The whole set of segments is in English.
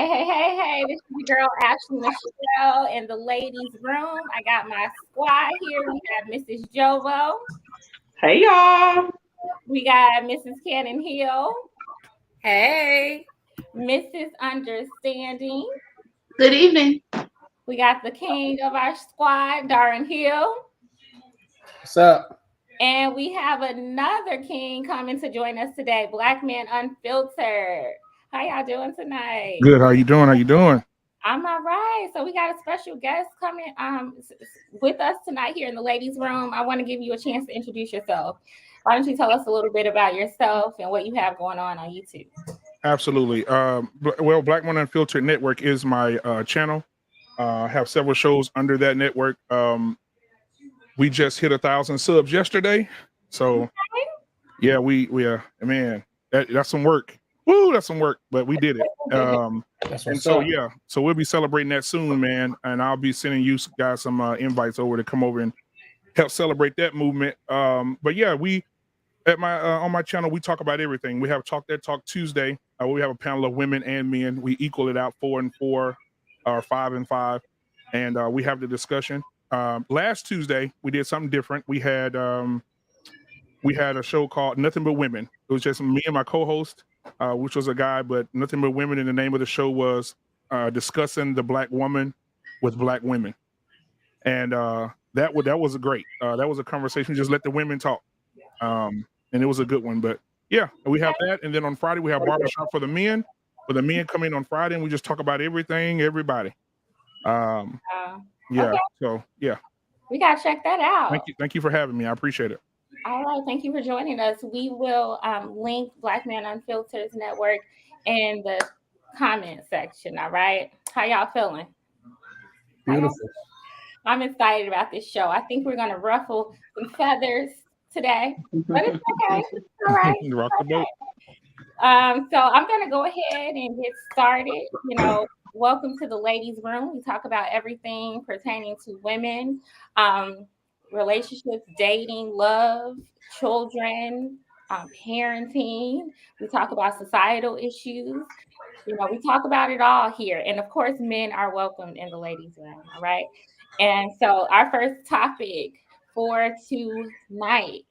Hey, this is your girl Ashley Michelle in the ladies' room. I got my squad here. We have Mrs. Jovo. Hey y'all. We got Mrs. Cannon Hill. Hey. Mrs. Understanding. Good evening. We got the king of our squad, Darren Hill. What's up? And we have another king coming to join us today, Black Man Unfiltered. How y'all doing tonight? Good. How you doing? I'm all right. So we got a special guest coming with us tonight here in the ladies' room. I want to give you a chance to introduce yourself. Why don't you tell us a little bit about yourself and what you have going on YouTube? Absolutely. Well, Black Man Unfiltered Network is my channel. I have several shows under that network. We just hit 1,000 subs yesterday. So yeah, we man, that's some work. Woo, that's some work, but we did it. So we'll be celebrating that soon, man. And I'll be sending you guys some invites over to come over and help celebrate that movement. But yeah, we at my on my channel we talk about everything. We have Talk That Talk Tuesday. We have a panel of women and men. We equal it out 4 and 4, or 5 and 5, and we have the discussion. Last Tuesday we did something different. We had a show called Nothing But Women. It was just me and my co-host, which was a guy, but Nothing But Women. And the name of the show was discussing the Black woman with Black women, and that was great. That was a conversation. Just let the women talk, and it was a good one. But yeah, we have that, and then on Friday we have barbershop for the men. For the men come in on Friday, and we just talk about everything, everybody. Yeah. Okay. So yeah, we gotta check that out. Thank you for having me. I appreciate it. All right, thank you for joining us. We will link Black Man Unfiltered's network in the comment section. All right, how y'all feeling? Beautiful. I'm excited about this show. I think we're gonna ruffle some feathers today, but it's okay. All right. Rock the boat. So I'm gonna go ahead and get started. Welcome to the ladies' room. We talk about everything pertaining to women. Relationships, dating, love, children, parenting. We talk about societal issues. We talk about it all here. And of course, men are welcome in the ladies' room. All right. And so our first topic for tonight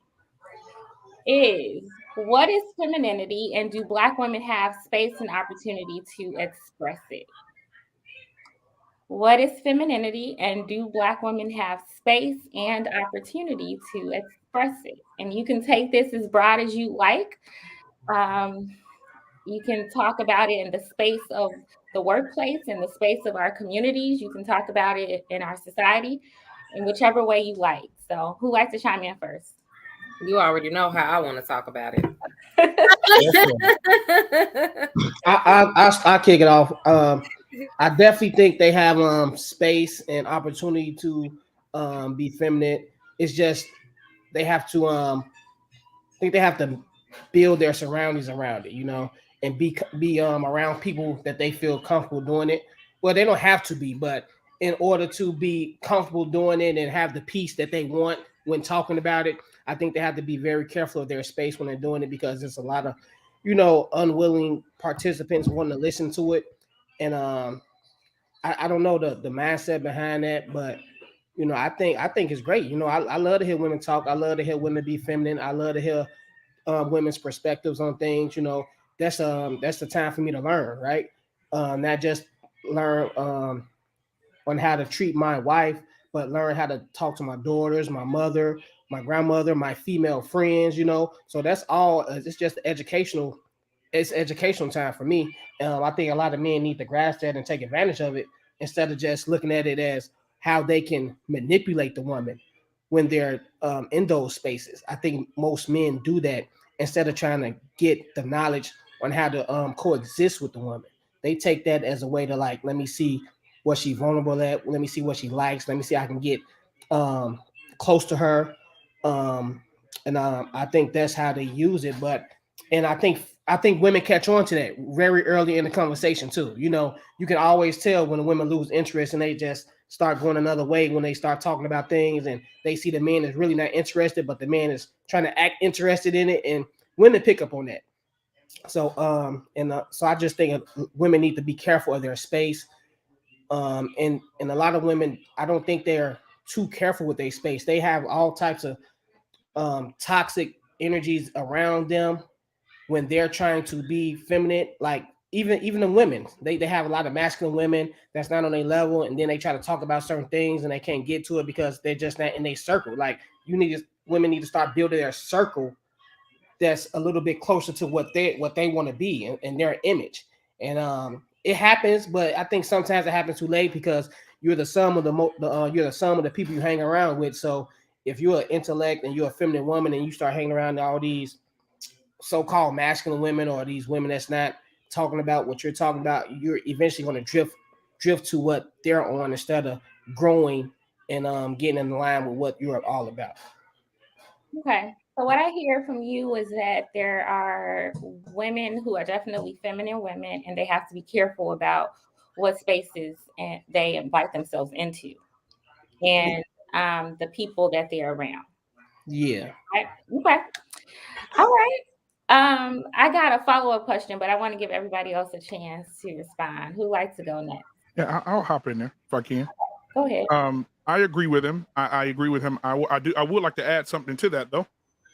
is, what is femininity, and do Black women have space and opportunity to express it? What is femininity, and do Black women have space and opportunity to express it? And you can take this as broad as you like. You can talk about it in the space of the workplace, in the space of our communities. You can talk about it in our society, in whichever way you like. So who likes to chime in first? You already know how I want to talk about it. I'll kick it off. I definitely think they have space and opportunity to be feminine. It's just they have to I think they have to build their surroundings around it, and be around people that they feel comfortable doing it. Well, they don't have to be, but in order to be comfortable doing it and have the peace that they want when talking about it, I think they have to be very careful of their space when they're doing it, because there's a lot of, unwilling participants wanting to listen to it. And I don't know the mindset behind that, but I think it's great. I love to hear women talk. I love to hear women be feminine. I love to hear women's perspectives on things. That's the time for me to learn, right? Not just learn on how to treat my wife, but learn how to talk to my daughters, my mother, my grandmother, my female friends. So that's all. It's just educational. It's educational time for me. I think a lot of men need to grasp that and take advantage of it, instead of just looking at it as how they can manipulate the woman when they're in those spaces. I think most men do that instead of trying to get the knowledge on how to coexist with the woman. They take that as a way to, like, let me see what she's vulnerable at. Let me see what she likes. Let me see how I can get close to her. I think that's how they use it. And I think women catch on to that very early in the conversation too. You can always tell when the women lose interest and they just start going another way when they start talking about things, and they see the man is really not interested, but the man is trying to act interested in it, and women pick up on that. So so I just think women need to be careful of their space. And a lot of women, I don't think they're too careful with their space. They have all types of toxic energies around them when they're trying to be feminine. Like even the women, they have a lot of masculine women that's not on their level, and then they try to talk about certain things and they can't get to it because they're just not in their circle. Like women need to start building their circle that's a little bit closer to what they want to be and their image. And it happens, but I think sometimes it happens too late because you're the sum of you're the sum of the people you hang around with. So if you're an intellect and you're a feminine woman and you start hanging around all these so-called masculine women or these women that's not talking about what you're talking about, you're eventually going to drift to what they're on instead of growing and getting in line with what you're all about. Okay. So what I hear from you is that there are women who are definitely feminine women, and they have to be careful about what spaces and they invite themselves into, and the people that they're around. Yeah. Right? Okay. All right. I got a follow-up question, but I want to give everybody else a chance to respond. Who likes to go next? Yeah, I'll hop in there if I can. Go ahead. I agree with him. I agree with him. I would like to add something to that though.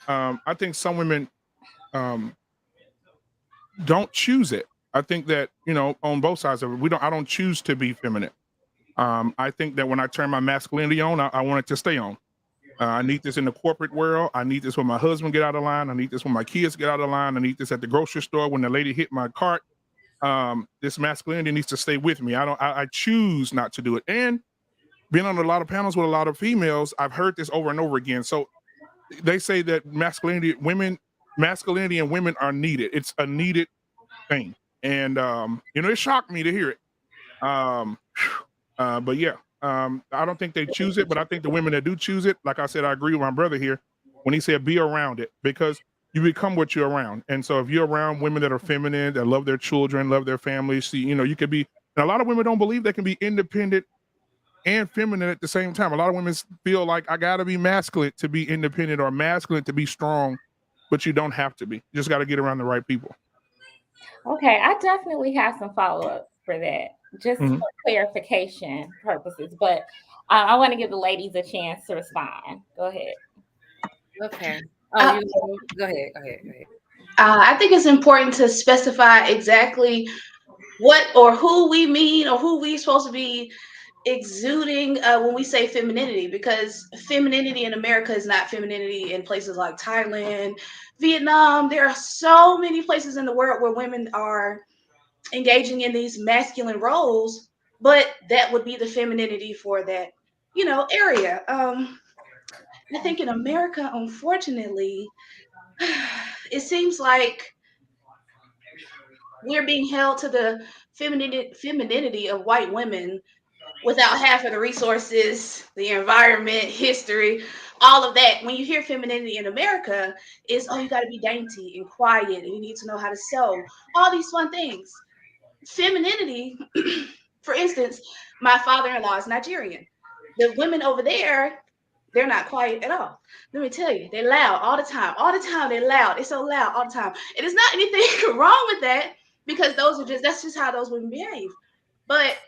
I think some women don't choose it. I think that, on both sides of it, I don't choose to be feminine. I think that when I turn my masculinity on, I want it to stay on. I need this in the corporate world. I need this when my husband get out of line. I need this when my kids get out of line. I need this at the grocery store when the lady hit my cart. This masculinity needs to stay with me. I choose not to do it. And being on a lot of panels with a lot of females, I've heard this over and over again. So they say that masculinity and women are needed. It's a needed thing. And it shocked me to hear it. But yeah, I don't think they choose it, but I think the women that do choose it, like I said, I agree with my brother here when he said be around it, because you become what you're around. And so if you're around women that are feminine, that love their children, love their families, see, you could be, and a lot of women don't believe they can be independent and feminine at the same time. A lot of women feel like I gotta be masculine to be independent or masculine to be strong, but you don't have to be. You just got to get around the right people. Okay, I definitely have some follow-ups for that, just Mhm. for clarification purposes. But I want to give the ladies a chance to respond. Go ahead. Okay. Oh, go ahead. I think it's important to specify exactly what or who we mean or who we supposed to be exuding when we say femininity, because femininity in America is not femininity in places like Thailand, Vietnam. There are so many places in the world where women are engaging in these masculine roles, but that would be the femininity for that area. I think in America, unfortunately, it seems like we're being held to the femininity of white women without half of the resources, the environment, history, all of that. When you hear femininity in America, is you got to be dainty and quiet, and you need to know how to sew, all these fun things. Femininity, for instance, my father-in-law is Nigerian. The women over there, they're not quiet at all. Let me tell you, they're loud all the time. All the time they're loud. It's so loud all the time. It is not anything wrong with that, because that's just how those women behave. But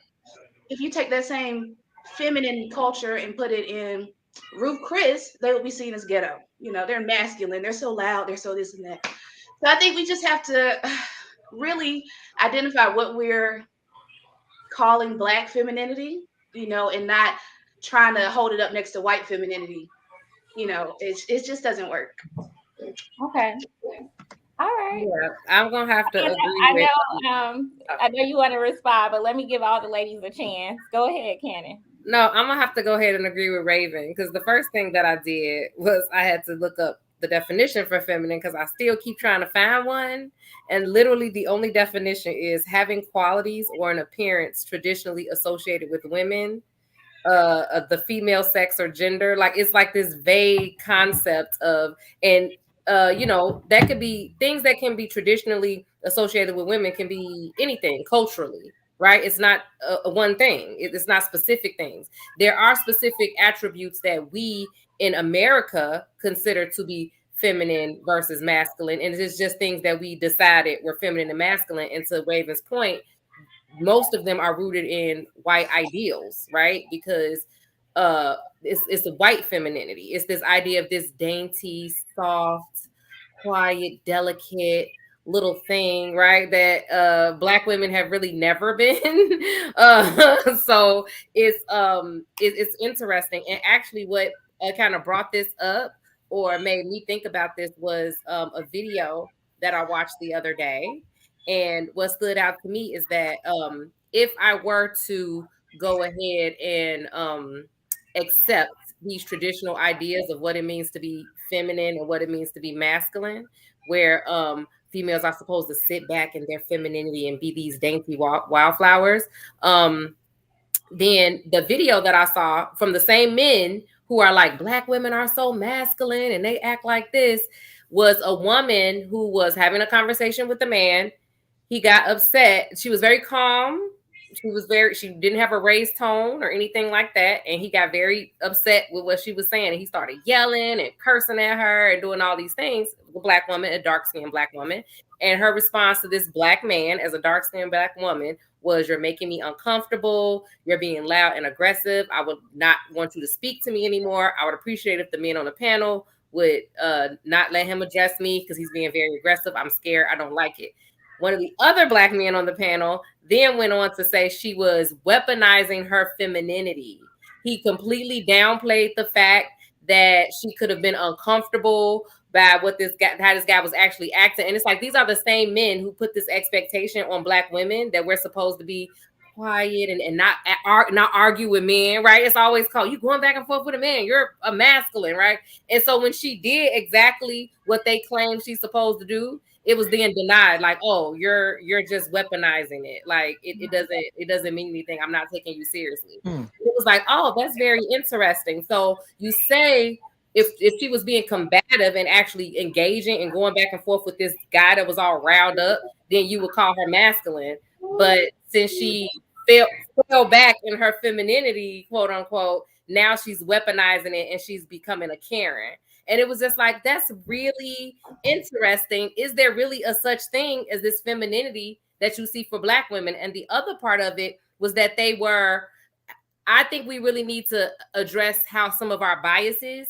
if you take that same feminine culture and put it in Ruth Chris, they will be seen as ghetto. They're masculine. They're so loud. They're so this and that. So I think we just have to really identify what we're calling Black femininity, and not trying to hold it up next to white femininity. It just doesn't work. Okay. All right. Yeah, I'm gonna have to agree I with. I know you want to respond, but let me give all the ladies a chance. Go ahead, Cannon. No, I'm gonna have to go ahead and agree with Raven, because the first thing that I did was I had to look up the definition for feminine, because I still keep trying to find one. And literally the only definition is having qualities or an appearance traditionally associated with women, the female sex or gender. Like, it's like this vague concept of, and that could be things that can be traditionally associated with women, can be anything culturally, right? It's not a one thing. It's not specific things. There are specific attributes that we in America consider to be feminine versus masculine, and it's just things that we decided were feminine and masculine. And to Raven's point, most of them are rooted in white ideals, right? Because it's a white femininity. It's this idea of this dainty, soft, quiet, delicate little thing, right? That Black women have really never been. So it's interesting. And actually, what kind of brought this up or made me think about this was a video that I watched the other day. And what stood out to me is that if I were to go ahead and accept these traditional ideas of what it means to be feminine and what it means to be masculine, where females are supposed to sit back in their femininity and be these dainty wildflowers, then the video that I saw from the same men who are like, Black women are so masculine and they act like this, was a woman who was having a conversation with a man. He got upset. She was very calm. She didn't have a raised tone or anything like that. And he got very upset with what she was saying. And he started yelling and cursing at her and doing all these things. A Black woman, a dark-skinned Black woman. And her response to this Black man as a dark-skinned Black woman was, you're making me uncomfortable. You're being loud and aggressive. I would not want you to speak to me anymore. I would appreciate if the men on the panel would not let him address me because he's being very aggressive. I'm scared. I don't like it. One of the other Black men on the panel then went on to say she was weaponizing her femininity. He completely downplayed the fact that she could have been uncomfortable by how this guy was actually acting. And it's like, these are the same men who put this expectation on Black women that we're supposed to be quiet and not argue with men, right? It's always called, you going back and forth with a man, you're a masculine, right? And so when she did exactly what they claim she's supposed to do, it was then denied, like, oh, you're just weaponizing it. Like it doesn't mean anything. I'm not taking you seriously. It was like, oh, that's very interesting. So you say if she was being combative and actually engaging and going back and forth with this guy that was all riled up, then you would call her masculine. But since she fell back in her femininity, quote unquote, now she's weaponizing it and she's becoming a Karen. And it was just like, that's really interesting. Is there really a such thing as this femininity that you see for Black women? And the other part of it was that I think we really need to address how some of our biases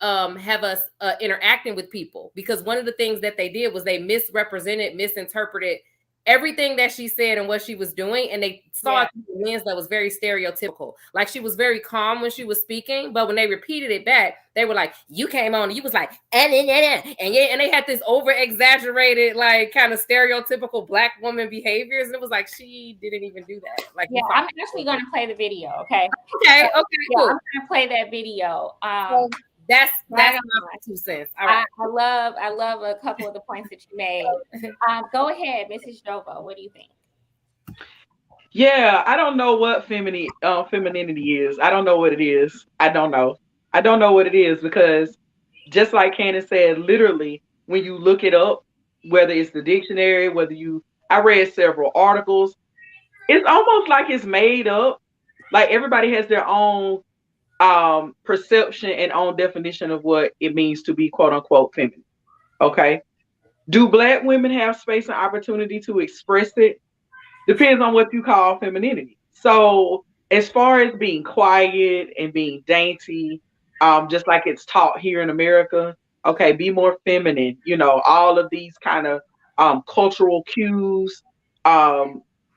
have us interacting with people. Because one of the things that they did was they misinterpreted everything that she said and what she was doing, and they saw it through a lens that was very stereotypical. Like, she was very calm when she was speaking, but when they repeated it back, they were like, you came on and you was like, and they had this over exaggerated, like, kind of stereotypical Black woman behaviors, and it was like, she didn't even do that. Like, I'm actually going to play the video. Okay, cool. I'm going to play that video. That's my 2 cents. All right. I love a couple of the points that you made. Go ahead, Mrs. Jovo. What do you think? Yeah, I don't know what femininity is. I don't know what it is. I don't know what it is, because just like Candace said, literally, when you look it up, whether it's the dictionary, I read several articles, it's almost like it's made up. Like, everybody has their own perception and own definition of what it means to be quote unquote feminine. Okay. Do Black women have space and opportunity to express it? Depends on what you call femininity. So as far as being quiet and being dainty, just like it's taught here in America, okay, be more feminine, all of these kind of cultural cues,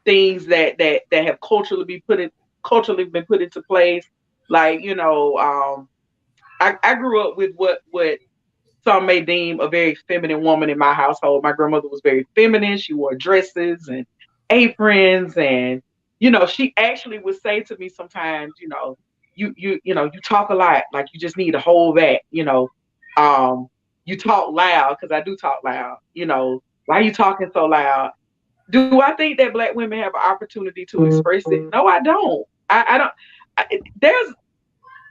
things that have culturally been put into place. Like, I grew up with what some may deem a very feminine woman in my household. My grandmother was very feminine. She wore dresses and aprons, and she actually would say to me sometimes, you talk a lot, like you just need to hold back. You talk loud, because I do talk loud. Why are you talking so loud? Do I think that Black women have an opportunity to express it? No, I don't. I don't.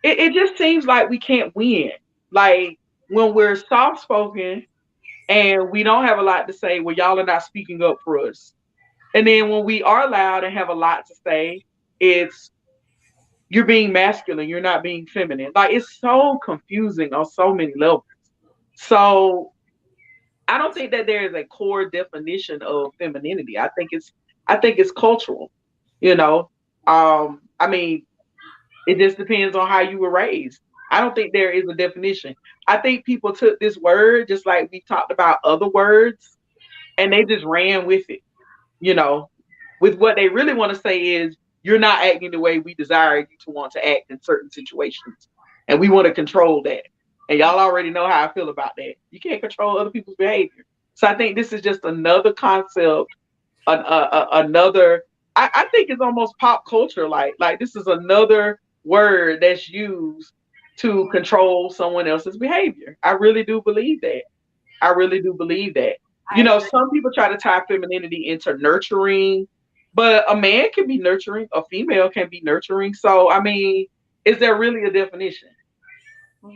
It just seems like we can't win. Like, when we're soft spoken and we don't have a lot to say, well, y'all are not speaking up for us. And then when we are loud and have a lot to say, it's you're being masculine, you're not being feminine. Like, it's so confusing on so many levels. So I don't think that there is a core definition of femininity. I think it's cultural, you know. I mean, it just depends on how you were raised. I don't think there is a definition. I think people took this word just like we talked about other words and they just ran with it, you know. With what they really want to say is you're not acting the way we desire you to want to act in certain situations. And we want to control that. And y'all already know how I feel about that. You can't control other people's behavior. So I think this is just another concept, another. I think it's almost pop culture. Like this is another word that's used to control someone else's behavior. I really do believe that. I really do believe that. You I know, agree. some people try to tie femininity into nurturing, but a man can be nurturing, a female can be nurturing. So, I mean, is there really a definition?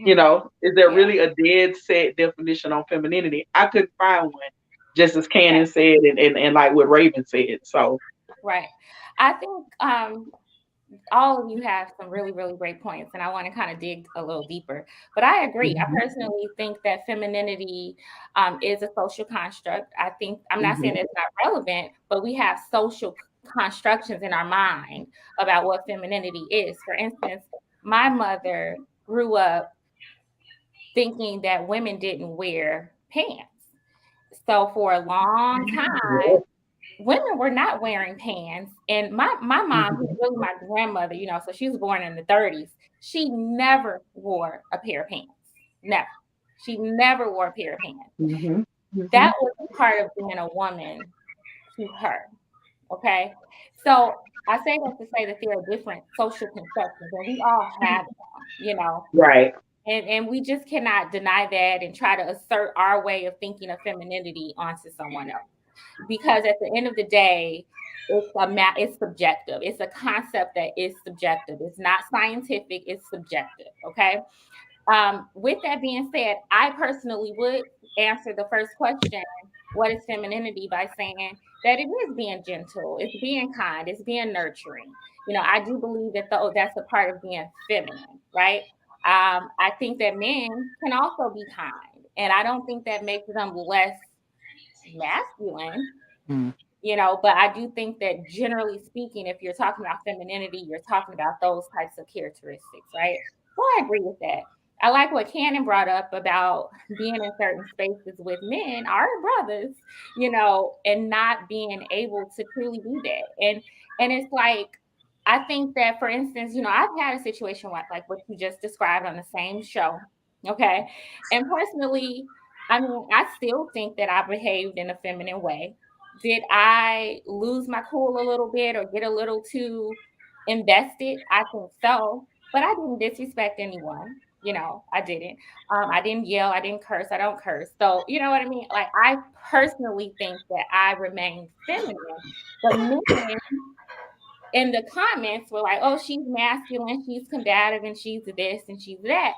You Hmm. know, is there Yeah. really a dead set definition on femininity? I couldn't find one, just as Yeah. Cannon said, and like what Raven said. So, Right. I think all of you have some really, really great points, and I want to kind of dig a little deeper. But I agree. I mhm, personally think that femininity is a social construct. I think I'm not saying mhm, it's not relevant, but we have social constructions in our mind about what femininity is. For instance, my mother grew up thinking that women didn't wear pants. So for a long time, yeah, women were not wearing pants. And my mom, who's mhm, really my grandmother, so she was born in the 30s, she never wore a pair of pants. Never. She never wore a pair of pants. mhm, mhm, That was part of being a woman to her. Okay. So I say that to say that there are different social constructions and we all have them. right. And we just cannot deny that and try to assert our way of thinking of femininity onto someone else. Because at the end of the day, it's subjective. It's a concept that is subjective. It's not scientific, it's subjective. Okay. With that being said, I personally would answer the first question, what is femininity, by saying that it is being gentle, it's being kind, it's being nurturing. I do believe that that's a part of being feminine, right? I think that men can also be kind, and I don't think that makes them less masculine. Mm. But I do think that generally speaking, if you're talking about femininity, you're talking about those types of characteristics, right? So I agree with that. I like what Cannon brought up about being in certain spaces with men, our brothers, and not being able to truly be that. And it's like, I think that, for instance, I've had a situation like what you just described on the same show. Okay. And personally, I mean, I still think that I behaved in a feminine way. Did I lose my cool a little bit or get a little too invested? I think so. But I didn't disrespect anyone. I didn't. I didn't yell. I didn't curse. I don't curse. So, you know what I mean? Like, I personally think that I remained feminine. But men in the comments were like, oh, she's masculine, she's combative, and she's this and she's that.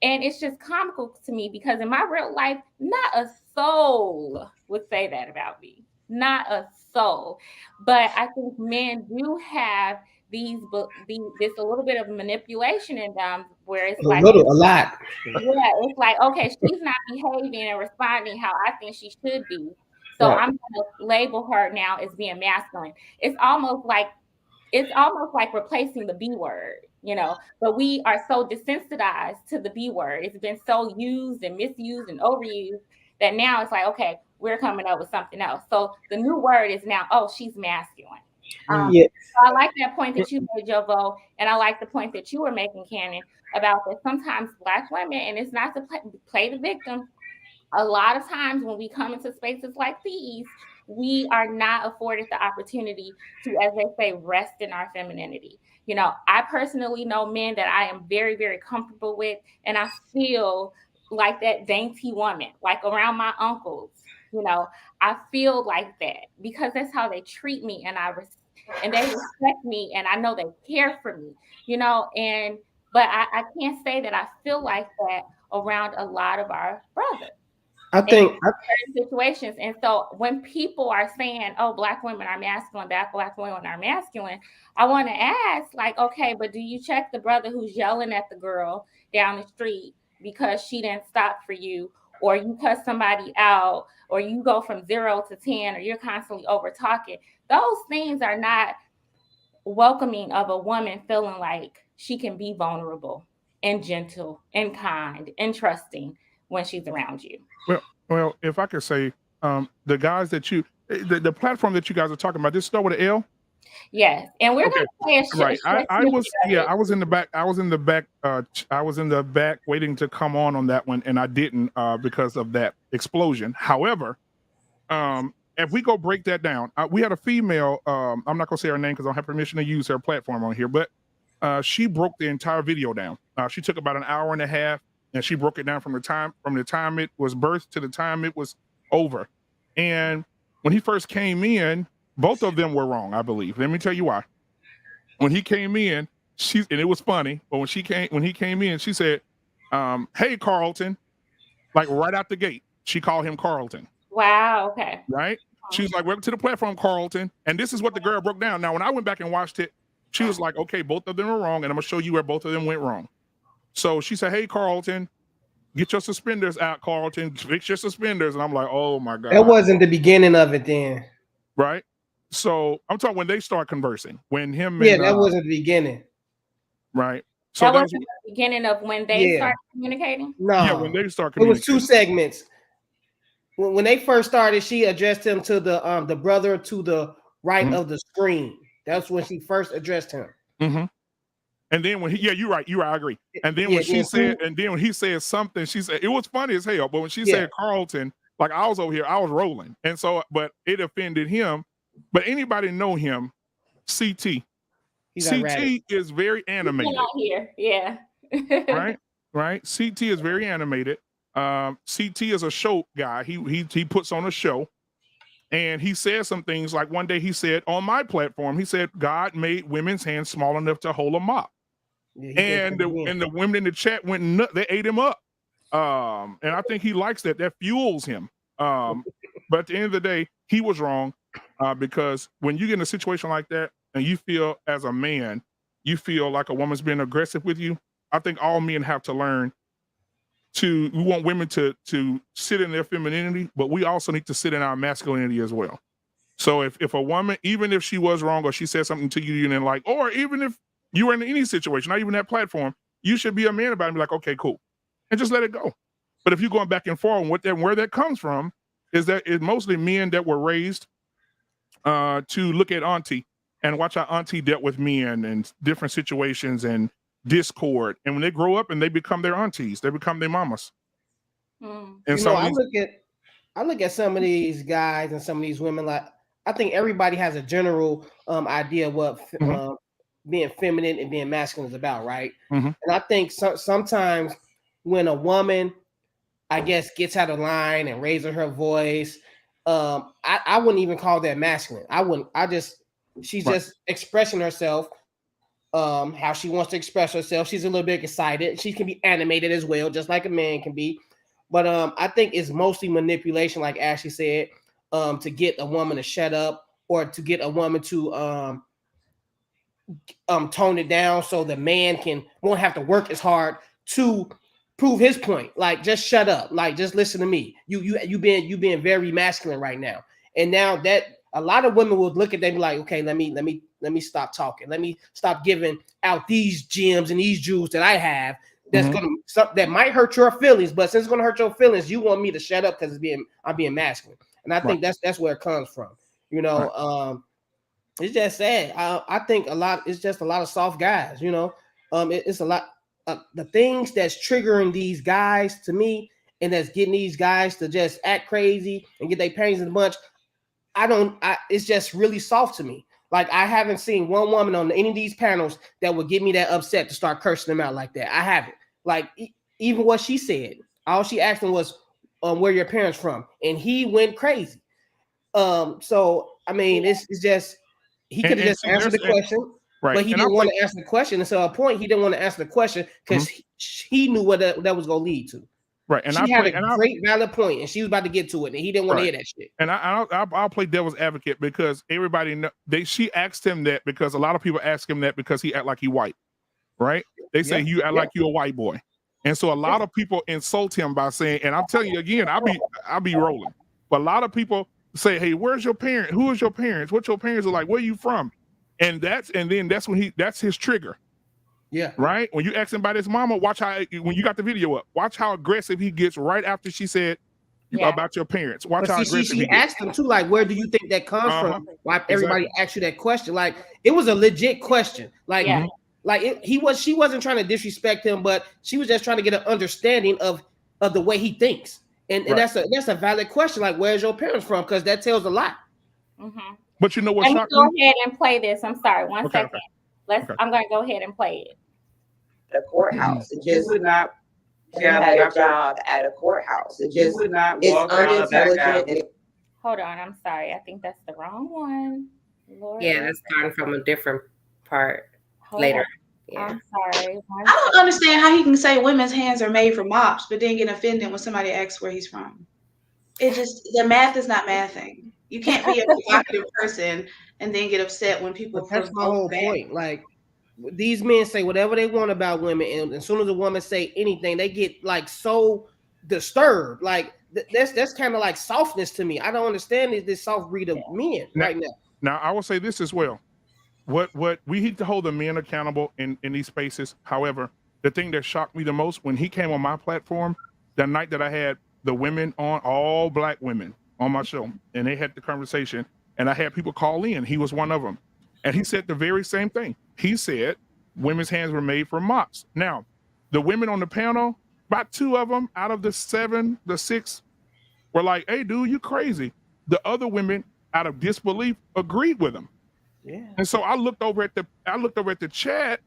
And it's just comical to me because in my real life, not a soul would say that about me. Not a soul. But I think men do have this a little bit of manipulation in them where it's A like, little, a lot. yeah, it's like, okay, she's not behaving and responding how I think she should be. So Right. I'm gonna label her now as being masculine. It's almost like replacing the B word. But we are so desensitized to the B word. It's been so used and misused and overused that now it's like, okay, we're coming up with something else. So the new word is now, oh, she's masculine. Um, Mm. Yeah. so I like that point that you made, Jovo, and I like the point that you were making, Cannon, about that sometimes Black women, and it's not to play the victim, a lot of times when we come into spaces like these, we are not afforded the opportunity to, as they say, rest in our femininity. I personally know men that I am very, very comfortable with, and I feel like that dainty woman, like around my uncles. I feel like that because that's how they treat me, and they respect me, and I know they care for me. And but I can't say that I feel like that around a lot of our brothers I in think certain situations. And so when people are saying, oh, Black women are masculine, Black women are masculine, I want to ask, like, okay, but do you check the brother who's yelling at the girl down the street because she didn't stop for you? or you cuss somebody out, or you go from 0 to 10, or you're constantly over talking, those things are not welcoming of a woman feeling like she can be vulnerable and gentle and kind and trusting when she's around you. Well, if I could say, the guys that the platform that you guys are talking about, this start with an L. Yes, and we're Okay, going to play a right. short I snippet was of it. I was in the back. I was in the back. I was in the back waiting to come on that one, and I didn't because of that explosion. However, if we go break that down, we had a female. I'm not gonna say her name because I don't have permission to use her platform on here, but she broke the entire video down. She took about an hour and a half, and she broke it down from the time it was birthed to the time it was over. And when he first came in, both of them were wrong, I believe. Let me tell you why. When he came in, and it was funny, but when he came in, she said, "Hey, Carlton," like right out the gate. She called him Carlton. Wow, okay. Right? She was like, "Welcome to the platform, Carlton." And this is what the girl broke down. Now, when I went back and watched it, she was like, "Okay, both of them are wrong, and I'm gonna show you where both of them went wrong." So she said, "Hey, Carlton, get your suspenders out, Carlton. Fix your suspenders." And I'm like, "Oh my God." That wasn't the beginning of it then. Right? So I'm talking when they start conversing, when him Yeah, and that wasn't the beginning. right. So That that wasn't the beginning of when they Yeah. started communicating? yeah, No, when they start it was communicating. 2 segments. When they first started, she addressed him to the brother to the right of the screen. That's when she first addressed him. Mm-hmm. And then when you're right, I agree. And then Yeah, when she yeah, said, and then when he said something, she said, it was funny as hell. But when she Yeah. said Carlton, like I was over here, I was rolling. And so, but it offended him. But anybody know him, CT. He's CT erratic. is very He's animated, not here. Yeah. right? Right. CT is very animated. CT is a show guy. He puts on a show. And he said some things like one day he said on my platform, he said, God made women's hands small enough to hold a mop. Yeah, And the women in the chat went nuts. They ate him up. And I think he likes that. That fuels him. But at the end of the day, he was wrong because when you get in a situation like that and you feel as a man, you feel like a woman's being aggressive with you. I think all men have to learn we want women to sit in their femininity, but we also need to sit in our masculinity as well. So if a woman, even if she was wrong or she said something to you didn't like, or even if you were in any situation, not even that platform, you should be a man about it and be like, okay, cool. And just let it go. But if you're going back and forth, where that comes from is that it's mostly men that were raised to look at auntie and watch how auntie dealt with men and different situations and discord. And when they grow up and they become their aunties, they become their mamas. Mm. And I look at some of these guys and some of these women, like I think everybody has a general idea of what being feminine and being masculine is about, right? Mm-hmm. And I think sometimes when a woman, I guess, gets out of line and raises her voice, I wouldn't even call that masculine. She's just expressing herself how she wants to express herself. She's a little bit excited. She can be animated as well, just like a man can be. But I think it's mostly manipulation, like Ashley said, to get a woman to shut up or to get a woman to tone it down so the man won't have to work as hard to prove his point. Like, just shut up. Like, just listen to me. You being very masculine right now. And now that a lot of women will look at them and be like, okay, let me stop talking. Let me stop giving out these gems and these jewels that I have. That's that might hurt your feelings, but since it's gonna hurt your feelings, you want me to shut up because I'm being masculine. And I think that's where it comes from. You know, it's just sad. I think it's just a lot of soft guys. You know, it's a lot. The things that's triggering these guys to me, and that's getting these guys to just act crazy and get their panties in a bunch. It's just really soft to me. Like, I haven't seen one woman on any of these panels that would get me that upset to start cursing them out like that. I haven't. Like, even what she said, all she asked him was, where your parents from? And he went crazy. So, I mean, it's just, he could have just answered the question, but he didn't want to answer the question. And so at a point, he didn't want to answer the question because he knew what that was going to lead to. Right. And she had a great valid point, and she was about to get to it, and he didn't want to hear that shit. And I'll play devil's advocate because everybody she asked him that because a lot of people ask him that because he act like he white, right? They say you act like you a white boy, And so a lot of people insult him by saying, and I'm telling you again, I'll be rolling. But a lot of people say, hey, where's your parent? Who is your parents? What your parents are like? Where you from? And then that's when that's his trigger. Yeah. Right? When you ask him about his mama, watch how, when you got the video up, watch how aggressive he gets right after she said about your parents. Watch how aggressive she he gets. asked him too, like, where do you think that comes from? Why everybody asked you that question? Like, it was a legit question. Like, she wasn't trying to disrespect him, but she was just trying to get an understanding of the way he thinks. And that's a valid question. Like, where's your parents from? Because that tells a lot. But you know what? Let me go ahead and play this. I'm sorry, one second. Okay. I'm going to go ahead and play it. The courthouse. It just would not had a job at a courthouse. It just would not it's walk down unintelligent. Hold on, I'm sorry. I think that's the wrong one. Lord, yeah, that's starting from a different part later. Yeah. I'm sorry. I don't understand how he can say women's hands are made for mops, but then get offended when somebody asks where he's from. It just, the math is not mathing. You can't be a provocative person and then get upset when people. That's my whole point. Like, these men say whatever they want about women, and as soon as a woman say anything, they get like so disturbed. Like that's kind of like softness to me. I don't understand this soft breed of men right now. Now I will say this as well. What we need to hold the men accountable in these spaces. However, the thing that shocked me the most when he came on my platform, that night that I had the women on, all black women on my show, and they had the conversation, and I had people call in. He was one of them, and he said the very same thing. He said women's hands were made for mops. Now, the women on the panel, about 2 of them out of the 6 were like, hey, dude, you crazy. The other women, out of disbelief, agreed with him. Yeah. And so I looked over at the chat,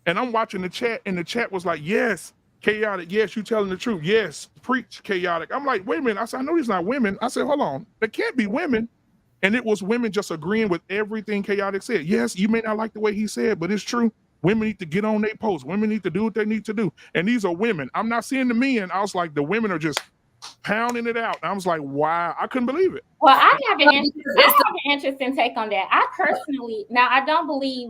and I'm watching the chat, and the chat was like, yes, chaotic, yes, you telling the truth. Yes, preach, chaotic. I'm like, wait a minute. I said, I know these not women. I said, hold on, there can't be women. And it was women just agreeing with everything Chaotic said. Yes, you may not like the way he said, but it's true. Women need to get on their posts. Women need to do what they need to do. And these are women. I'm not seeing the men. I was like, the women are just pounding it out. And I was like, wow, I couldn't believe it. Well, I have an interesting take on that. I personally, now I don't believe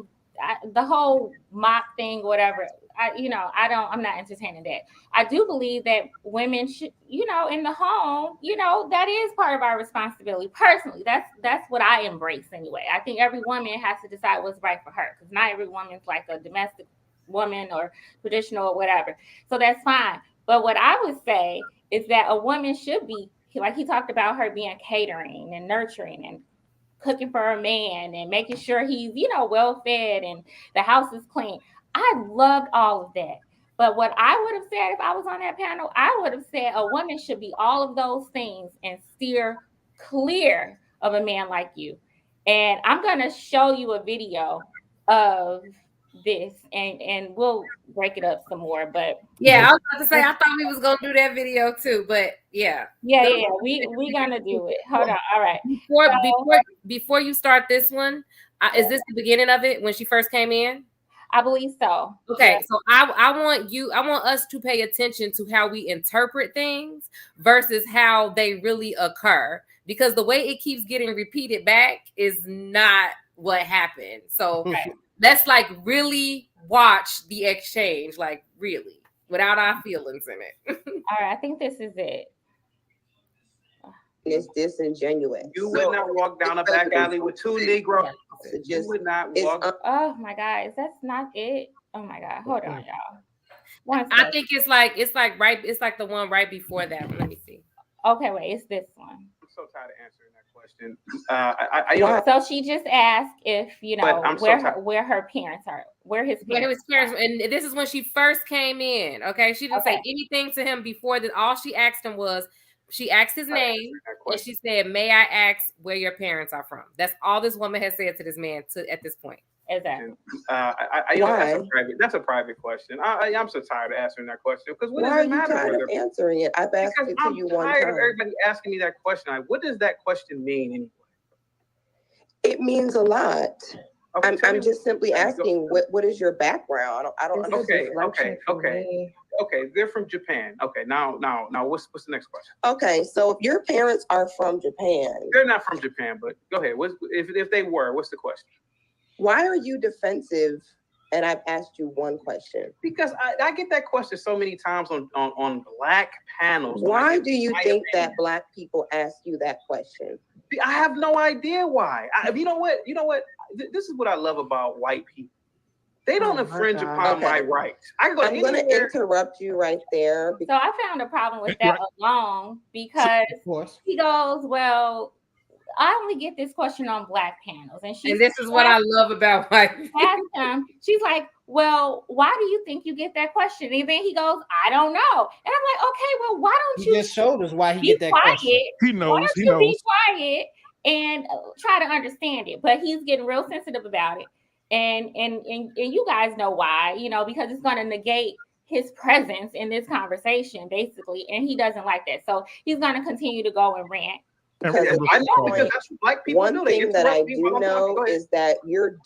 the whole mock thing, whatever. I'm not entertaining that. I do believe that women should, in the home, that is part of our responsibility. Personally, that's what I embrace anyway. I think every woman has to decide what's right for her, because not every woman's like a domestic woman or traditional or whatever. So that's fine. But what I would say is that a woman should be, like he talked about her being catering and nurturing and cooking for a man and making sure he's, well fed and the house is clean. I loved all of that. But what I would have said if I was on that panel, I would have said a woman should be all of those things and steer clear of a man like you. And I'm going to show you a video of this and we'll break it up some more. But yeah, I was about to say, I thought we was going to do that video too, but yeah. Yeah, we going to do it. Hold on. All right. Before you start this one, is this the beginning of it when she first came in? I believe so. Okay, yeah. So I want us to pay attention to how we interpret things versus how they really occur, because the way it keeps getting repeated back is not what happened. So let's like really watch the exchange, like really, without our feelings in it. All right, I think this is it. It's disingenuous. You would not walk down a back alley with 2 Negroes. You would not walk. Oh my God, that's not it. Oh my God, hold on, y'all. I think it's like the one right before that one. Let me see. Okay, wait, it's this one. I'm so tired of answering that question. So she just asked if where her parents are, where his parents, and this is when she first came in. Okay, she didn't say anything to him before that. All she asked him was, she asked his name and she said, "May I ask where your parents are from?" That's all this woman has said to this man at this point. Exactly. That's a private question. I'm so tired of answering that question, because why are you tired of answering it? I've asked it to you one time. I'm tired of everybody asking me that question. What does that question mean anyway? It means a lot. Okay, I'm just simply asking, what is your background? I don't understand. Okay, they're from Japan. Okay, now, what's the next question? Okay, so if your parents are from Japan, they're not from Japan, but go ahead. If they were, what's the question? Why are you defensive and I've asked you one question. Because I get that question so many times on Black panels. Why do you think that Black people ask you that question? I have no idea why. You know what? This is what I love about white people. They don't infringe upon my rights. I'm going to interrupt you right there. So I found a problem with that alone because he goes, well, I only get this question on Black panels. And this is what I love about white people. She's like, well, why do you think you get that question? And then he goes, I don't know. And I'm like, okay, well, why don't you just showed us why he get that question? He knows. Why don't you be quiet and try to understand it? But he's getting real sensitive about it. And you guys know why, because it's going to negate his presence in this conversation, basically. And he doesn't like that. So he's going to continue to go and rant. Because that's Black people one thing that I do know is that your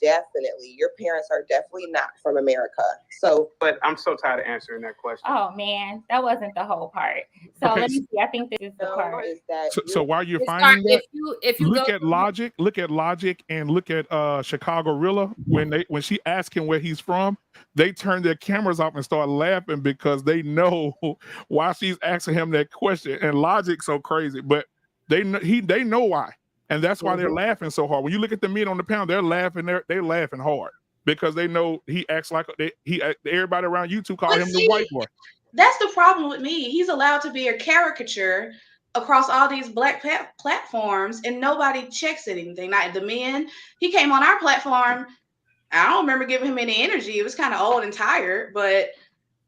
parents are definitely not from America. So, but I'm so tired of answering that question. Oh man, that wasn't the whole part. So let me see. I think this is the part. Is that so while you're finding that, if you look at Logic, and look at Chicago Rilla when she asked him where he's from, they turned their cameras off and start laughing because they know why she's asking him that question. And Logic's so crazy, but they know why, and that's why they're laughing so hard. When you look at the men on the panel, they're laughing. They're laughing hard because they know he acts like everybody around YouTube call him the white boy. That's the problem with me. He's allowed to be a caricature across all these Black platforms, and nobody checks anything. Not the men. He came on our platform. I don't remember giving him any energy. It was kind of old and tired, but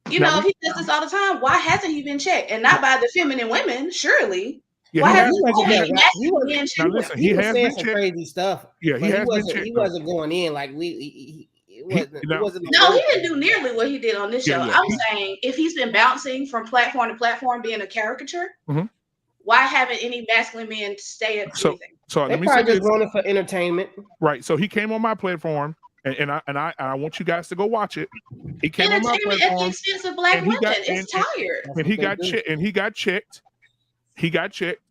if he does this all the time, why hasn't he been checked? And not by the feminine women, surely. Yeah, he was saying some crazy stuff. Yeah, he wasn't going in like he wasn't. No, he didn't do nearly what he did on this show. I'm saying if he's been bouncing from platform to platform, being a caricature, why haven't any masculine men stay at anything? So they probably just doing it for entertainment, right? So he came on my platform. And I want you guys to go watch it. He came on my platform at the expense of Black women. It's tired. And he got checked. He got checked,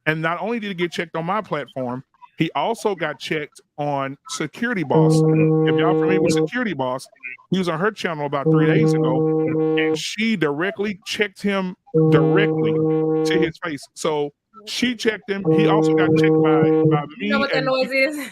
and not only did he get checked on my platform, he also got checked on Security Boss. If y'all familiar with Security Boss, he was on her channel about 3 days ago, and she directly checked him directly to his face. So she checked him. He also got checked by me. You know what that noise is?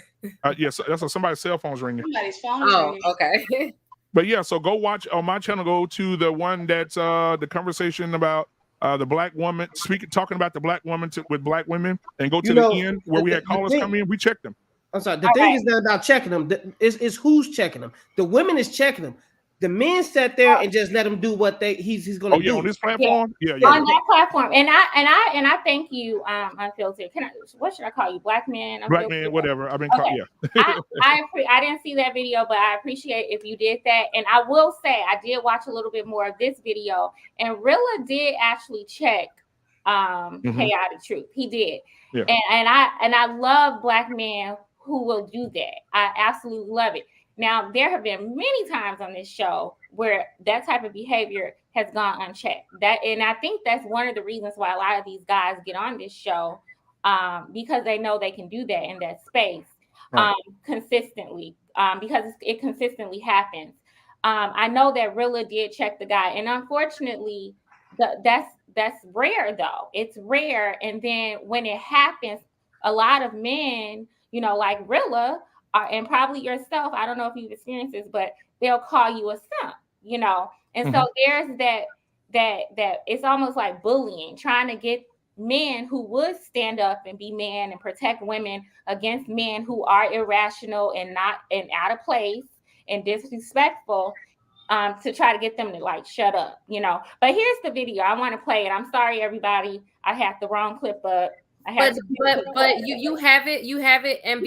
Yes, that's somebody's cell phone's ringing. Somebody's phone is ringing. Okay. But yeah, so go watch on my channel. Go to the one that's the conversation about the Black woman talking about the Black woman with Black women, and go to the end where we had callers come in. We checked them. I'm sorry. The thing is not about checking them. It's who's checking them. The women is checking them. The men sat there and just let him do what he's going to do. On this platform, yeah. On that platform, and I thank you, Unfiltered. What should I call you, Black man? Black man, whatever. I've been called. Yeah. I didn't see that video, but I appreciate if you did that. And I will say I did watch a little bit more of this video, and Rilla did actually check Chaotic Truth. He did, and I love Black men who will do that. I absolutely love it. Now, there have been many times on this show where that type of behavior has gone unchecked. And I think that's one of the reasons why a lot of these guys get on this show, because they know they can do that in that space consistently, because it consistently happens. I know that Rilla did check the guy, and unfortunately, that's rare though. It's rare, and then when it happens, a lot of men, like Rilla, and probably yourself, I don't know if you've experienced this, but they'll call you a simp, and so there's that it's almost like bullying, trying to get men who would stand up and be men and protect women against men who are irrational and out of place and disrespectful, to try to get them to shut up, But here's the video. I want to play it. I'm sorry, everybody. I had the wrong clip up. But you have it, and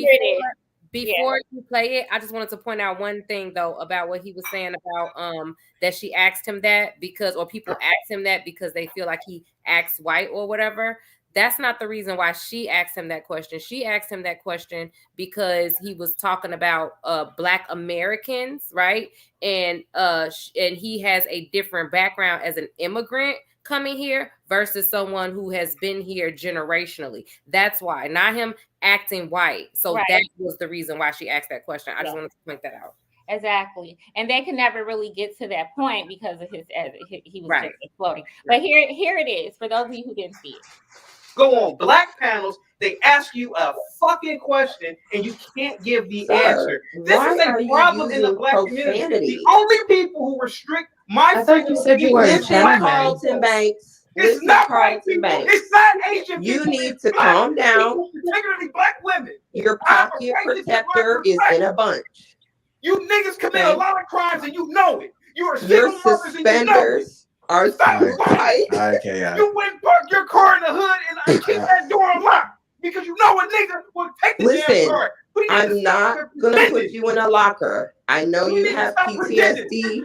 before you play it, I just wanted to point out one thing though about what he was saying about that she asked him that or people asked him that because they feel like he acts white or whatever. That's not the reason why she asked him that question. She asked him that question because he was talking about Black Americans, right? And he has a different background as an immigrant coming here versus someone who has been here generationally. That's why, not him acting white. So that was the reason why she asked that question. I just wanted to point that out. Exactly. And they can never really get to that point because of he was Right. just exploding. But here it is for those of you who didn't see it. Go on black panels. They ask you a fucking question and you can't give the answer. This is a problem in the black community. The only people who restrict my freedom. You said you were in Carlton Banks. It's not Carlton Banks. It's not Asian you people. need to calm down. People, particularly black women. Your pocket protector is in a bunch. You niggas commit a lot of crimes and you know it. Your suspenders are tight. You went and park your car in the hood and keep that door unlocked because you know a nigga will take the damn car. I'm not gonna put you in a locker. I know you have PTSD.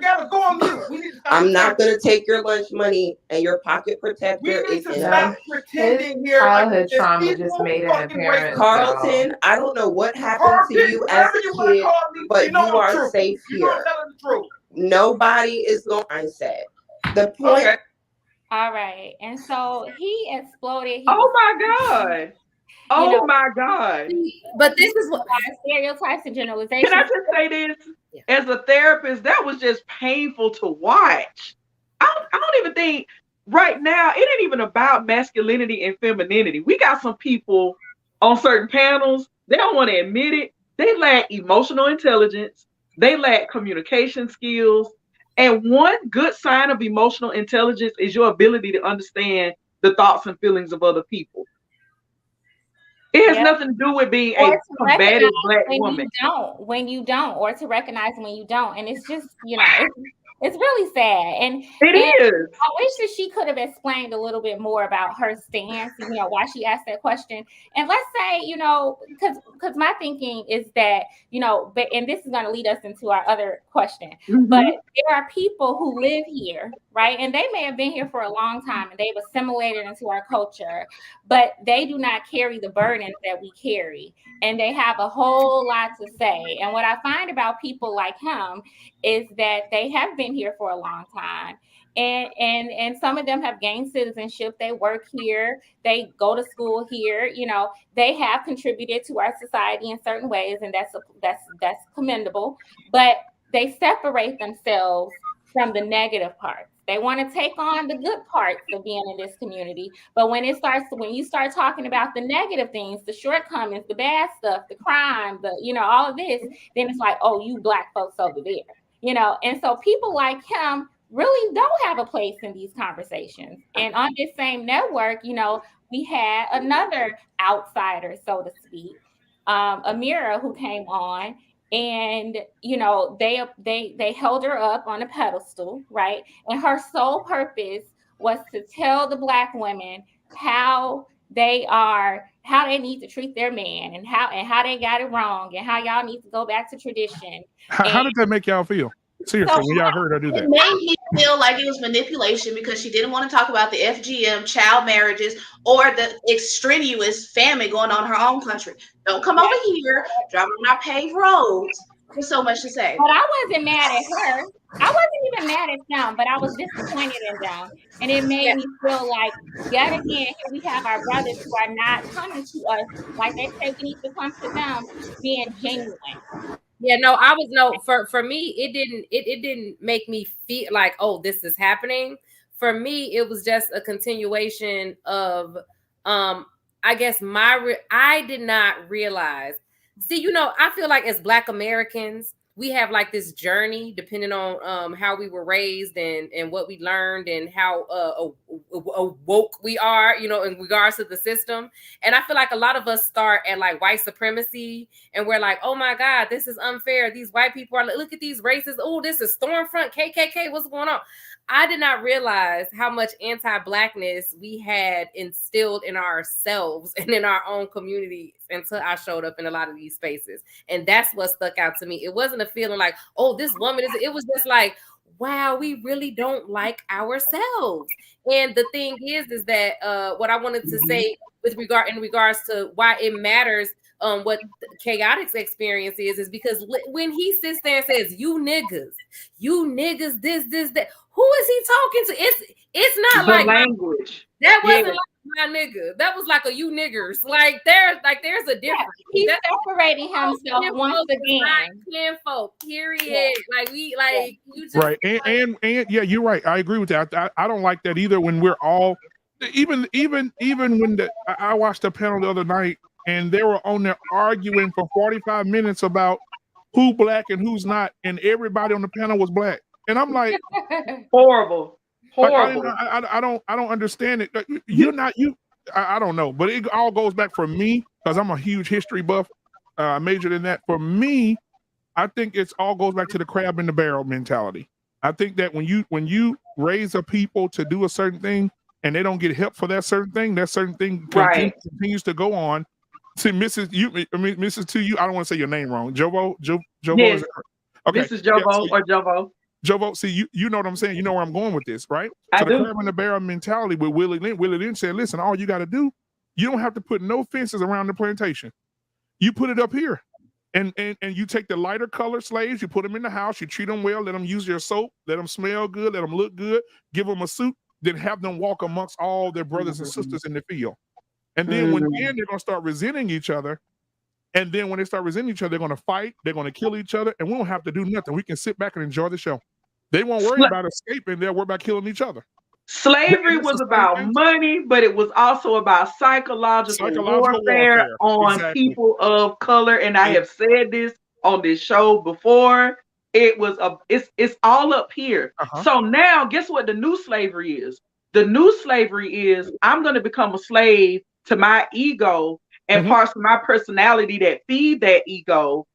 I'm not gonna take your lunch money, and your pocket protector is in a childhood trauma just made an appearance. Carlton, I don't know what happened to you as a kid, but you are safe here. Nobody is going to say the point. Okay. All right, and so he exploded. Oh my God. Oh my God. But this is what stereotypes and generalizations. Can I just say this? As a therapist, that was just painful to watch. I don't even think right now, it ain't even about masculinity and femininity. We got some people on certain panels, they don't want to admit it. They lack emotional intelligence. They lack communication skills. And one good sign of emotional intelligence is your ability to understand the thoughts and feelings of other people. It has nothing to do with being a combative black woman. When you don't, or to recognize when you don't. And it's just, it's really sad. And it is. I wish that she could have explained a little bit more about her stance, why she asked that question. And let's say, because my thinking is that, and this is going to lead us into our other question, but there are people who live here, right? And they may have been here for a long time and they've assimilated into our culture, but they do not carry the burdens that we carry. And they have a whole lot to say. And what I find about people like him is that they have been here for a long time. And some of them have gained citizenship. They work here. They go to school here. They have contributed to our society in certain ways, and that's commendable. But they separate themselves from the negative parts. They want to take on the good parts of being in this community. But when you start talking about the negative things, the shortcomings, the bad stuff, the crime, all of this, then it's like, oh, you black folks over there, And so people like him really don't have a place in these conversations. And on this same network, we had another outsider, so to speak, Amira, who came on. And, they held her up on a pedestal, right? And her sole purpose was to tell the black women how they need to treat their man and how they got it wrong and how y'all need to go back to tradition. How did that make y'all feel? Seriously, when y'all heard her do that. It made me feel like it was manipulation because she didn't want to talk about the FGM, child marriages, or the extraneous famine going on in her own country. Don't come over here, driving on our paved roads. There's so much to say. But I wasn't mad at her. I wasn't even mad at them, but I was disappointed in them. And it made me feel like, yet again, here we have our brothers who are not coming to us like they say we need to come to them, being genuine. Yeah, for me, it didn't make me feel like, oh, this is happening. For me, it was just a continuation of, I guess I did not realize. See, I feel like as Black Americans, we have like this journey depending on how we were raised and what we learned and how woke we are, in regards to the system. And I feel like a lot of us start at like white supremacy and we're like, oh my God, this is unfair. These white people are, look at these races. Oh, this is Stormfront, KKK. What's going on? I did not realize how much anti-Blackness we had instilled in ourselves and in our own communities until I showed up in a lot of these spaces. And that's what stuck out to me. It wasn't a feeling like, oh, this woman is, it was just like, wow, we really don't like ourselves. And the thing is that what I wanted to say in regards to why it matters what Chaotic's experience is because when he sits there and says, you niggas, this, that, who is he talking to? It's not the like language. That wasn't like my nigga. That was like a you niggers. Like there's a difference. He's That's separating himself once again. Kinfolk, period. Like we like you just right. And yeah, you're right. I agree with that. I don't like that either. When we're all even when I watched the panel the other night and they were on there arguing for 45 minutes about who black and who's not, and everybody on the panel was black. And I'm like, horrible. Like, I don't understand it. You're not you. I don't know, but it all goes back for me because I'm a huge history buff. I majored in that. For me, I think it's all goes back to the crab in the barrel mentality. I think that when you raise a people to do a certain thing and they don't get help for that certain thing continues to go on. See, Mrs. To you, I don't want to say your name wrong. Jovo, yes. Okay, Mrs. Jovo or Jovo. Jovo, see, you know what I'm saying? You know where I'm going with this, right? I so the do. crab in the barrel mentality with Willie Lynch said, listen, all you got to do, you don't have to put no fences around the plantation. You put it up here. And you take the lighter colored slaves, you put them in the house, you treat them well, let them use your soap, let them smell good, let them look good, give them a suit, then have them walk amongst all their brothers and sisters in the field. And then when they're going to start resenting each other, and then when they start resenting each other, they're going to fight, they're going to kill each other, and we don't have to do nothing. We can sit back and enjoy the show. They won't worry about escaping, they'll worry about killing each other. Slavery was about money, but it was also about psychological warfare on people of color. And I have said this on this show before. It's all up here. So now, guess what the new slavery is? The new slavery is I'm going to become a slave to my ego and parts of my personality that feed that ego.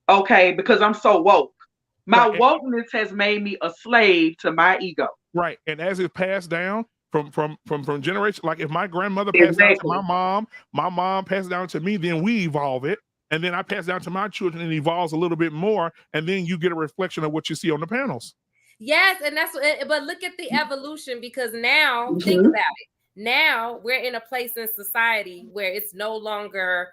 Okay, because I'm so woke. My wokeness has made me a slave to my ego. Right, and as it passed down from generation, like if my grandmother passed down to my mom passed down to me, then we evolve it, and then I pass down to my children, and it evolves a little bit more, and then you get a reflection of what you see on the panels. Yes, and that's but look at the evolution, because now think about it. Now we're in a place in society where it's no longer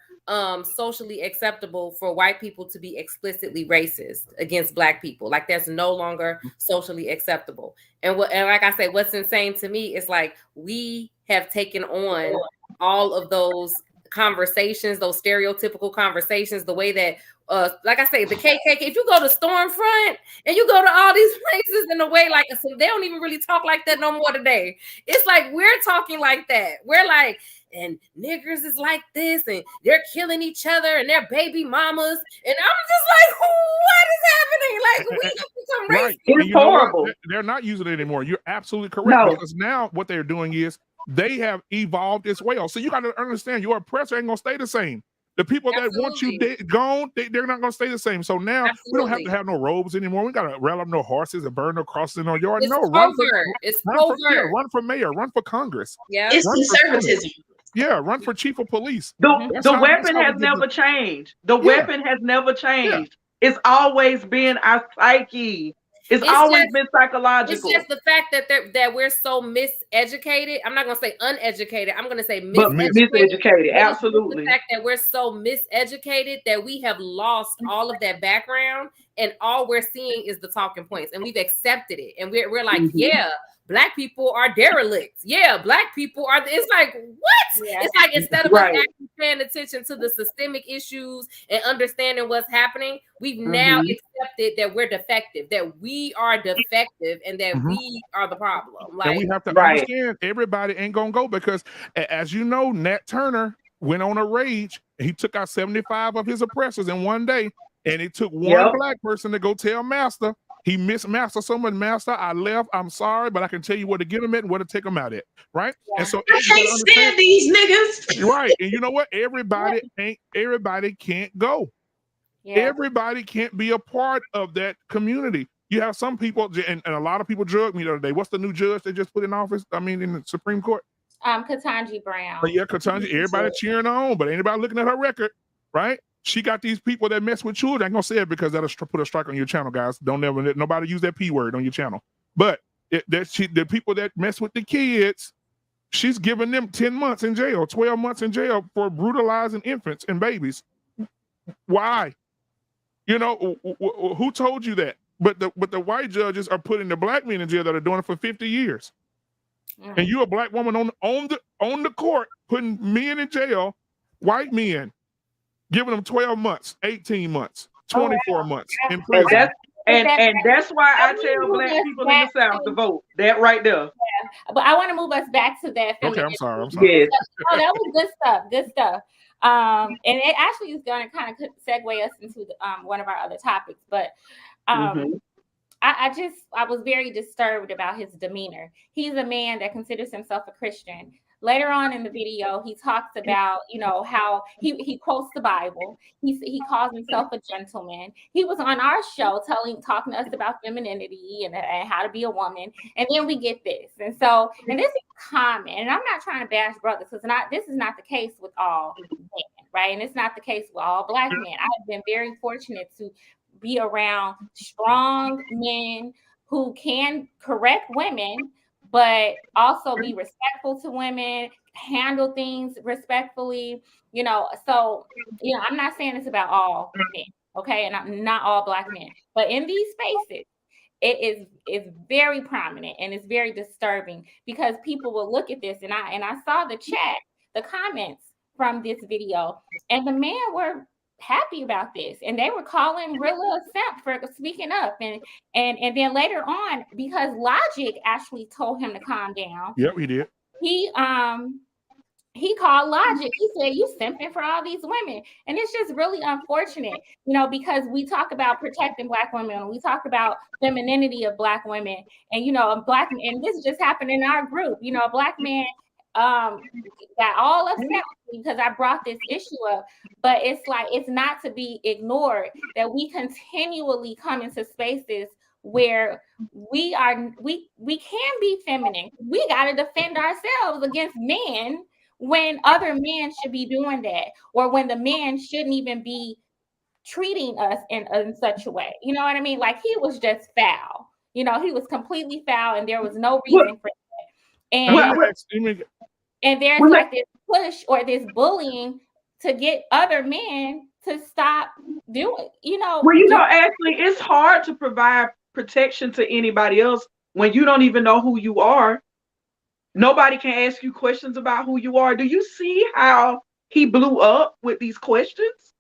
socially acceptable for white people to be explicitly racist against black people. Like that's no longer socially acceptable. And like I say, what's insane to me is like we have taken on all of those conversations, those stereotypical conversations, the way that like I say, the KKK, if you go to Stormfront and you go to all these places in a way like so they don't even really talk like that no more today. It's like we're talking like that. We're like, and niggers is like this, and they're killing each other and their baby mamas. And I'm just like, what is happening? Like we become racist. Right. It's horrible. They're not using it anymore. You're absolutely correct. Because now what they're doing is they have evolved as well. So you got to understand your oppressor ain't gonna stay the same. The people that want you gone, they're not going to stay the same. So now we don't have to have no robes anymore. We got to rally up no horses and burn no crosses in our yard. It's run for mayor, run for Congress. Yeah, it's conservatism. Run for chief of police. The weapon has never changed. The weapon has never changed. It's always been our psyche. It's always been psychological. It's just the fact that we're so miseducated. I'm not going to say uneducated. I'm going to say miseducated. Absolutely. The fact that we're so miseducated that we have lost all of that background, and all we're seeing is the talking points, and we've accepted it. And we're like, yeah, black people are derelicts. Yeah, black people are. It's like, what? Yeah. It's like instead of us actually paying attention to the systemic issues and understanding what's happening, we've now accepted that we're defective, that we are defective, and that we are the problem. Like, and we have to understand everybody ain't gonna go, because as you know, Nat Turner went on a rage. He took out 75 of his oppressors in one day, and it took one black person to go tell Master. He missed Master so much. Master, I left. I'm sorry, but I can tell you where to get him at and where to take him out at. Right? Yeah. And so I can't stand these niggas. Right. And you know what? Everybody can't go. Yeah. Everybody can't be a part of that community. You have some people, and a lot of people drugged me the other day. What's the new judge they just put in office? I mean, in the Supreme Court? Ketanji Brown. But yeah, Ketanji, everybody cheering on, but anybody looking at her record, right? She got these people that mess with children. I ain't gonna say it because that'll put a strike on your channel, guys. Don't ever let nobody use that P word on your channel. But the people that mess with the kids, she's giving them 10 months in jail, 12 months in jail for brutalizing infants and babies. Why? You know, who told you that? But the white judges are putting the black men in jail that are doing it for 50 years. And you're a black woman on on the court, putting men in jail, white men, giving them 12 months, 18 months, 24 months in And prison. that's why I tell black people in the South to vote. That right there. But I want to move us back to that. Okay, I'm sorry. Yes. Oh, that was good stuff. Good stuff. And it actually is going to kind of segue us into one of our other topics. But I was very disturbed about his demeanor. He's a man that considers himself a Christian. Later on in the video, he talks about, how he quotes the Bible. He calls himself a gentleman. He was on our show talking to us about femininity and how to be a woman. And then we get this. And this is common. And I'm not trying to bash brothers, because this is not the case with all men, right? And it's not the case with all black men. I've been very fortunate to be around strong men who can correct women, but also be respectful to women, handle things respectfully, So, I'm not saying it's about all men, okay, and not all black men, but in these spaces, it is very prominent, and it's very disturbing, because people will look at this, and I saw the comments from this video, and the men were happy about this, and they were calling Rilla a simp for speaking up, and then later on, because Logic actually told him to calm down. Yep, he did. He called Logic. He said, "You simping for all these women," and it's just really unfortunate, because we talk about protecting black women, we talk about femininity of black women, and and this just happened in our group. A black man got all upset because I brought this issue up, but it's not to be ignored that we continually come into spaces where we can be feminine. We got to defend ourselves against men when other men should be doing that, or when the man shouldn't even be treating us in such a way. You know what I mean? Like, he was just foul. He was completely foul, and there was no reason for that. And there's this push or this bullying to get other men to stop doing, actually, it's hard to provide protection to anybody else when you don't even know who you are. Nobody can ask you questions about who you are. Do you see how he blew up with these questions?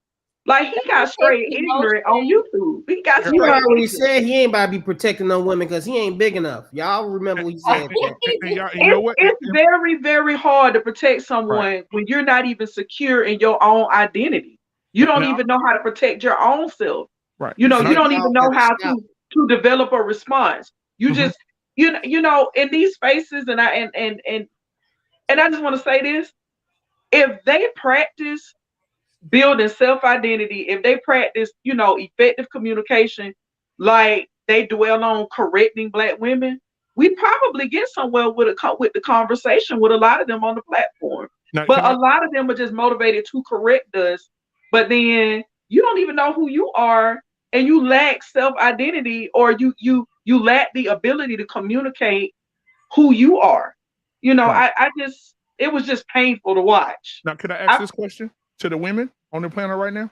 Like, he got straight ignorant on YouTube. He got straight. You heard what he said. He ain't about to be protecting no women because he ain't big enough. Y'all remember what he said? It's very, very hard to protect someone when you're not even secure in your own identity. You don't even know how to protect your own self. Right. You don't even know how to develop a response. You just in these spaces, and I just want to say this: if they practice building self-identity, if they practice, effective communication, like they dwell on correcting black women, we probably get somewhere with the conversation with a lot of them on the platform. But a lot of them are just motivated to correct us. But then you don't even know who you are, and you lack self-identity, or you lack the ability to communicate who you are. It was just painful to watch. Now, can I ask this question to the women on the planet right now?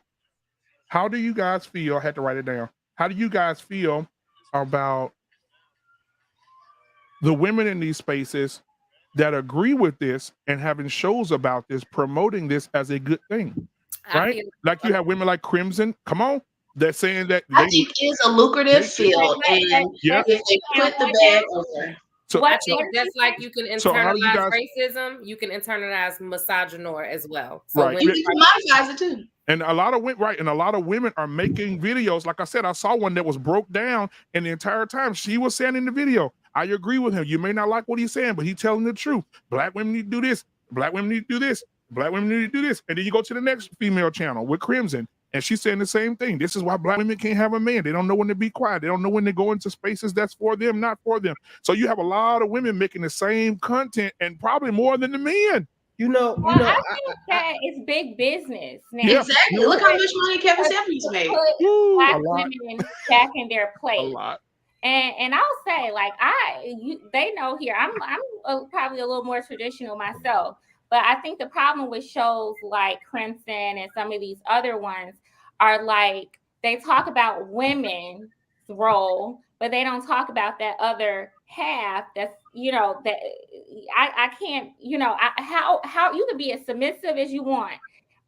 How do you guys feel? I had to write it down. How do you guys feel about the women in these spaces that agree with this and having shows about this, promoting this as a good thing? Right? Like, you have women like Crimson. Come on. They're saying that I think it's a lucrative field, and if they put the bag over. So I think that's like, you can internalize racism, you can internalize misogynoir as well. So right. You can commoditize it too. And a lot of women are making videos. Like I said, I saw one that was broke down, and the entire time she was saying in the video, I agree with him. You may not like what he's saying, but he's telling the truth. Black women need to do this. Black women need to do this. Black women need to do this. And then you go to the next female channel with Crimson, and she's saying the same thing. This is why black women can't have a man. They don't know when to be quiet. They don't know when to go into spaces that's for them, not for them. So you have a lot of women making the same content, and probably more than the men. I think that it's big business now. Yeah. Exactly. Look how much money Kevin Samuels made. Black women back in their place. A lot. And I'll say, like, they know here, I'm probably a little more traditional myself, but I think the problem with shows like Crimson and some of these other ones are, like, they talk about women role, but they don't talk about that other half. That's, you know, that I can't, you know, how you can be as submissive as you want,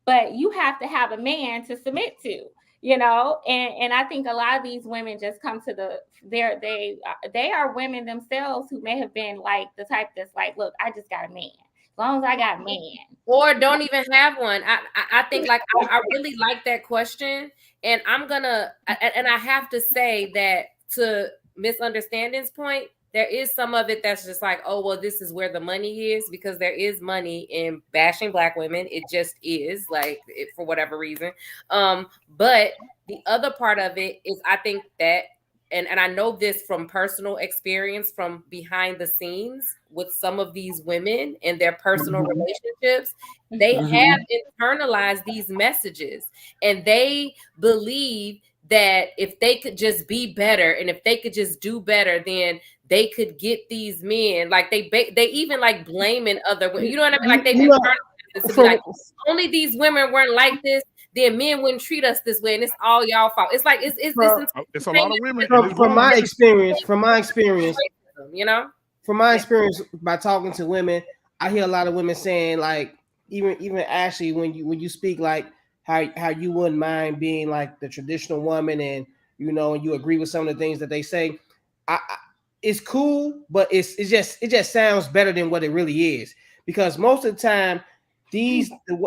but you have to have a man to submit to, you know. And I think a lot of these women just come to they are women themselves who may have been like the type that's like, look, I just got a man. As long as I got a man. Or don't even have one. I think like I really like that question. And I'm gonna and I have to say that to Misunderstanding's point, there is some of it that's just like, oh, well, this is where the money is, because there is money in bashing Black women. It just is, like, for whatever reason. But the other part of it is, I think that, and I know this from personal experience from behind the scenes with some of these women and their personal relationships, they have internalized these messages, and they believe that if they could just be better and if they could just do better, then they could get these men. Like they even like blaming other women. You know what I mean? Like they internalized to be like, only these women weren't like this, then men wouldn't treat us this way, and it's all y'all fault. It's like it's a lot of women. From my experience, you know, from my experience by talking to women, I hear a lot of women saying, like, even Ashley, when you speak, like how you wouldn't mind being like the traditional woman, and you know, and you agree with some of the things that they say. It's cool, but it just sounds better than what it really is, because most of the time,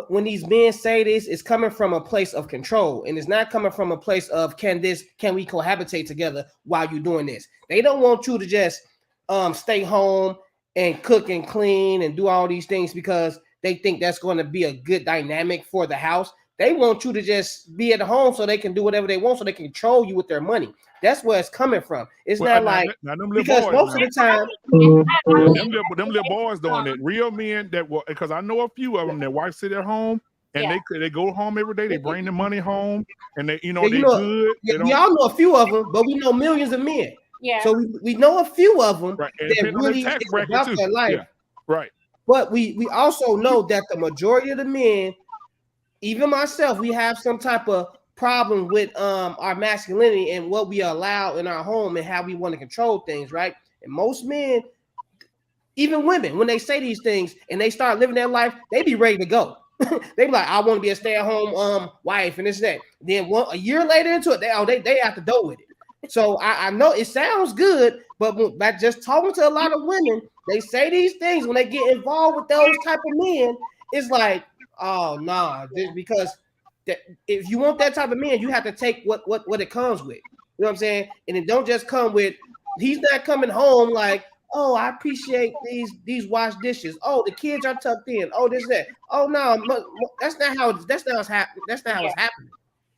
when these men say this, it's coming from a place of control, and it's not coming from a place of can we cohabitate together while you're doing this. They don't want you to just stay home and cook and clean and do all these things because they think that's going to be a good dynamic for the house. They want you to just be at home so they can do whatever they want, so they can control you with their money. That's where it's coming from. It's not like, because most of the time, them little boys doing it. Real men that will, because I know a few of them. Their wives sit at home and they go home every day. They bring the money home, and they good. We all know a few of them, but we know millions of men. Yeah. So we know a few of them that really is about their life. Yeah. Right. But we also know that the majority of the men, even myself, we have some type of problem with our masculinity and what we allow in our home and how we want to control things, right? And most men, even women, when they say these things and they start living their life, they be ready to go. They be like, I want to be a stay-at-home wife and this and that. Then a year later into it, they have to go with it. So I know it sounds good, but by just talking to a lot of women, they say these things when they get involved with those type of men. It's like, oh nah, because if you want that type of man, you have to take what it comes with. You know what I'm saying? And it don't just come with, he's not coming home like, oh, I appreciate these washed dishes. Oh, the kids are tucked in. Oh, this, that. Oh no, that's not how it's happening.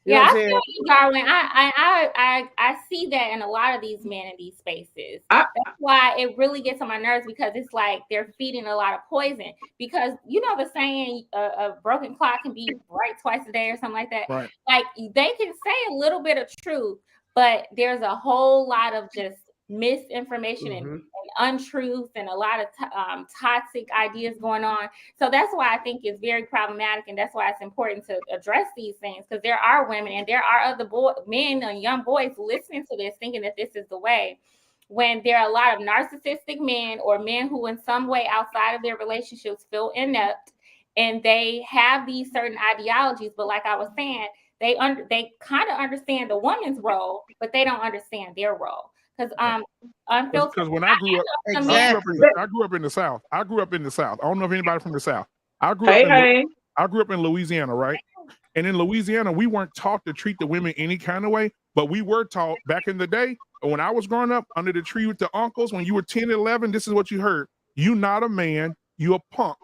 You know I feel you, Darwin. I see that in a lot of these men in these spaces. That's why it really gets on my nerves, because it's like they're feeding a lot of poison. Because you know the saying, a broken clock can be right twice a day or something like that. Right. Like they can say a little bit of truth, but there's a whole lot of just misinformation and untruth and a lot of toxic ideas going on. So that's why I think it's very problematic, and that's why it's important to address these things, because there are women and there are other men and young boys listening to this thinking that this is the way, when there are a lot of narcissistic men or men who in some way outside of their relationships feel inept, and they have these certain ideologies, but like I was saying, they kind of understand the woman's role, but they don't understand their role. Because when I grew up in the South. I grew up in the South. I don't know if anybody from the South. I grew up in Louisiana, right? And in Louisiana, we weren't taught to treat the women any kind of way, but we were taught back in the day, when I was growing up under the tree with the uncles, when you were 10, 11, this is what you heard. You not a man, you a punk.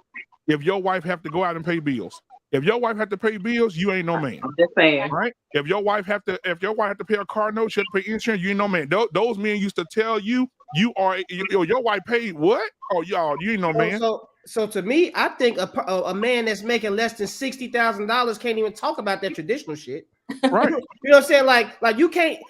If your wife have to go out and pay bills. If your wife have to pay bills, you ain't no man. I'm just saying, right? If your wife have to pay a car note, she have to pay insurance, you ain't no man. Those men used to tell you, your wife paid what? Oh, y'all, you ain't no man. So to me, I think a man that's making less than $60,000 can't even talk about that traditional shit. Right? You know what I'm saying? Like you can't.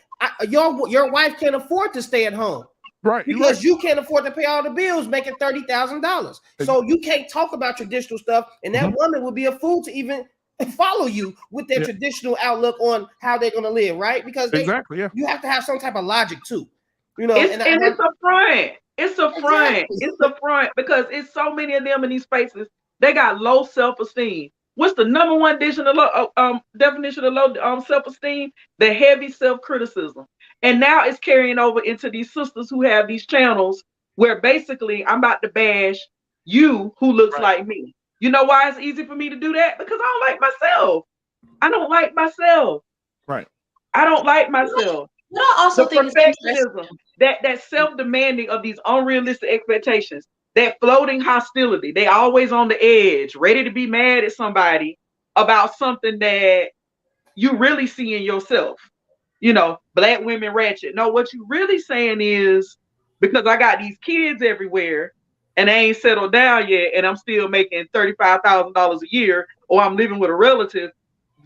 Your wife can't afford to stay at home. Right, because you can't afford to pay all the bills, making $30,000. So you can't talk about traditional stuff, and that woman would be a fool to even follow you with their traditional outlook on how they're gonna live, right? Because you have to have some type of logic too. You know, it's a front. It's a front. Exactly. It's a front because it's so many of them in these spaces. They got low self-esteem. What's the number one definition of low self-esteem? The heavy self-criticism. And now it's carrying over into these sisters who have these channels where basically I'm about to bash you who looks like me. You know why it's easy for me to do that? Because I don't like myself. I don't like myself. Right. I don't like myself. But I also think perfectionism, that self-demanding of these unrealistic expectations, that floating hostility. They always on the edge, ready to be mad at somebody about something that you really see in yourself. You know, black women ratchet. No, what you really saying is, because I got these kids everywhere and they ain't settled down yet and I'm still making $35,000 a year, or I'm living with a relative.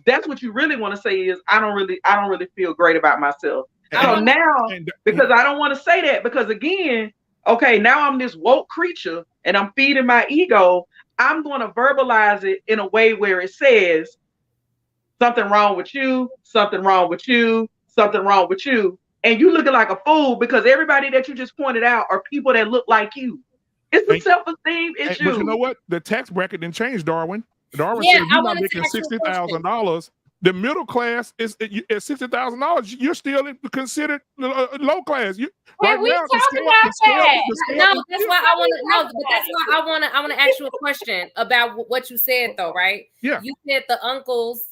That's what you really want to say is, I don't really feel great about myself. So now, because I don't want to say that, because again, okay, now I'm this woke creature and I'm feeding my ego. I'm going to verbalize it in a way where it says something wrong with you, something wrong with you, something wrong with you. And you looking like a fool because everybody that you just pointed out are people that look like you. It's a self-esteem issue. But you know what? The tax bracket didn't change, Darwin. Darwin said you're not making $60,000. The middle class is at $60,000. You're still considered low class. Right we now, talk about that. No, that's why I want to know. But that's why I want to ask you a question about what you said, though, right? Yeah. You said the uncles,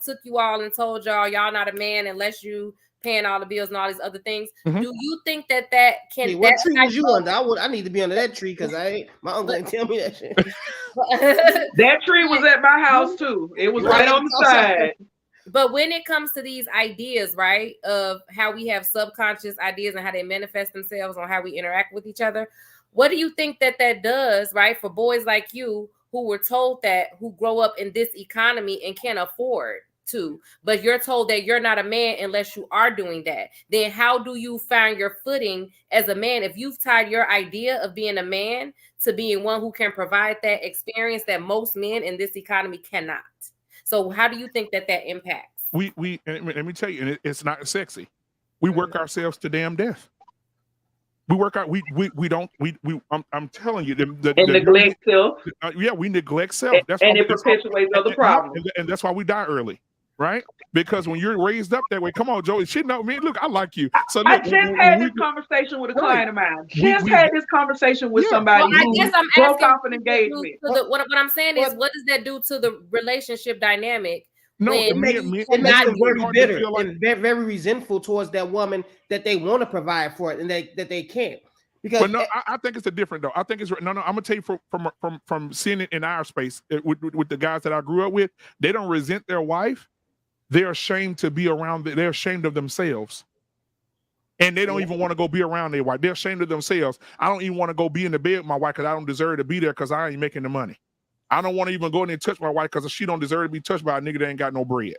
took you all and told y'all not a man unless you paying all the bills and all these other things. Mm-hmm. Do you think that can? Hey, what tree was you under? I need to be under that tree because my uncle didn't tell me that shit. That tree was at my house too. It was right on the side. But when it comes to these ideas, right, of how we have subconscious ideas and how they manifest themselves on how we interact with each other, what do you think that does, right, for boys like you who were told that, who grow up in this economy and can't afford to, but you're told that you're not a man unless you are doing that? Then how do you find your footing as a man if you've tied your idea of being a man to being one who can provide that experience that most men in this economy cannot? So how do you think that impacts? We let me tell you, and it's not sexy. We work ourselves to damn death. We work out. I'm telling you, the neglect self. We neglect self. That's and it perpetuates other problems. And that's why we die early, right? Because when you're raised up that way, come on, Joey. She know me. Look, I like you. So look, I just had this conversation with a client of mine. Had this conversation with somebody who broke off an engagement. What I'm saying is, what does that do to the relationship dynamic? No, it makes them very bitter and very resentful towards that woman that they want to provide for it and that they can't. Because but no, I think it's a different though. I think it's no. I'm gonna tell you from seeing it in our space with the guys that I grew up with. They don't resent their wife. They're ashamed to be around. They're ashamed of themselves, and they don't even want to go be around their wife. They're ashamed of themselves. I don't even want to go be in the bed with my wife because I don't deserve to be there because I ain't making the money. I don't want to even go in there and touch my wife because she don't deserve to be touched by a nigga that ain't got no bread.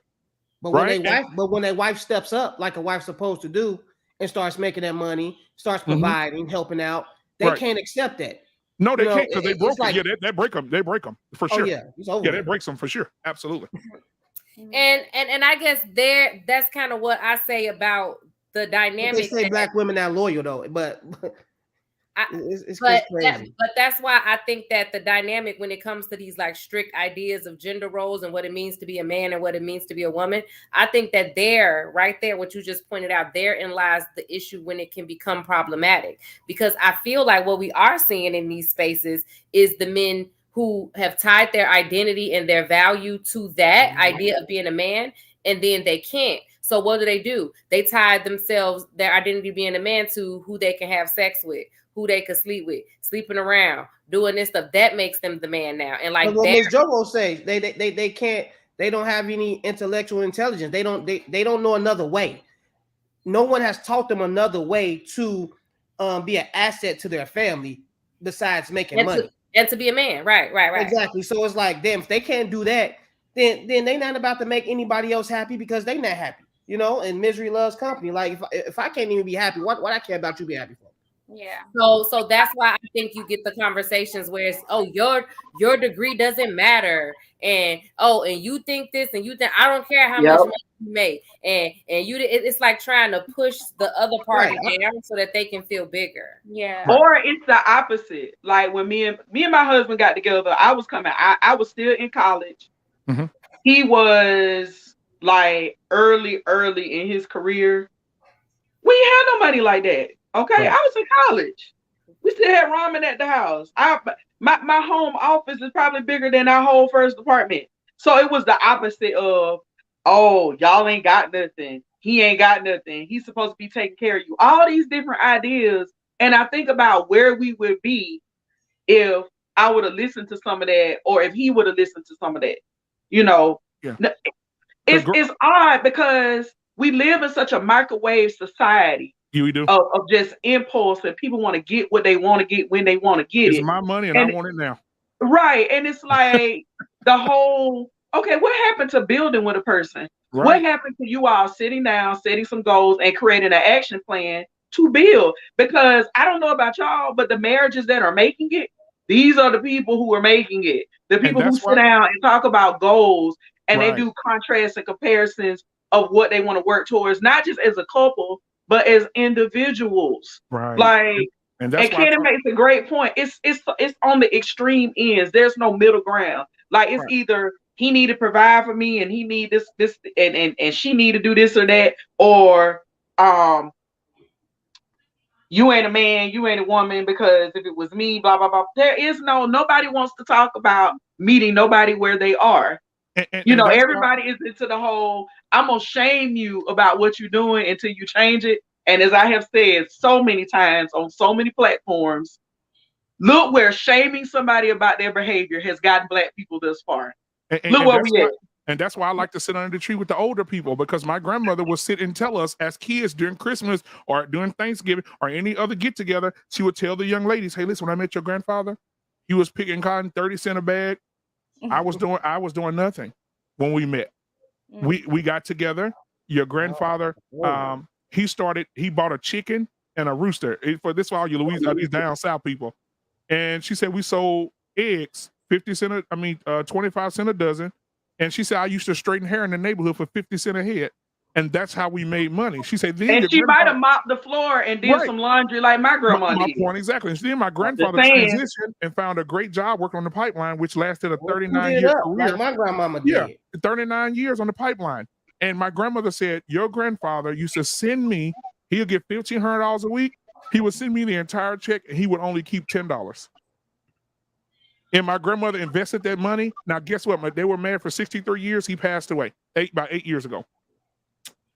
But when their wife steps up like a wife's supposed to do and starts making that money, starts providing, helping out, they can't accept that. No, they can't because they broke them. That break them. They break them for sure. Yeah, that breaks them for sure. Absolutely. And I guess that's kind of what I say about the dynamic. They say black women not loyal though, but it's crazy. But that's why I think that the dynamic when it comes to these like strict ideas of gender roles and what it means to be a man and what it means to be a woman, I think that right there, what you just pointed out, therein lies the issue when it can become problematic. Because I feel like what we are seeing in these spaces is the men who have tied their identity and their value to that idea of being a man, and then they can't. So what do? They tie their identity being a man to who they can have sex with, who they could sleep with, sleeping around, doing this stuff. That makes them the man now. And like what Ms. Jovo says, they can't, they don't have any intellectual intelligence. They don't know another way. No one has taught them another way to be an asset to their family besides making money. And to be a man, right. Exactly. So it's like, damn, if they can't do that, then they not about to make anybody else happy because they not happy, and misery loves company. Like if I can't even be happy, what I care about you be happy for? Yeah. So that's why I think you get the conversations where it's, oh, your degree doesn't matter, and and you think this, and you think, I don't care how much Yep. money you make, and it's like trying to push the other party down so that they can feel bigger. Yeah. Or it's the opposite. Like when me and my husband got together, I was coming. I was still in college. Mhm. He was like early in his career. We ain't had no money like that. Okay, Right. I was in college. We still had ramen at the house. My home office is probably bigger than our whole first apartment. So it was the opposite of, oh, y'all ain't got nothing. He ain't got nothing. He's supposed to be taking care of you. All these different ideas. And I think about where we would be if I would have listened to some of that, or if he would have listened to some of that. You know, Yeah. it's odd because we live in such a microwave society You do. of just impulse, and people want to get what they want to get when they want to get It's it. my money and I want it now. Right. And it's like the whole, okay, what happened to building with a person? Right. What happened to you all sitting down, setting some goals, and creating an action plan to build? Because I don't know about y'all, but the marriages that are making it, these are the people who are making it. The people who sit down and talk about goals, and they do contrasts and comparisons of what they want to work towards, not just as a couple, but as individuals. Right. Like, and that's and why Kenny makes a great point. It's on the extreme ends. There's no middle ground. Like it's either he need to provide for me and he need this and she need to do this or that, or you ain't a man, you ain't a woman, because if it was me, blah blah blah. There is nobody wants to talk about meeting nobody where they are. And Everybody is into the whole, I'm gonna shame you about what you're doing until you change it. And as I have said so many times on so many platforms, look where shaming somebody about their behavior has gotten Black people this far. Look where we at. And that's why I like to sit under the tree with the older people, because my grandmother would sit and tell us as kids during Christmas or during Thanksgiving or any other get together. She would tell the young ladies, "Hey, listen, when I met your grandfather, he was picking cotton 30 cents a bag. I was doing nothing when we met. We got together. Your grandfather, he bought a chicken and a rooster. For this, for all you these down south people." And she said we sold eggs 25 cents a dozen. And she said I used to straighten hair in the neighborhood for 50 cents a head. And that's how we made money. She said, and she might have mopped the floor and did some laundry like my grandma did. My point exactly. And then my grandfather transitioned and found a great job working on the pipeline, which lasted a 39-year career. Like my grandmama did. Yeah, 39 years on the pipeline. And my grandmother said, your grandfather used to send me, he'll get $1,500 a week. He would send me the entire check and he would only keep $10. And my grandmother invested that money. Now, guess what? They were married for 63 years. He passed away about 8 years ago.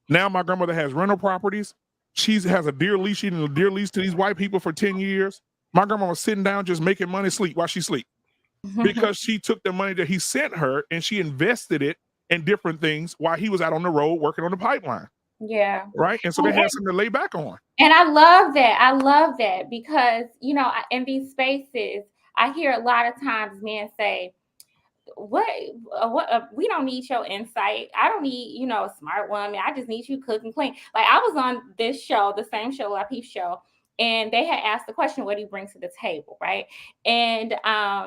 Now my grandmother has rental properties. She has a deer lease. She did a deer lease to these white people for 10 years. My grandma was sitting down just making money sleep while she sleep, because she took the money that he sent her and she invested it in different things while he was out on the road working on the pipeline. Yeah. Right. And so they had something to lay back on. And I love that because, in these spaces, I hear a lot of times men say, what we don't need your insight. I don't need, a smart woman. I just need you cook and clean. Like I was on this show, the same show, LaPeef show, and they had asked the question, what do you bring to the table? Right. And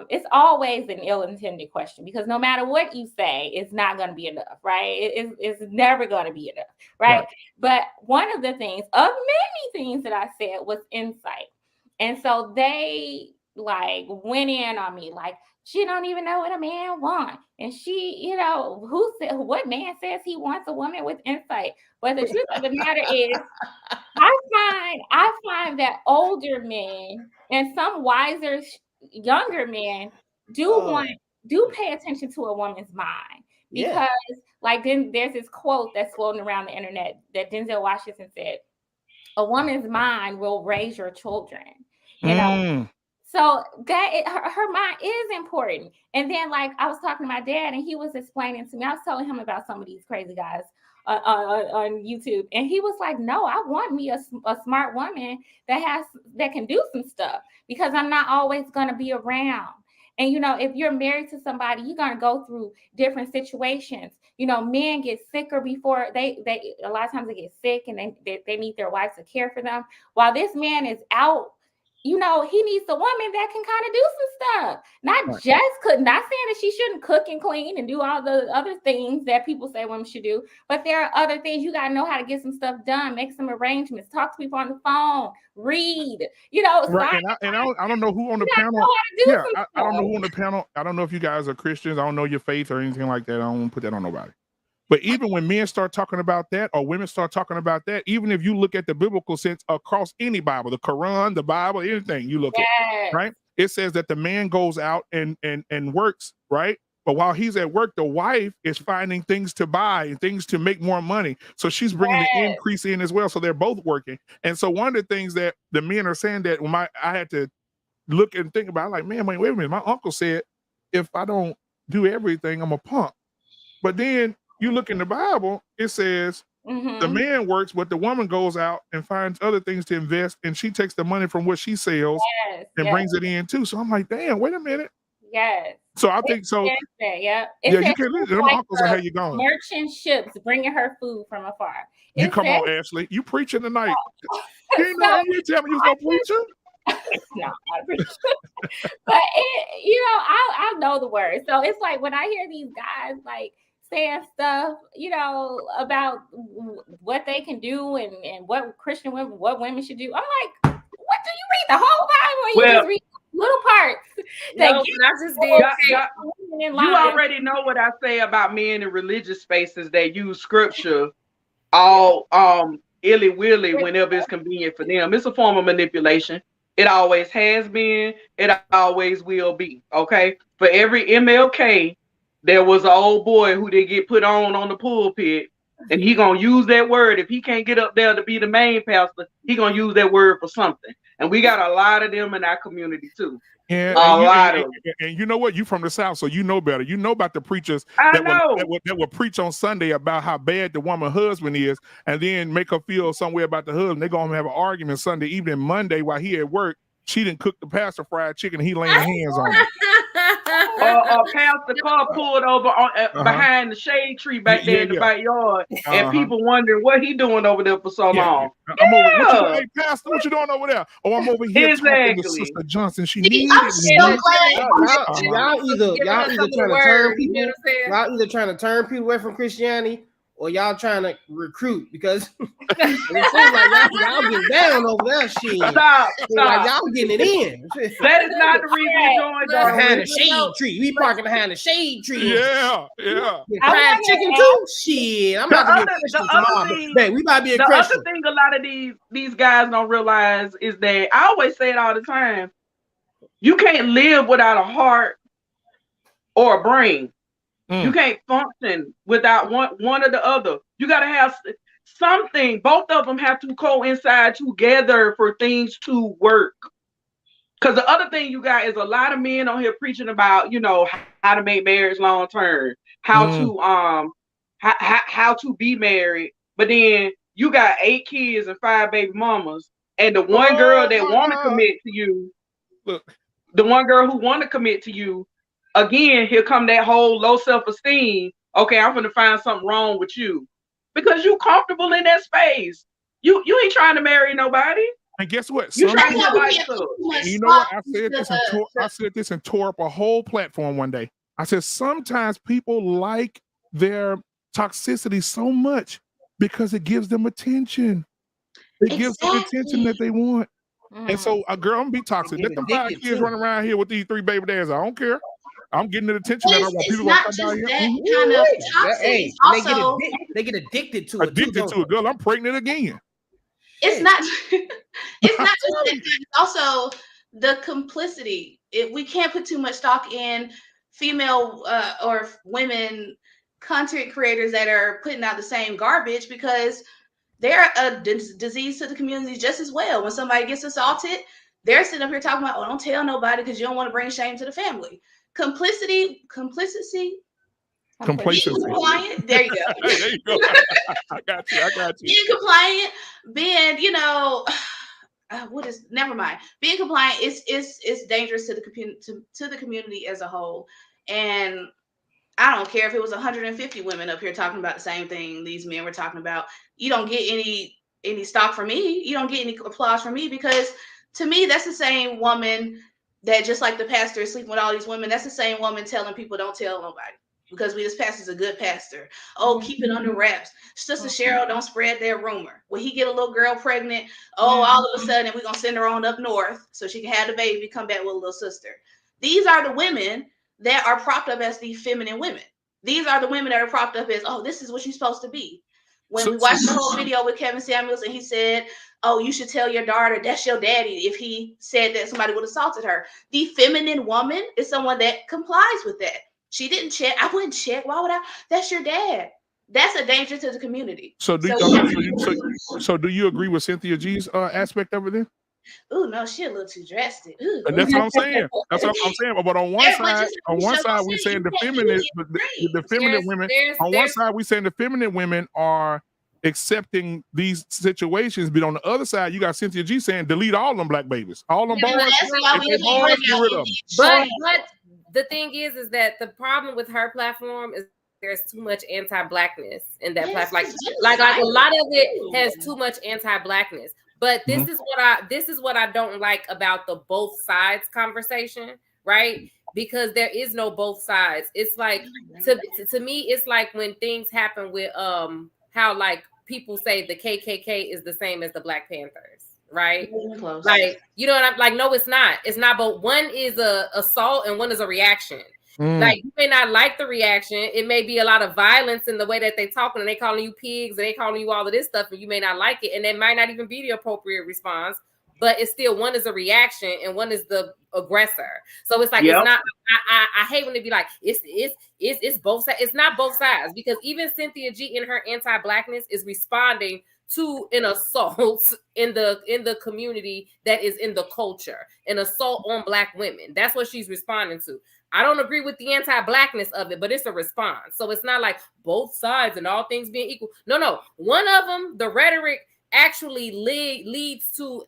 it's always an ill-intended question, because no matter what you say, it's not going to be enough. Right. It's never going to be enough. Right. But one of the things of many things that I said was insight. And so they went in on me like, she don't even know what a man wants. And she, what man says he wants a woman with insight? But the truth of the matter is, I find that older men and some wiser, younger men do pay attention to a woman's mind. Because then there's this quote that's floating around the internet that Denzel Washington said, a woman's mind will raise your children. So that her mind is important. And then I was talking to my dad and he was explaining to me, I was telling him about some of these crazy guys on YouTube. And he was like, no, I want me a smart woman that can do some stuff, because I'm not always going to be around. And if you're married to somebody, you're gonna go through different situations. Men get sicker before they a lot of times they get sick, and they need their wives to care for them. While this man is out, he needs a woman that can kind of do some stuff. Not just cook. Not saying that she shouldn't cook and clean and do all the other things that people say women should do, but there are other things. You gotta know how to get some stuff done, make some arrangements, talk to people on the phone, read. Right. And I don't know who on the panel. Yeah, I don't know who on the panel. I don't know if you guys are Christians. I don't know your faith or anything like that. I don't want to put that on nobody. But even when men start talking about that, or women start talking about that, even if you look at the biblical sense across any Bible, the Quran, the Bible, anything you look at, right? It says that the man goes out and works, right? But while he's at work, the wife is finding things to buy and things to make more money. So she's bringing the increase in as well. So they're both working. And so one of the things that the men are saying that when I had to look and think about, like, man, wait a minute. My uncle said, if I don't do everything, I'm a punk. But then you look in the Bible, it says the man works, but the woman goes out and finds other things to invest, and she takes the money from what she sells and brings it in too. So I'm like, damn, wait a minute. Yes. So I think so. Yeah. You can't leave them uncles and how you going. Merchant ships bringing her food from afar. You come on, Ashley. You preaching tonight. You know, you tell me you was no preacher. No, not preaching. But I know the word. So it's like when I hear these guys like saying stuff, about what they can do and what Christian women, what women should do. I'm like, what do you read the whole Bible? Or you just read little parts? You already know what I say about men in religious spaces that use scripture all illy-willy whenever it's convenient for them. It's a form of manipulation. It always has been. It always will be. Okay? For every MLK, there was an old boy who did get put on the pulpit, and he gonna use that word. If he can't get up there to be the main pastor, he gonna use that word for something. And we got a lot of them in our community too. And you know what? You from the South, so you know better. You know about the preachers that will preach on Sunday about how bad the woman husband is, and then make her feel some way about the husband. They're gonna have an argument Sunday evening, Monday while he at work. She didn't cook the pastor fried chicken. He laying hands on it. Or Pastor car pulled over behind the shade tree back there in the backyard, and people wondering what he doing over there for so long. I'm over. Hey, Pastor, what you doing over there? Oh, I'm over here talking to Sister Johnson. She needed me. Y'all either trying to turn people away from Christianity, or y'all trying to recruit, because it seems like y'all get down over there. Stop. Like y'all getting it in. That is not the reason you joined. Behind the shade tree. We parking behind the shade tree. Yeah. Fried chicken too? Shit. I'm about to be a Christian tomorrow. We about to be a Christian. The other thing a lot of these guys don't realize is that I always say it all the time. You can't live without a heart or a brain. You can't function without one or the other. You got to have something. Both of them have to coincide together for things to work. Because the other thing you got is a lot of men on here preaching about, how to make marriage long term, how to be married. But then you got 8 kids and 5 baby mamas, and the one girl that want to commit to you, the one girl who want to commit to you. Again, here come that whole low self-esteem. Okay, I'm gonna find something wrong with you because you comfortable in that space. You ain't trying to marry nobody. And guess what? You trying to you know what? I said this and tore up a whole platform one day. I said sometimes people like their toxicity so much because it gives them attention. It gives them attention that they want. And so a girl, I'm gonna be toxic. Let them 5 kids run around here with these 3 baby dads. I don't care. I'm getting the attention that I want. People to come down here. Kind of toxic. Also, they get addicted to it. Addicted to it, girl. I'm pregnant again. It's not. It's not just that. It's also the complicity. We can't put too much stock in female or women content creators that are putting out the same garbage, because they're a disease to the community just as well. When somebody gets assaulted, they're sitting up here talking about, "Oh, don't tell nobody because you don't want to bring shame to the family." Complacency. Being compliant. There you go. There you go. I got you. Being compliant, being, what is never mind. Being compliant is dangerous to the community as a whole. And I don't care if it was 150 women up here talking about the same thing these men were talking about. You don't get any stock from me. You don't get any applause from me, because to me that's the same woman that, just like the pastor is sleeping with all these women, that's the same woman telling people don't tell nobody, because this pastor's a good pastor. Oh, keep it under wraps. Sister Cheryl, don't spread their rumor. Will he get a little girl pregnant? Oh, all of a sudden we're gonna send her on up north so she can have the baby, come back with a little sister. These are the women that are propped up as the feminine women. These are the women that are propped up as, oh, this is what you're supposed to be. When we watched the whole video with Kevin Samuels and he said, oh, you should tell your daughter that's your daddy if he said that somebody would have assaulted her. The feminine woman is someone that complies with that. She didn't check. I wouldn't check. Why would I? That's your dad. That's a danger to the community. So do you agree with Cynthia G's aspect of it then? Oh no, she a little too drastic. And that's what I'm saying. That's what I'm saying. But on one side, we're saying the feminine women. On one side, we're saying the feminine women are accepting these situations, but on the other side, you got Cynthia G saying delete all them black babies, all them boys. Get rid of them. But the thing is that the problem with her platform is there's too much anti-blackness in that platform. Like a lot of it has too much anti-blackness. But this is what I don't like about the both sides conversation, right? Because there is no both sides. It's like to me, it's like when things happen with how like people say the KKK is the same as the Black Panthers, right? Like, you know what I'm like? No, it's not. It's not. But one is a assault and one is a reaction. Like, you may not like the reaction. It may be a lot of violence in the way that they talking, and they calling you pigs, and they calling you all of this stuff, and you may not like it, and it might not even be the appropriate response. But it's still, one is a reaction and one is the aggressor. So it's like, it's not. I hate when they be like it's both sides. It's not both sides, because even Cynthia G in her anti-blackness is responding to an assault in the community that is in the culture, an assault on Black women. That's what she's responding to. I don't agree with the anti-blackness of it, but it's a response. So it's not like both sides and all things being equal. No. One of them, the rhetoric actually leads to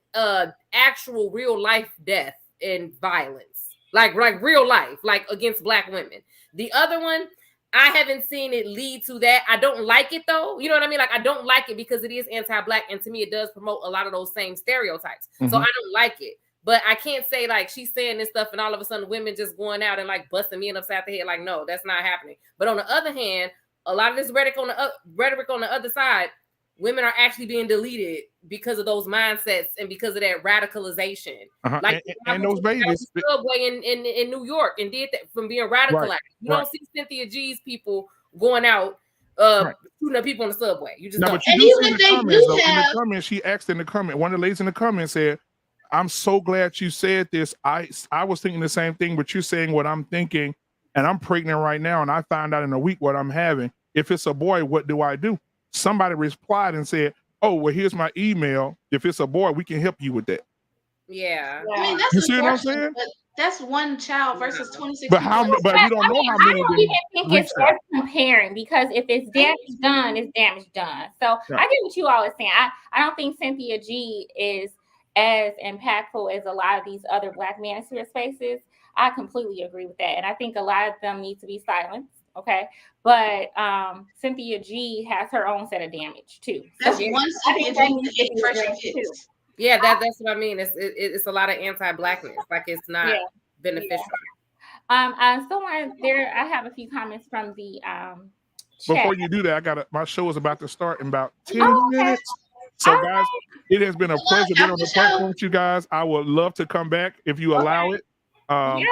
actual real life death and violence, like real life, like against Black women. The other one, I haven't seen it lead to that. I don't like it though. You know what I mean? Like, I don't like it because it is anti-Black, and to me, it does promote a lot of those same stereotypes. So I don't like it. But I can't say like she's saying this stuff and all of a sudden women just going out and like busting me upside the head. Like, no, that's not happening. But on the other hand, a lot of this rhetoric on the other side, women are actually being deleted because of those mindsets and because of that radicalization. Like, and those babies. Subway in New York and did that from being radicalized. Right. You don't see Cynthia G's people going out shooting up people on the subway. You just don't. But you do see in the comments, though. In the comments, she asked in the comment. One of the ladies in the comments said, I'm so glad you said this. I was thinking the same thing, but you're saying what I'm thinking, and I'm pregnant right now, and I find out in a week what I'm having. If it's a boy, what do I do? Somebody replied and said, oh, well, here's my email. If it's a boy, we can help you with that. Yeah. I mean, that's, you see what I'm saying? That's one child versus 26. But we don't know how many. I don't even think it's worth comparing, because if it's damage done, it's damage done. So I get what you all are saying. I don't think Cynthia G is as impactful as a lot of these other Black manosphere spaces. I completely agree with that. And I think a lot of them need to be silenced. Okay. But Cynthia G has her own set of damage too. That's one Cynthia G. Yeah, that's what I mean. It's a lot of anti-Blackness. Like, it's not beneficial. I still want there. I have a few comments from the chat. Before you do that, my show is about to start in about 10 minutes. So guys, it has been a pleasure being on the platform with you guys. I would love to come back if you allow it. And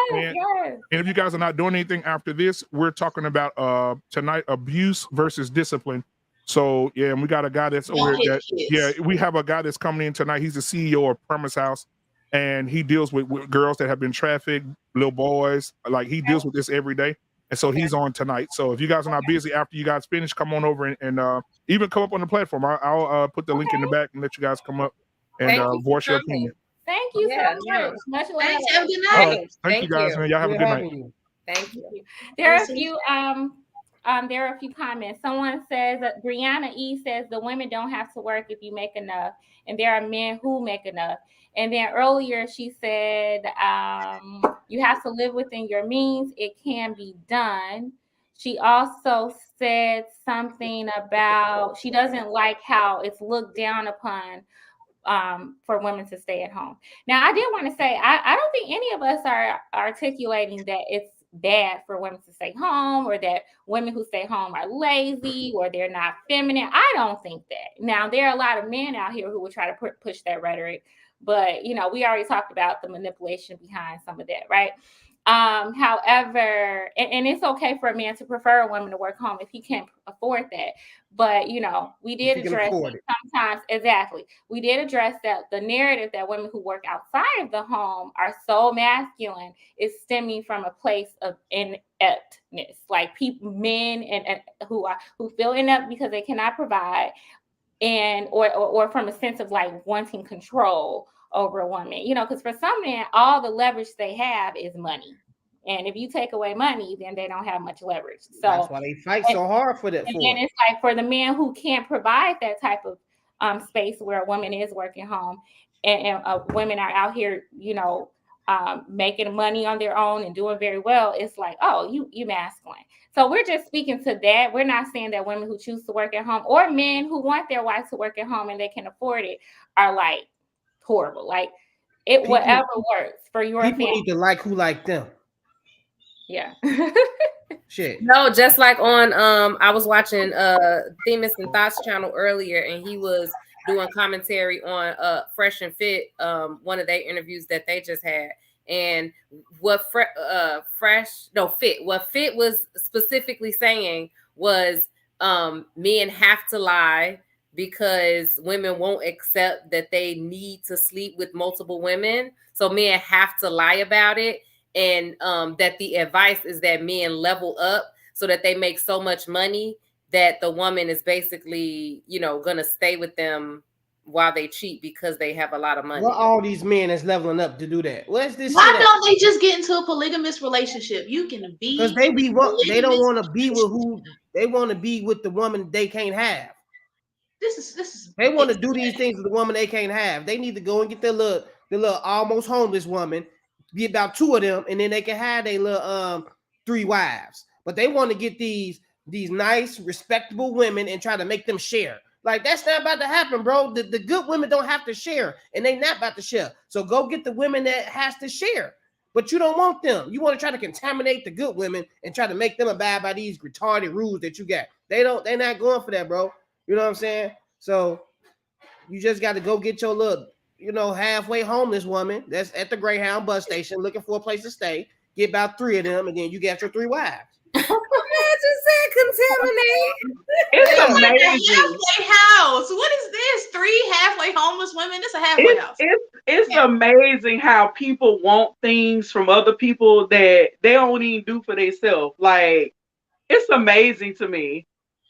if you guys are not doing anything after this, we're talking about tonight, abuse versus discipline. So yeah, and we got a guy that's over that. We have a guy that's coming in tonight. He's the CEO of Premise House, and he deals with girls that have been trafficked, little boys. Like, he deals with this every day. And so he's on tonight. So if you guys are not busy after you guys finish, come on over and even come up on the platform. I'll put the link in the back and let you guys come up and voice your opinion. Thank you so much. Much love. Have a good night. Thank you guys, man. Y'all have a good night. Thank you. There are a few there are a few comments. Someone says that Brianna E says the women don't have to work if you make enough, and there are men who make enough. And then earlier she said, you have to live within your means. It can be done. She also said something about she doesn't like how it's looked down upon for women to stay at home. Now, I did want to say, I don't think any of us are articulating that it's bad for women to stay home or that women who stay home are lazy or they're not feminine. I don't think that. Now, there are a lot of men out here who will try to push that rhetoric, but, you know, we already talked about the manipulation behind some of that, right? However, and it's okay for a man to prefer a woman to work home if he can't afford that. But, you know, we did address sometimes, exactly. We did address that the narrative that women who work outside of the home are so masculine is stemming from a place of ineptness. Like people, men and who feel inept because they cannot provide, and or from a sense of like wanting control over a woman, you know, because for some men, all the leverage they have is money. And if you take away money, then they don't have much leverage. So that's why they fight so hard for that. And then it's like for the man who can't provide that type of space where a woman is working home, and women are out here, you know, making money on their own and doing very well. It's like, oh, you masculine. So we're just speaking to that. We're not saying that women who choose to work at home or men who want their wives to work at home and they can afford it are like horrible. Like whatever works for your people family. need to like who like them. Yeah. Shit. No, just like on I was watching Themis and Thoughts channel earlier, and he was doing commentary on Fresh and Fit, one of their interviews that they just had. And what Fit was specifically saying was men have to lie because women won't accept that they need to sleep with multiple women. So men have to lie about it. And that the advice is that men level up so that they make so much money that the woman is basically, you know, going to stay with them while they cheat because they have a lot of money. Well, all these men is leveling up to do that. Where's this? Why don't they just get into a polygamous relationship? You can be because they don't want to be with who they want to be with the woman they can't have. This is they want to do these things with the woman they can't have. They need to go and get their little almost homeless woman, be about 2 of them, and then they can have their little 3 wives. But they want to get these nice, respectable women and try to make them share. Like, that's not about to happen, bro. The good women don't have to share, and they not about to share. So go get the women that has to share. But you don't want them. You want to try to contaminate the good women and try to make them abide by these retarded rules that you got. They're not going for that, bro. You know what I'm saying? So you just got to go get your little, you know, halfway homeless woman that's at the Greyhound bus station looking for a place to stay. Get about 3 of them, and then you got your 3 wives. I just said contaminate. It's amazing. Halfway house. What is this? 3 halfway homeless women? It's a halfway house. It's amazing how people want things from other people that they don't even do for themselves. Like, it's amazing to me.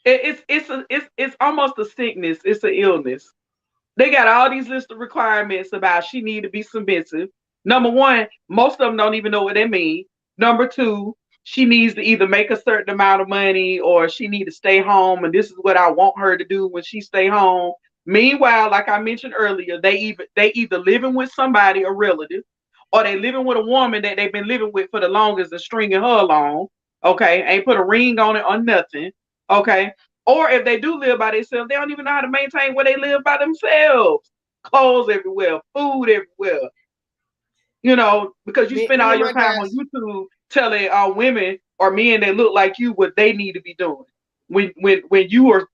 It's almost a sickness. It's an illness. They got all these list of requirements about she need to be submissive. Number 1, most of them don't even know what they mean. Number 2, she needs to either make a certain amount of money or she need to stay home, and this is what I want her to do when she stay home. Meanwhile, like I mentioned earlier, they either living with somebody, a relative, or they living with a woman that they've been living with for the longest and stringing her along. Okay, ain't put a ring on it or nothing. Okay, or if they do live by themselves, they don't even know how to maintain where they live by themselves. Clothes everywhere, food everywhere. You know, because you spend all your time on YouTube telling women or men that look like you what they need to be doing. When you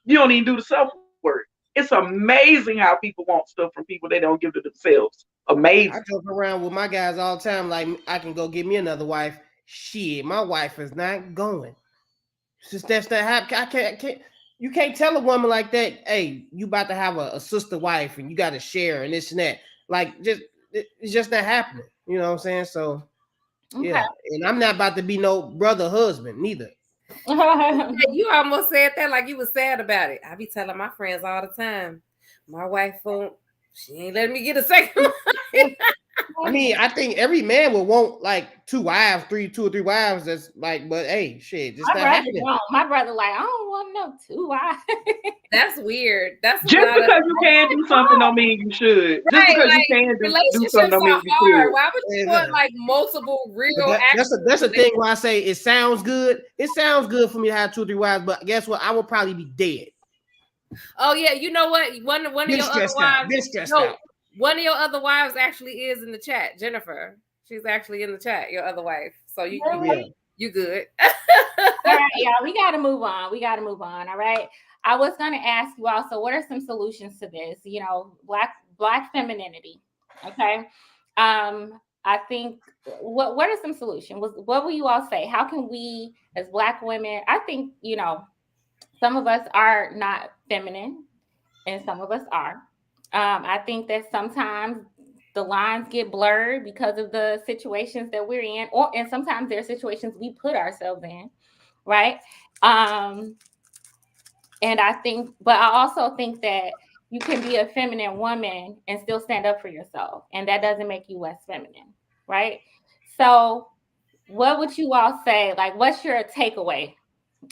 don't even do the self-work. It's amazing how people want stuff from people they don't give to themselves. Amazing. I joke around with my guys all the time, like, I can go get me another wife. Shit, my wife is not going. Since that's not happening, I can't. You can't tell a woman like that, hey, you about to have a sister wife and you got to share and this and that. Like, it's just not happening. You know what I'm saying? So, yeah. And I'm not about to be no brother husband neither. You almost said that like you was sad about it. I be telling my friends all the time, my wife she ain't letting me get a second wife. I mean, I think every man would want like 2 wives, 2 or 3 wives. That's like, but hey, shit, just not happening. My brother, like, I don't want no 2 wives. That's weird. That's just because you can do something don't mean you should. Just because like, you can do relationships something don't mean are you hard. should. Why would you want like multiple real? That's the thing where I say it sounds good. It sounds good for me to have 2 or 3 wives, but guess what? I will probably be dead. Oh yeah, you know what? One of your other wives. One of your other wives actually is in the chat, Jennifer. She's actually in the chat. Your other wife. So you good. All right, y'all. We got to move on. All right. I was going to ask you also, what are some solutions to this? You know, black femininity. Okay. I think what are some solutions? What will you all say? How can we as Black women? I think, you know, some of us are not feminine and some of us are. I think that sometimes the lines get blurred because of the situations that we're in, and sometimes there are situations we put ourselves in, right? And I also think that you can be a feminine woman and still stand up for yourself, and that doesn't make you less feminine, right? So, what would you all say? Like, what's your takeaway?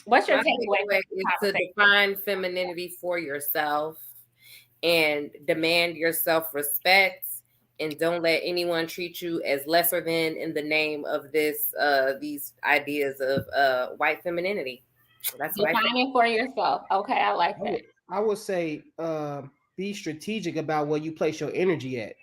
What's your takeaway? Is to define femininity for yourself and demand your self-respect, and don't let anyone treat you as lesser than in the name of these ideas of white femininity. That's defining for yourself. Okay, I like that. I would say be strategic about where you place your energy at,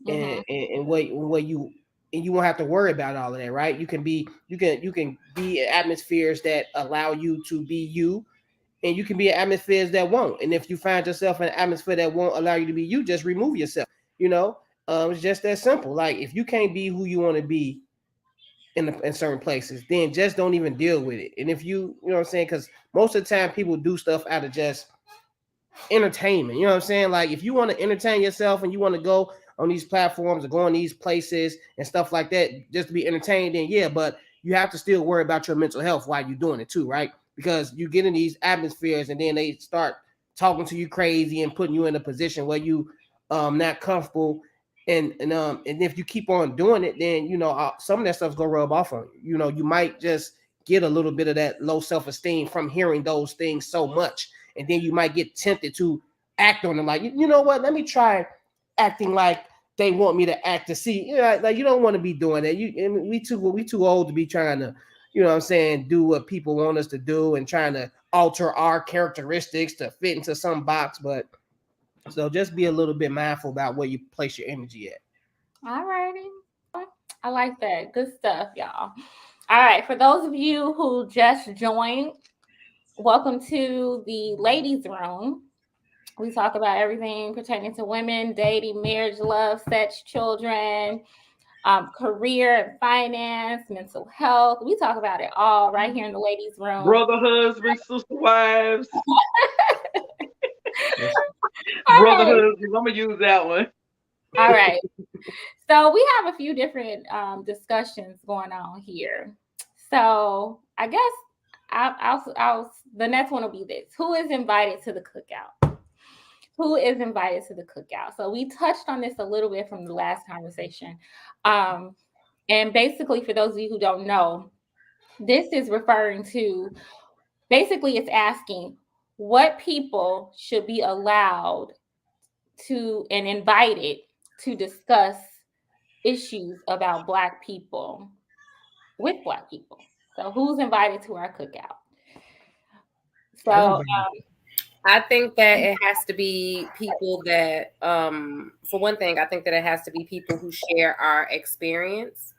and where you won't have to worry about all of that, right? You can be in atmospheres that allow you to be you, and you can be in atmospheres that won't. And if you find yourself in an atmosphere that won't allow you to be you, just remove yourself. You know, it's just that simple. Like if you can't be who you want to be in certain places, then just don't even deal with it. And if you know what I'm saying, because most of the time people do stuff out of just entertainment. You know what I'm saying? Like if you want to entertain yourself and you want to go on these platforms or go on these places and stuff like that just to be entertained, then yeah, but you have to still worry about your mental health while you're doing it too, right? Because you get in these atmospheres and then they start talking to you crazy and putting you in a position where you not comfortable. And if you keep on doing it, then you know some of that stuff's gonna rub off on you. You know, you might just get a little bit of that low self-esteem from hearing those things so much, and then you might get tempted to act on them. Like, you know what? Let me try acting like they want me to act to see. You know, like you don't want to be doing that. We too old to be trying to, you know what I'm saying, do what people want us to do and trying to alter our characteristics to fit into some box. But so just be a little bit mindful about where you place your energy at. All righty. I like that. Good stuff, y'all. All right. For those of you who just joined, welcome to the ladies' room. We talk about everything pertaining to women, dating, marriage, love, sex, children, career and finance, mental health. We talk about it all right here in the ladies' room. Brother, husband, sister, wives. Brother, husband. I'm gonna use that one. All right. So we have a few different discussions going on here. So I guess I'll the next one will be this: who is invited to the cookout? Who is invited to the cookout? So we touched on this a little bit from the last conversation. And basically, for those of you who don't know, this is referring to, basically it's asking what people should be allowed to and invited to discuss issues about Black people with Black people. So who's invited to our cookout? So I think that it has to be people that, for one thing, I think that it has to be people who share our experience.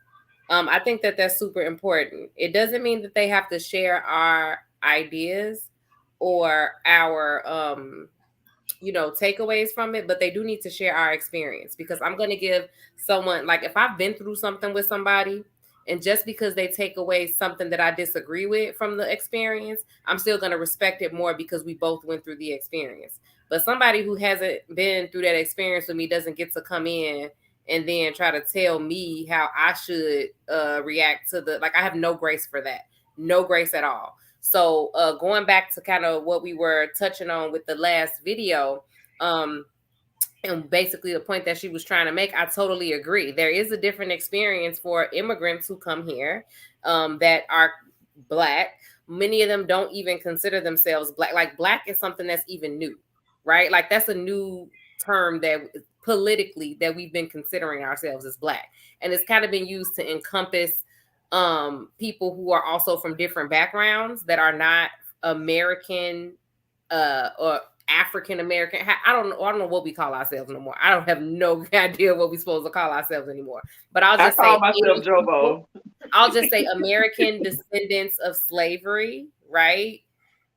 I think that that's super important. It doesn't mean that they have to share our ideas or our, takeaways from it, but they do need to share our experience, because I'm going to give someone, like if I've been through something with somebody, and just because they take away something that I disagree with from the experience, I'm still going to respect it more because we both went through the experience. But somebody who hasn't been through that experience with me doesn't get to come in and then try to tell me how I should react to I have no grace for that. No grace at all. So going back to kind of what we were touching on with the last video, And basically the point that she was trying to make, I totally agree. There is a different experience for immigrants who come here that are Black. Many of them don't even consider themselves Black. Like Black is something that's even new, right? Like that's a new term that politically that we've been considering ourselves as Black. And it's kind of been used to encompass people who are also from different backgrounds that are not American or African American. I don't know what we call ourselves no more. I don't have no idea what we're supposed to call ourselves anymore. But I'll I just call say myself Jobo. I'll just say American descendants of slavery, right?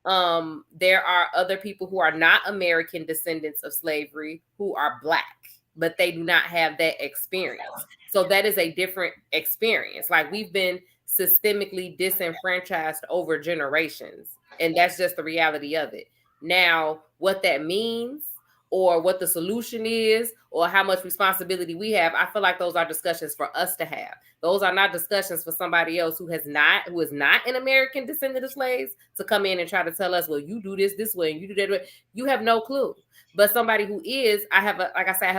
There are other people who are not American descendants of slavery who are Black, but they do not have that experience. So that is a different experience. Like we've been systemically disenfranchised over generations, and that's just the reality of it. Now, what that means or what the solution is or how much responsibility we have, I feel like those are discussions for us to have. Those are not discussions for somebody else who is not an American descendant of slaves to come in and try to tell us, well, you do this way and you do that way. You have no clue. But somebody who is, I have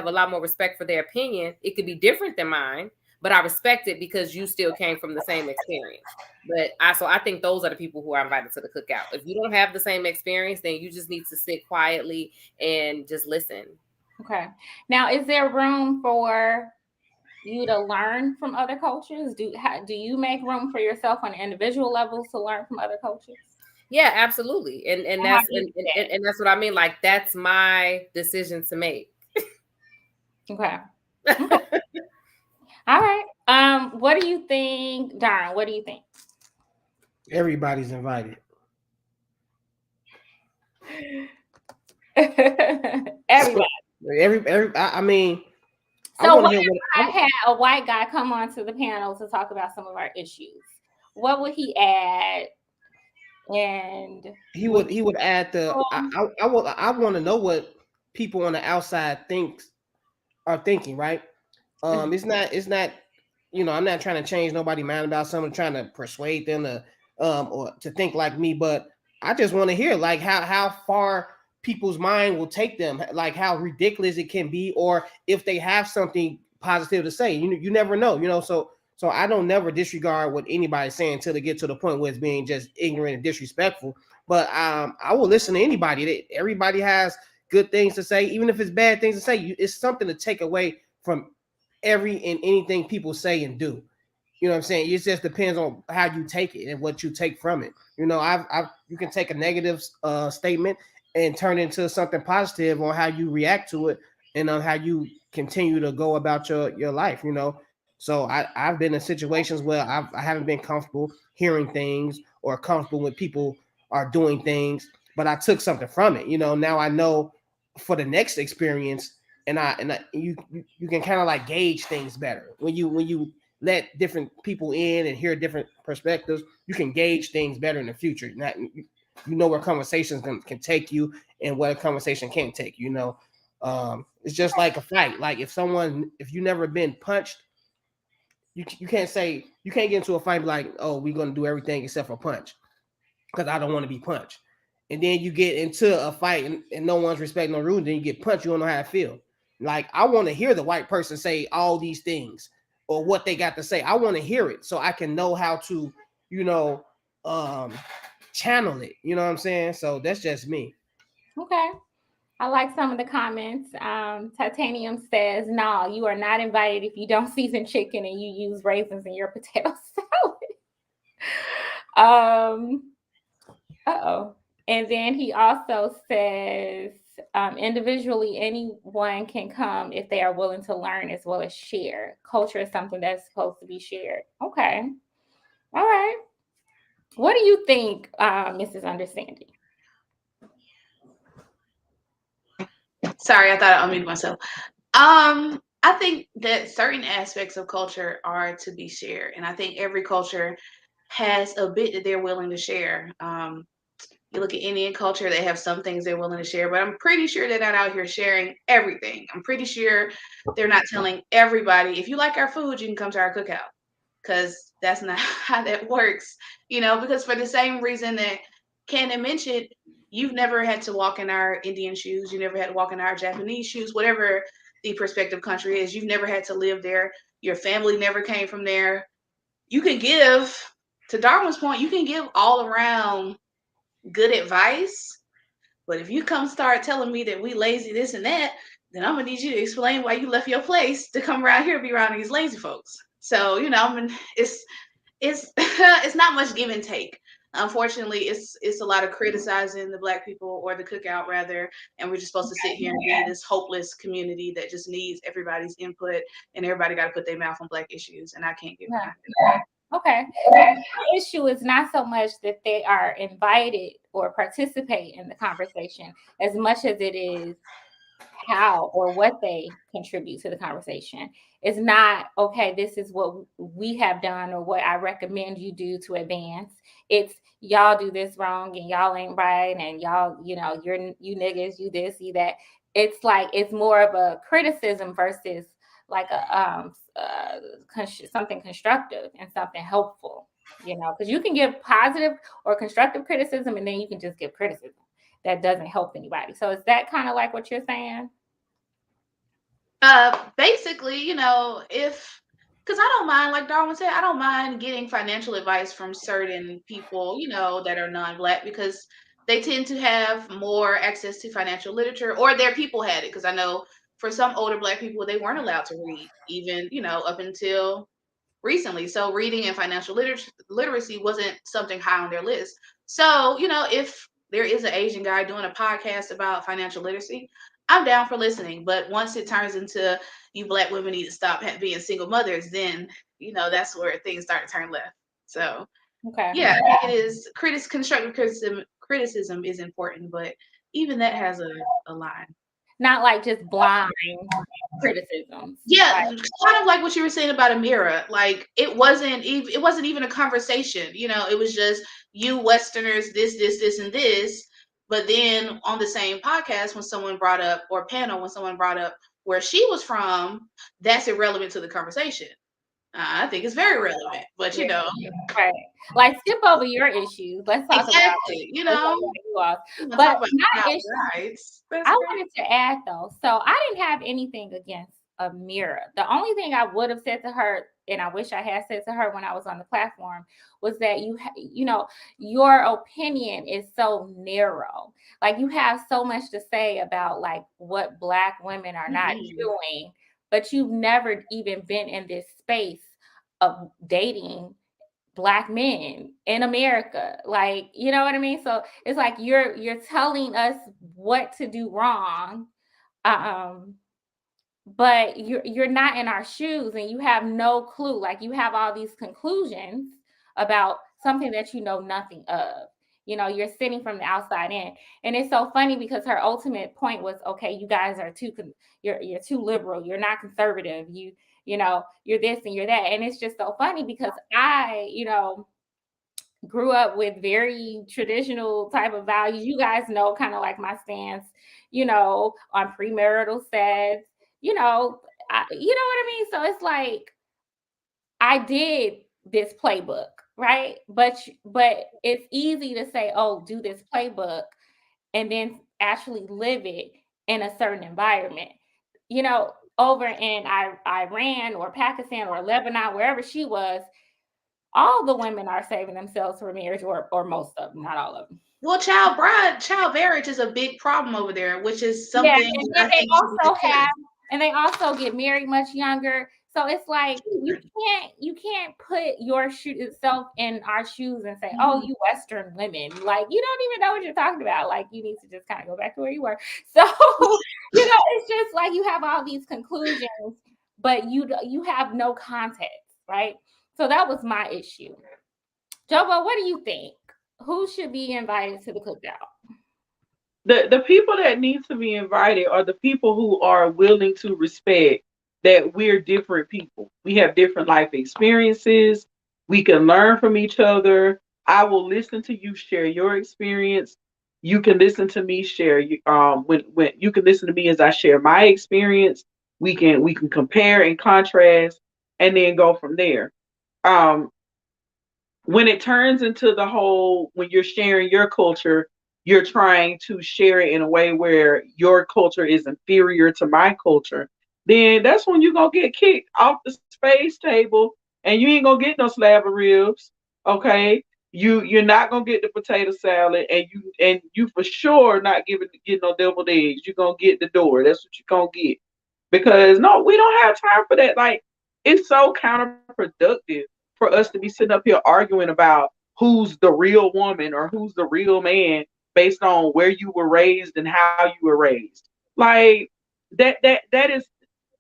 a lot more respect for their opinion. It could be different than mine, but I respect it because you still came from the same experience. But I think those are the people who are invited to the cookout. If you don't have the same experience, then you just need to sit quietly and just listen. Okay. Now, is there room for you to learn from other cultures? Do you make room for yourself on individual levels to learn from other cultures? Yeah, absolutely. And that's what I mean. Like that's my decision to make. Okay. All right. What do you think, Darren? What do you think? Everybody's invited. Everybody. I mean, so what if I had a white guy come onto the panel to talk about some of our issues? What would he add? And he would add the I want to know what people on the outside are thinking, right? It's not I'm not trying to change nobody's mind about something, trying to persuade them to or to think like me, but I just want to hear like how far people's mind will take them, like how ridiculous it can be, or if they have something positive to say. You never know, so I don't never disregard what anybody's saying until they get to the point where it's being just ignorant and disrespectful. But I will listen to anybody. Everybody has good things to say, even if it's bad things to say. It's something to take away from every and anything people say and do. You know what I'm saying? It just depends on how you take it and what you take from it. You can take a negative statement and turn it into something positive on how you react to it and on how you continue to go about your life. So I've been in situations where I haven't been comfortable hearing things or comfortable when people are doing things, but I took something from it. Now I know for the next experience, and you can kind of like gauge things better when you let different people in and hear different perspectives. You can gauge things better in the future. Where conversations can take you and what a conversation can't take. It's just like a fight. Like if you never been punched, you can't get into a fight like, oh, we're gonna do everything except for punch because I don't want to be punched. And then you get into a fight and no one's respecting no rules. Then you get punched. You don't know how it feels. Like I want to hear the white person say all these things or what they got to say. I want to hear it so I can know how to, channel it. You know what I'm saying? So that's just me. Okay. I like some of the comments. Titanium says, "No, you are not invited if you don't season chicken and you use raisins in your potato salad." And then he also says, individually, anyone can come if they are willing to learn as well as share. Culture is something that's supposed to be shared. Okay. All right. What do you think, Mrs. Understanding? Sorry, I thought I unmuted myself. I think that certain aspects of culture are to be shared, and I think every culture has a bit that they're willing to share. You look at Indian culture, they have some things they're willing to share, but I'm pretty sure they're not out here sharing everything. I'm pretty sure they're not telling everybody, if you like our food, you can come to our cookout, because that's not how that works. Because for the same reason that Cannon mentioned, you've never had to walk in our Indian shoes. You never had to walk in our Japanese shoes, whatever the prospective country is. You've never had to live there. Your family never came from there. You can give, to Darwin's point, you can give all around good advice. But if you come start telling me that we lazy, this and that, then I'm gonna need you to explain why you left your place to come around here and be around these lazy folks. So, I mean, it's it's not much give and take. Unfortunately, it's a lot of criticizing the Black people, or the Cookout rather, and we're just supposed to sit here and be this hopeless community that just needs everybody's input, and everybody got to put their mouth on Black issues, and I can't get behind it. Okay. The issue is not so much that they are invited or participate in the conversation as much as it is how or what they contribute to the conversation. It's not, okay, this is what we have done or what I recommend you do to advance. It's y'all do this wrong and y'all ain't right, and y'all, you niggas, you this, you that. It's like, it's more of a criticism versus like a something constructive and something helpful, because you can give positive or constructive criticism, and then you can just give criticism that doesn't help anybody. So is that kind of like what you're saying? Basically, because I don't mind, like Darwin said, I don't mind getting financial advice from certain people, that are non-Black, because they tend to have more access to financial literature, or their people had it. Because I know for some older Black people, they weren't allowed to read, even, up until recently. So reading and financial literacy wasn't something high on their list. So, if there is an Asian guy doing a podcast about financial literacy, I'm down for listening. But once it turns into you Black women need to stop being single mothers, then, that's where things start to turn left. So, okay. Yeah, it is. Constructive criticism is important, but even that has a line. Not like just blind criticism. Yeah, kind of like what you were saying about Amira. Like it wasn't even a conversation. It was just you Westerners, this, and this. But then on the same podcast, when someone brought up, or panel, when someone brought up where she was from, that's irrelevant to the conversation. I think it's very relevant, but right. Like skip over your issues. Let's talk exactly. about but my issue, I wanted to add though. So I didn't have anything against Amira. The only thing I would have said to her, and I wish I had said to her when I was on the platform, was that your opinion is so narrow. Like you have so much to say about like what Black women are not doing, but you've never even been in this space of dating Black men in America. Like, you know what I mean? So it's like you're telling us what to do wrong. But you're not in our shoes, and you have no clue. Like you have all these conclusions about something that you know nothing of. You're sitting from the outside in. And it's so funny because her ultimate point was, okay, you guys are you're too liberal. You're not conservative. You're this and you're that. And it's just so funny because I, grew up with very traditional type of values. You guys know kind of like my stance, on premarital sex, you know what I mean? So it's like, I did this playbook, right? But it's easy to say, oh, do this playbook and then actually live it in a certain environment. Over in Iran or Pakistan or Lebanon, wherever she was, all the women are saving themselves for marriage, or most of them, not all of them. Well, child marriage is a big problem over there, which is something. Yeah, and they also get married much younger. So it's like you can't put yourself in our shoes and say, oh, you Western women, like you don't even know what you're talking about. Like you need to just kind of go back to where you were. So it's just like you have all these conclusions, but you have no context, right? So that was my issue. Jobo, what do you think? Who should be invited to the cookout? The people that need to be invited are the people who are willing to respect that we're different people. We have different life experiences. We can learn from each other. I will listen to you share your experience. You can listen to me share. When you can listen to me as I share my experience. We can compare and contrast, and then go from there. When it turns into the whole, when you're sharing your culture, you're trying to share it in a way where your culture is inferior to my culture, then that's when you're gonna get kicked off the space table and you ain't gonna get no slab of ribs. Okay. You're not gonna get the potato salad, and you for sure not get no deviled eggs. You're gonna get the door. That's what you're gonna get. Because no, we don't have time for that. Like, it's so counterproductive for us to be sitting up here arguing about who's the real woman or who's the real man based on where you were raised and how you were raised. Like, that is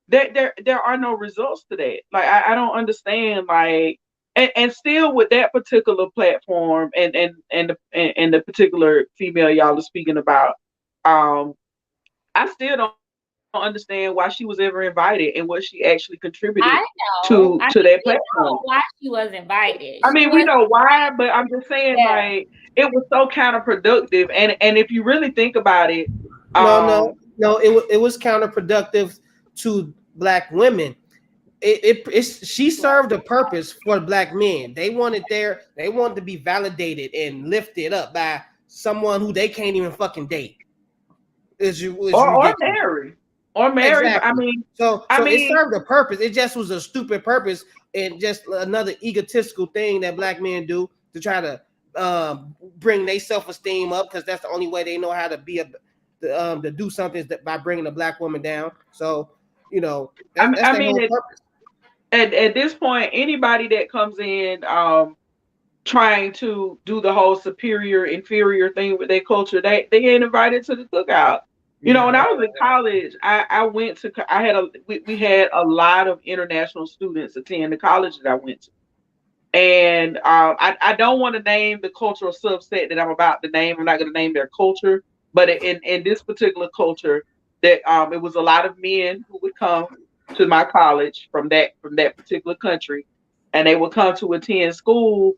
that there are no results to that. Like, I don't understand. Like, and still with that particular platform and the particular female y'all are speaking about, um, I still don't understand why she was ever invited and what she actually contributed I to know. I that mean, we platform. know why she was invited. I mean, She we was know why, but I'm just saying, yeah. like, it was so counterproductive. And if you really think about it, No, um, no. It was counterproductive to black women. She served a purpose for black men. They wanted to be validated and lifted up by someone who they can't even fucking date. Is or ridiculous. marry, or marry. But Exactly. So I it mean, served a purpose. It just was a stupid purpose and just another egotistical thing that black men do to try to bring their self-esteem up, because that's the only way they know how to be to do something is by bringing a black woman down. So that's I their mean, whole purpose. at this point, anybody that comes in, trying to do the whole superior inferior thing with their culture, they ain't invited to the cookout. When I was in college, I went to I had we had a lot of international students attend the college that I went to. And I don't want to name the cultural subset that I'm about to name. I'm not going to name their culture, but in this particular culture, that it was a lot of men who would come to my college from that particular country, and they would come to attend school,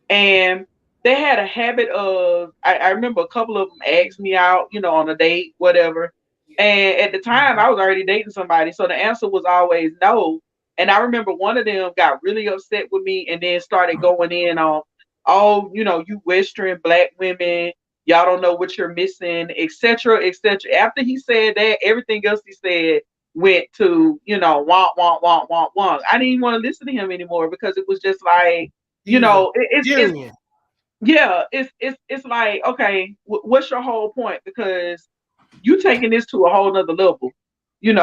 and they had a habit of. I remember a couple of them asked me out, on a date, whatever. And at the time, I was already dating somebody, so the answer was always no. And I remember one of them got really upset with me and then started going in on, oh, you Western black women, y'all don't know what you're missing, etc., etc. After he said that, everything else he said went to, womp, womp, womp, womp, womp. I didn't even want to listen to him anymore because it was just like, He was a it's Syrian. yeah, it's like, okay, what's your whole point? Because you taking this to a whole nother level. You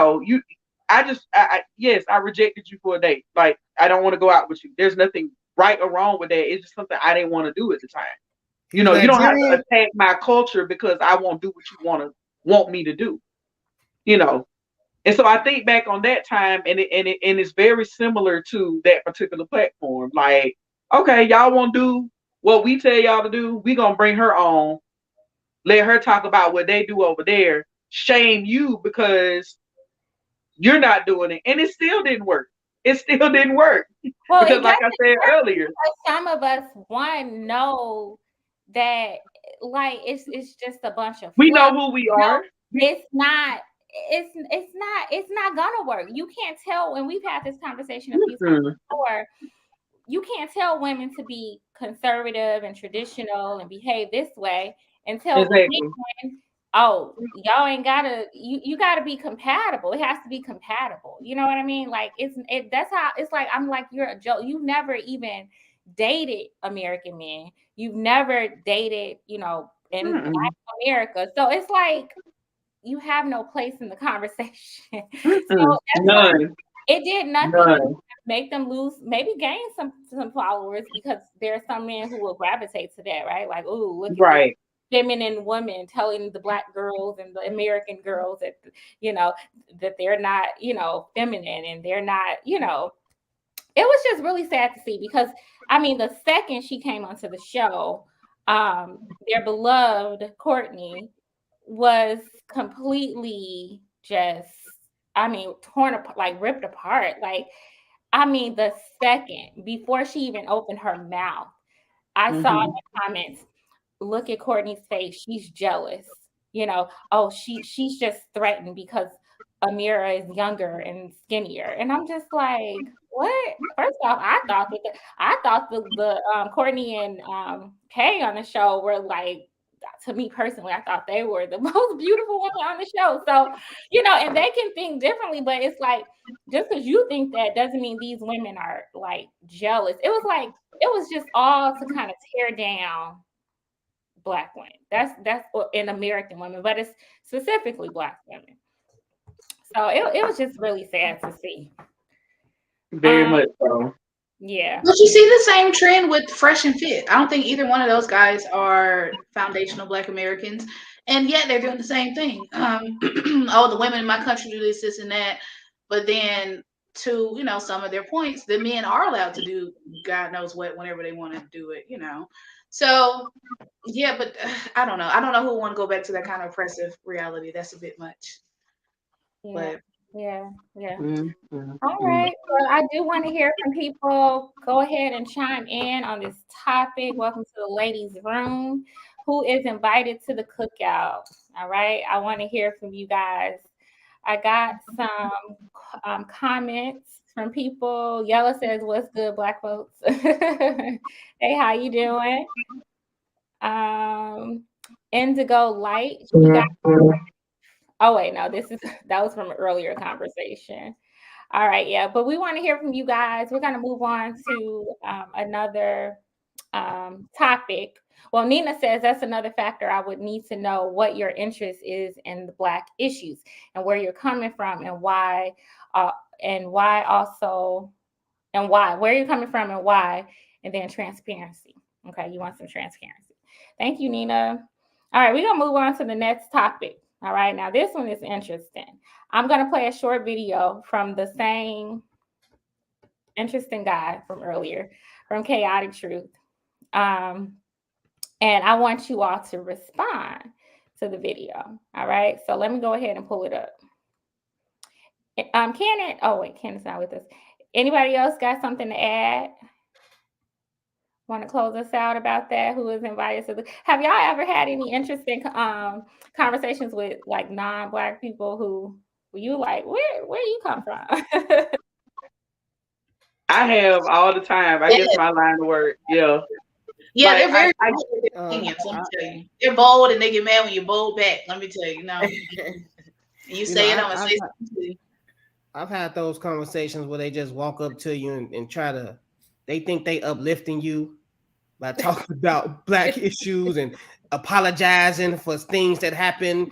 yes, I rejected you for a date. Like, I don't want to go out with you. There's nothing right or wrong with that. It's just something I didn't want to do at the time. He's You don't have to Nigerian. attack my culture because I won't do what you want me to do. You know. And so I think back on that time, and it's very similar to that particular platform. Like, okay, y'all won't do what we tell y'all to do. We gonna bring her on, let her talk about what they do over there, shame you because you're not doing it. And it still didn't work. It still didn't work. Well, Because it like doesn't I said work earlier, because some of us know that, like, it's just a bunch of we know fluff. who we No, are. it's not. It's not gonna work. You can't tell, and we've had this conversation a few times Mm-mm. before. You can't tell women to be conservative and traditional and behave this way and tell the Exactly. men, oh, y'all ain't gotta, you gotta be compatible. It has to be compatible. You know what I mean? Like, that's how it's like. I'm like, you're a joke. You never even dated American men. You've never dated, in Mm-mm. Black America. So it's like you have no place in the conversation. So Mm-mm. that's why None. it did nothing but None. make them lose, maybe gain some followers, because there are some men who will gravitate to that, right? Like, oh, look at this Right. feminine woman telling the Black girls and the American girls that, you know, that they're not, feminine, and they're not, it was just really sad to see, because I mean, the second she came onto the show, their beloved Courtney was completely just, I mean, torn apart, like ripped apart. Like, I mean, the second before she even opened her mouth, I saw in Mm-hmm. the comments, look at Courtney's face. She's jealous. Oh, she's just threatened because Amira is younger and skinnier. And I'm just like, what? First off, I thought the Courtney and Kay on the show were like to me personally, I thought they were the most beautiful women on the show. So, and they can think differently, but it's like, just because you think that doesn't mean these women are like jealous. It was just all to kind of tear down Black women. That's in American women, but it's specifically Black women. So it was just really sad to see. Very much so. Yeah. But you see the same trend with Fresh and Fit. I don't think either one of those guys are foundational Black Americans, and yet they're doing the same thing. Oh, the women in my country do this, and that. But then, to some of their points, the men are allowed to do God knows what whenever they want to do it. So yeah, but I don't know. I don't know who would want to go back to that kind of oppressive reality. That's a bit much. Yeah. But Yeah. Mm-hmm. All right. Well, I do want to hear from people. Go ahead and chime in on this topic. Welcome to the ladies' room. Who is invited to the cookout? All right. I want to hear from you guys. I got some comments from people. Yella says, "What's good, Black folks?" Hey, how you doing? Indigo Light. We got. Oh wait, no, that was from an earlier conversation. All right, yeah, but we want to hear from you guys. We're going to move on to another topic. Well, Nina says that's another factor. I would need to know what your interest is in the Black issues and where you're coming from and why where you're coming from and why, and then transparency. Okay, you want some transparency. Thank you, Nina. All right, we're going to move on to the next topic. All right, now this one is interesting. I'm going to play a short video from the same interesting guy from earlier, from Chaotic Truth. And I want you all to respond to the video. All right, so let me go ahead and pull it up. Candace not with us. Anybody else got something to add? Want to close us out about that? Who is invited to have y'all ever had any interesting conversations with like non-Black people who you like, where you come from? I have all the time. I guess my line of work. Yeah. Yeah, like, they're very opinions, let me tell you. They're bold and they get mad when you bold back. Let me tell you, you say it, I'm gonna say something to you. I've had those conversations where they just walk up to you and try to, they think they uplifting you by talking about Black issues and apologizing for things that happen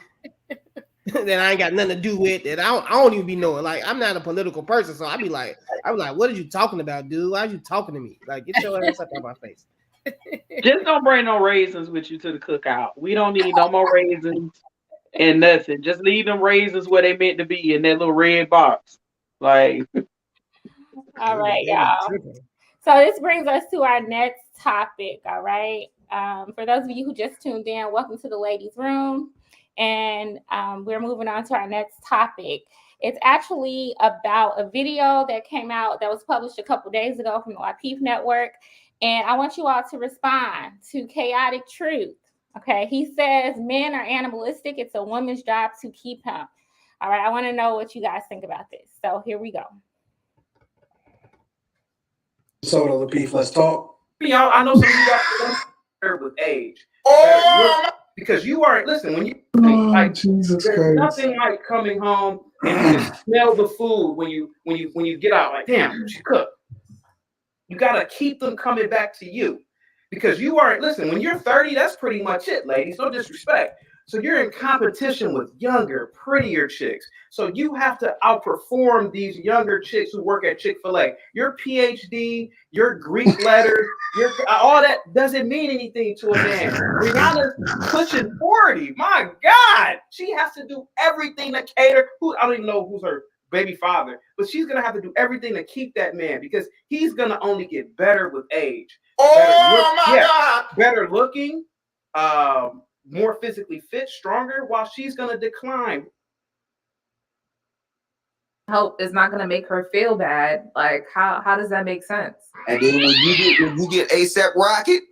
that I ain't got nothing to do with, that I don't even be knowing. Like, I'm not a political person, so I'd be like, what are you talking about, dude? Why are you talking to me? Like, get your ass up on my face. Just don't bring no raisins with you to the cookout. We don't need no more raisins and nothing. Just leave them raisins where they meant to be in that little red box. Like, all right, y'all. So this brings us to our next topic. All right. For those of you who just tuned in, welcome to the ladies' room. And we're moving on to our next topic. It's actually about a video that came out that was published a couple days ago from the LaPeef network. And I want you all to respond to Chaotic Truth. Okay. He says men are animalistic. It's a woman's job to keep him. All right. I want to know what you guys think about this. So here we go. So LaPeef, let's talk. Y'all, I know some of you guys are with age. Because you aren't, listen, when you Jesus there's Christ. nothing like coming home and you just smell the food when you get out, like, damn, she cooked. You gotta keep them coming back to you. Because you aren't, listen, when you're 30, that's pretty much it, ladies. No disrespect. So you're in competition with younger, prettier chicks. So you have to outperform these younger chicks who work at Chick-fil-A. Your PhD, your Greek letters, all that doesn't mean anything to a man. Rihanna's pushing 40. My God. She has to do everything to cater. I don't even know who's her baby father, but she's going to have to do everything to keep that man because he's going to only get better with age. Better looking, more physically fit, stronger, while she's going to decline. Help is not going to make her feel bad. Like, how does that make sense? And then when you get ASAP Rocket,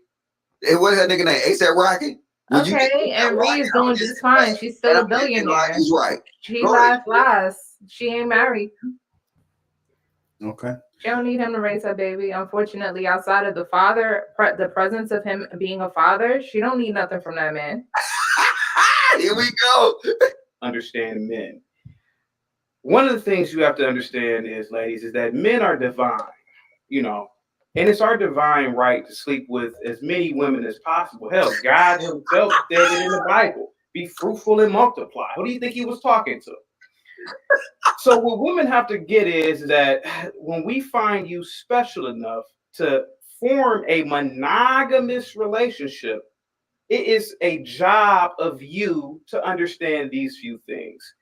what is that nigga name? ASAP Rocket? Okay, and Ree is doing just fine. She's still a billionaire. He's right. She last. She ain't married. Okay. She don't need him to raise her baby. Unfortunately, outside of the father, the presence of him being a father, she don't need nothing from that man. Here we go. Understand men. One of the things you have to understand is, ladies, is that men are divine, you know, and it's our divine right to sleep with as many women as possible. Hell, God himself said it in the Bible. Be fruitful and multiply. Who do you think he was talking to? So what women have to get is that when we find you special enough to form a monogamous relationship, it is a job of you to understand these few things.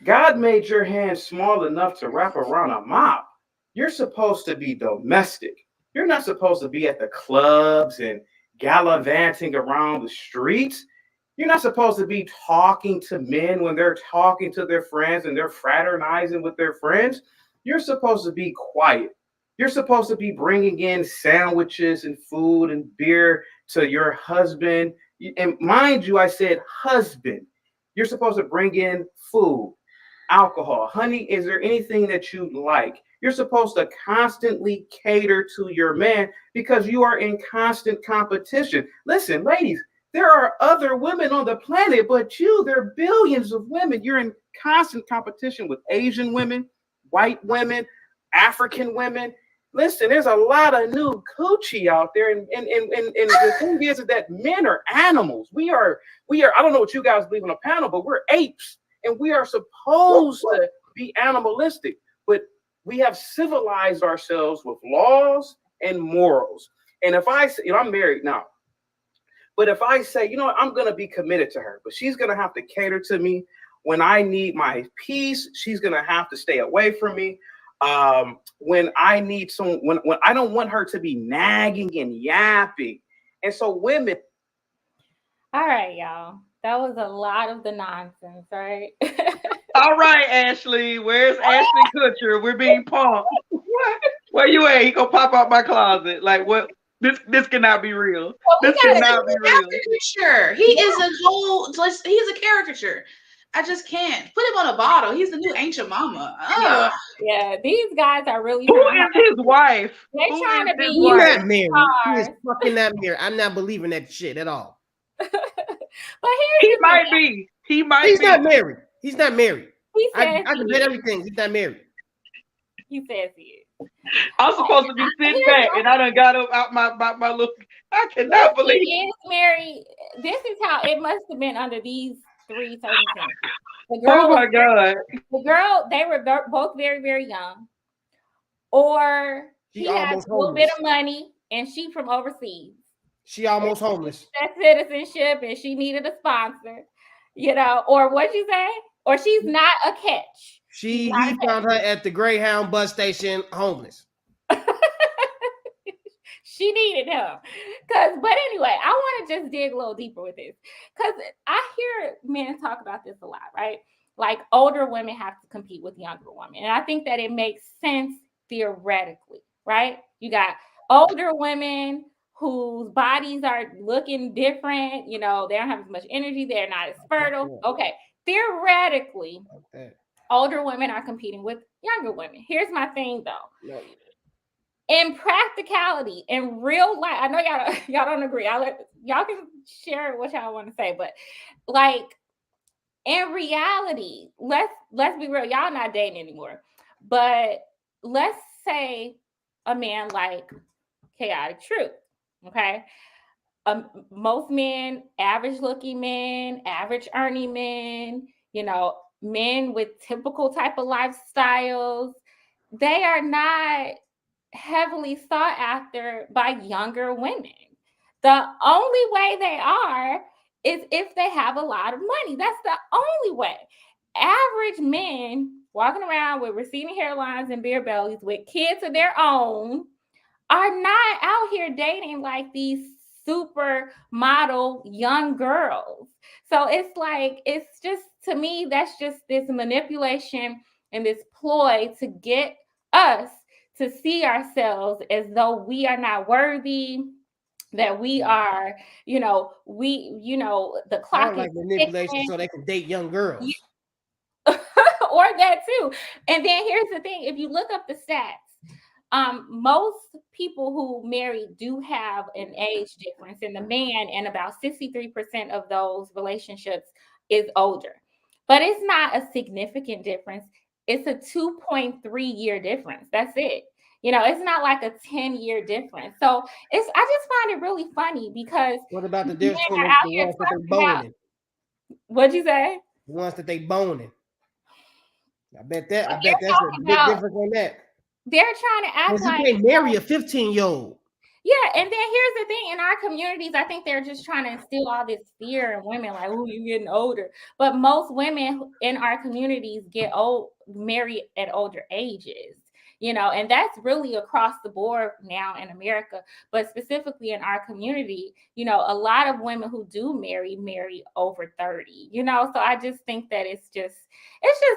God made your hand small enough to wrap around a mop. You're supposed to be domestic. You're not supposed to be at the clubs and gallivanting around the streets. You're not supposed to be talking to men when they're talking to their friends and they're fraternizing with their friends. You're supposed to be quiet. You're supposed to be bringing in sandwiches and food and beer to your husband. And mind you, I said husband. You're supposed to bring in food, alcohol. Honey, is there anything that you like? You're supposed to constantly cater to your man because you are in constant competition. Listen, ladies, there are other women on the planet, but you, there are billions of women. You're in constant competition with Asian women, white women, African women. Listen, there's a lot of new coochie out there. And the thing is that men are animals. We are, I don't know what you guys believe on a panel, but we're apes. And we are supposed to be animalistic. But we have civilized ourselves with laws and morals. And if I say, I'm married now. But if I say, I'm going to be committed to her, but she's going to have to cater to me when I need my peace, she's going to have to stay away from me. When I need when I don't want her to be nagging and yapping. And so women. All right, y'all. That was a lot of the nonsense, right? All right, Ashley. Where's Ashley Kutcher? We're being punked. Where you at? He gonna pop out my closet. Like what? This cannot be real. This cannot be real. Caricature. He is a whole. He's a caricature. I just can't put him on a bottle. He's the new ancient mama. Oh. Yeah, these guys are really. Who is his wife? They're trying to be. He's not married. He is fucking not married. I'm not believing that shit at all. But he might be. He might. He's be. Not married. He's not married. He says I can bet everything. He's not married. He says he is. I'm supposed to be sitting back, and I done got up out my look. I cannot believe he is married. This is how it must have been under these 3 circumstances. Oh my God! The girl, they were both very, very young, or he has a little bit of money, and she from overseas. She almost homeless. That citizenship, and she needed a sponsor, or what'd you say? Or she's not a catch. He found her at the Greyhound bus station, homeless. She needed him. But anyway, I want to just dig a little deeper with this. Because I hear men talk about this a lot, right? Like older women have to compete with younger women. And I think that it makes sense theoretically, right? You got older women whose bodies are looking different. They don't have as much energy. They're not as fertile. Okay. Theoretically, older women are competing with younger women. Here's my thing, though. In practicality, in real life, I know y'all don't agree. Y'all can share what y'all want to say, but like in reality, let's be real. Y'all not dating anymore, but let's say a man like Chaotic Truth, okay? Most men, average looking men, average earning men, men with typical type of lifestyles, they are not heavily sought after by younger women. The only way they are is if they have a lot of money. That's the only way. Average men walking around with receding hairlines and beer bellies with kids of their own are not out here dating like these super model young girls. So it's just, to me, that's just this manipulation and this ploy to get us to see ourselves as though we are not worthy, that we are, the clock like manipulation so they can date young girls. Or that too. And then here's the thing. If you look up the stats, most people who marry do have an age difference in the man, and about 63% of those relationships is older. But it's not a significant difference. It's a 2.3-year difference. That's it. It's not like a 10-year difference. So I just find it really funny because What about the men difference between are out the here ones that they talking about, boning? what'd you say? The ones that they boning. I bet that's a Talking big about, difference on that. they're trying to act Because you like, can't marry a 15-year-old. yeah, and then here's the thing: in our communities, I think they're just trying to instill all this fear in women, like, "Oh, you getting older." But most women in our communities get married at older ages, and that's really across the board now in America. But specifically in our community, a lot of women who do marry over 30. So I just think that it's just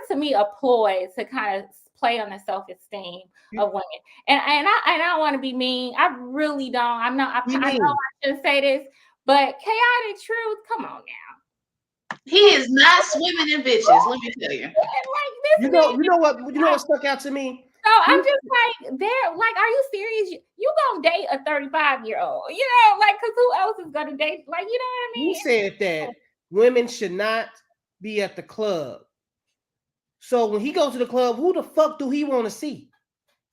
to me a ploy to kind of play on the self-esteem of women. And I don't want to be mean. I really don't. I'm not. I know I shouldn't say this, but chaotic truth. Come on now. He is not swimming in bitches. Let me tell you. You know what stuck out to me? So I'm just like, are you serious? You gonna date a 35-year-old? Because who else is gonna date? What I mean? He said that women should not be at the club. So when he goes to the club, who the fuck do he want to see?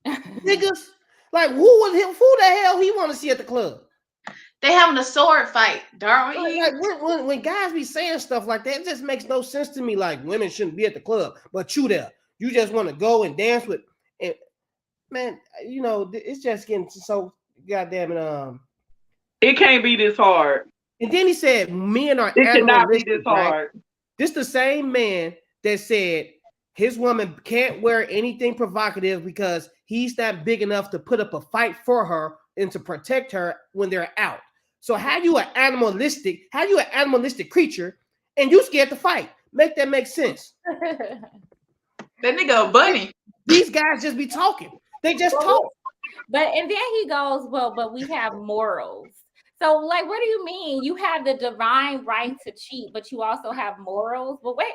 Niggas? Like who the hell he want to see at the club? They having a sword fight, Darwin. Like when guys be saying stuff like that, it just makes no sense to me. Like women shouldn't be at the club, but you there. You just want to go and dance with, and man, it's just getting so goddamn it. It can't be this hard. And then he said, "Men are it cannot be this hard." Right? This the same man that said his woman can't wear anything provocative because he's not big enough to put up a fight for her and to protect her when they're out. So how you an animalistic creature and you scared to fight? Make that make sense. That nigga a bunny. These guys just be talking. They just talk. And then he goes, well, but we have morals. So, what do you mean? You have the divine right to cheat, but you also have morals? But wait.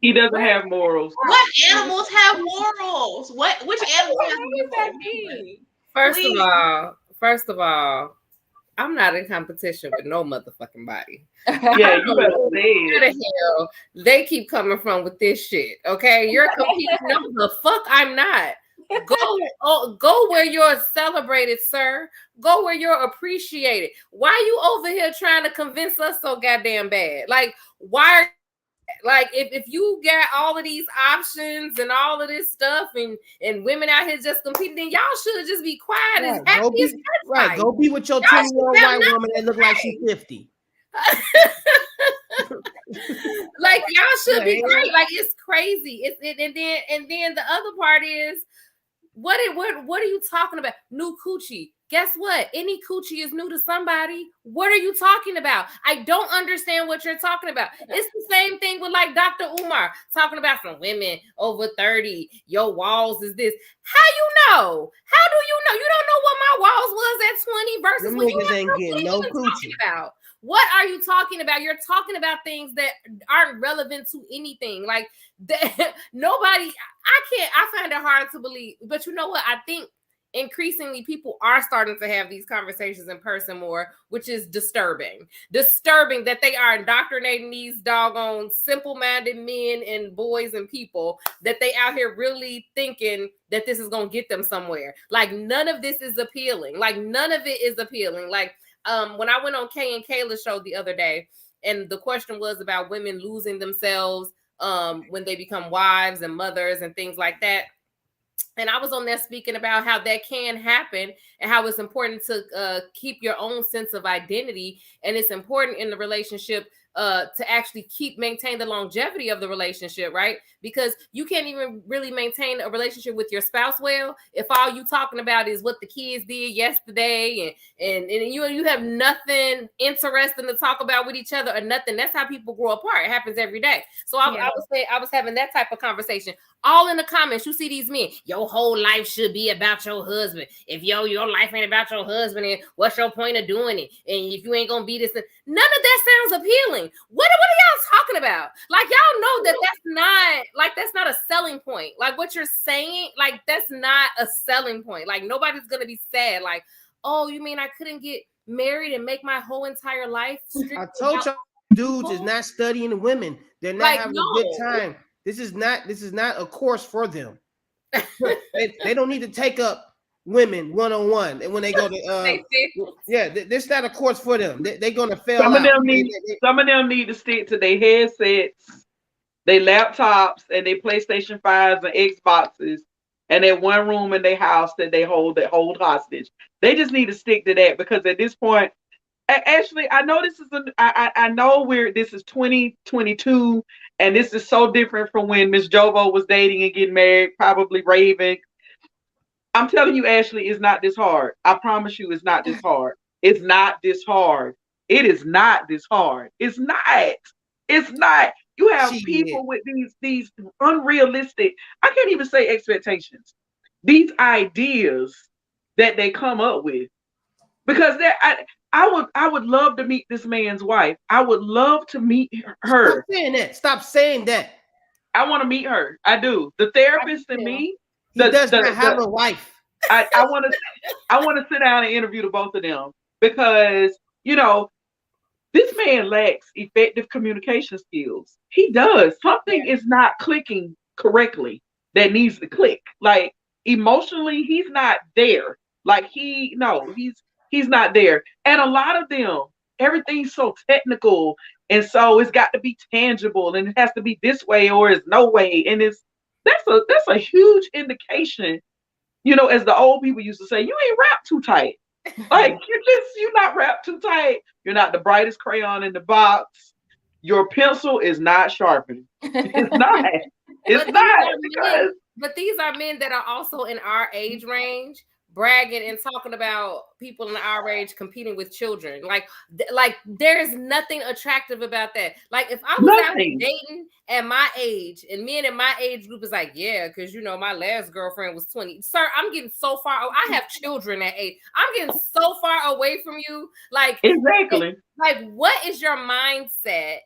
He doesn't have morals. What animals have morals? Which animals have morals? That mean? First of all, I'm not in competition with no motherfucking body. Yeah, you better say where the hell they keep coming from with this shit. Okay, you're competing. No, the fuck I'm not. Go where you're celebrated, sir. Go where you're appreciated. Why are you over here trying to convince us so goddamn bad? Why? If you got all of these options and all of this stuff and women out here just competing, then y'all should just be quiet and happy as right. Go be with your 20-year-old white woman that look like she's 50. Y'all should be great. It's crazy. And then the other part is what are you talking about? New coochie. Guess what? Any coochie is new to somebody. What are you talking about? I don't understand what you're talking about. It's the same thing with Dr. Umar talking about some women over 30. Your walls is this. How you know? How do you know? You don't know what my walls was at 20 versus them when you ain't getting no coochie. About. What are you talking about? You're talking about things that aren't relevant to anything. Nobody, I find it hard to believe. But you know what? I think increasingly people are starting to have these conversations in person more, which is disturbing that they are indoctrinating these doggone simple-minded men and boys and people, that they out here really thinking that this is going to get them somewhere. None of this is appealing. None of it is appealing. When I went on Kay and Kayla's show the other day, and the question was about women losing themselves when they become wives and mothers and things like that. And I was on there speaking about how that can happen and how it's important to keep your own sense of identity. And it's important in the relationship to actually maintain the longevity of the relationship, right? Because you can't even really maintain a relationship with your spouse well if all you talking about is what the kids did yesterday and you have nothing interesting to talk about with each other or nothing. That's how people grow apart. It happens every day. So I was having that type of conversation. All in the comments, you see these men. Your whole life should be about your husband. If your life ain't about your husband, and what's your point of doing it? And if you ain't gonna be this, none of that sounds appealing. point. What are y'all talking about? Like, y'all know that's not a selling point. Like, what you're saying, like, that's not a selling point. Like, nobody's gonna be sad. Like, oh, you mean I couldn't get married and make my whole entire life? I told y'all, dudes is not studying the women. They're not Like, having a good time. This is not a course for them. they don't need to take up women one-on-one, and when they go to this is not a course for them. They're gonna fail Some out. Some of them need to stick to their headsets, their laptops, and their PlayStation 5s and Xboxes, and that one room in their house that they hold hostage. They just need to stick to that, because at this point, actually, I know this is I know this is 2022, and this is so different from when Miss Jovo was dating and getting married, probably Raven. I'm telling you, Ashley, it's not this hard. I promise you, it's not this hard. It's not this hard. It is not this hard. It's not. It's not. You have people with these unrealistic, I can't even say expectations, these ideas that they come up with. Because I would love to meet this man's wife. I would love to meet her. Stop saying that. Stop saying that. I want to meet her. I do. The therapist in me. He does not have a wife. I want to sit down and interview the both of them, because this man lacks effective communication skills. He does. Something is not clicking correctly that needs to click. Like, emotionally, he's not there. Like, he's not there. And a lot of them, everything's so technical, and so it's got to be tangible, and it has to be this way or it's no way. And that's a huge indication, as the old people used to say, you ain't wrapped too tight. Like, you're not wrapped too tight. You're not the brightest crayon in the box. Your pencil is not sharpened. It's not. It's not. But these are men that are also in our age range, bragging and talking about people in our age competing with children. Like there's nothing attractive about that. Like, if I was out dating at my age, and men in my age group is like, yeah, because my last girlfriend was 20. Sir, I'm getting so far. I have children at age. I'm getting so far away from you. Like, exactly. Like, what is your mindset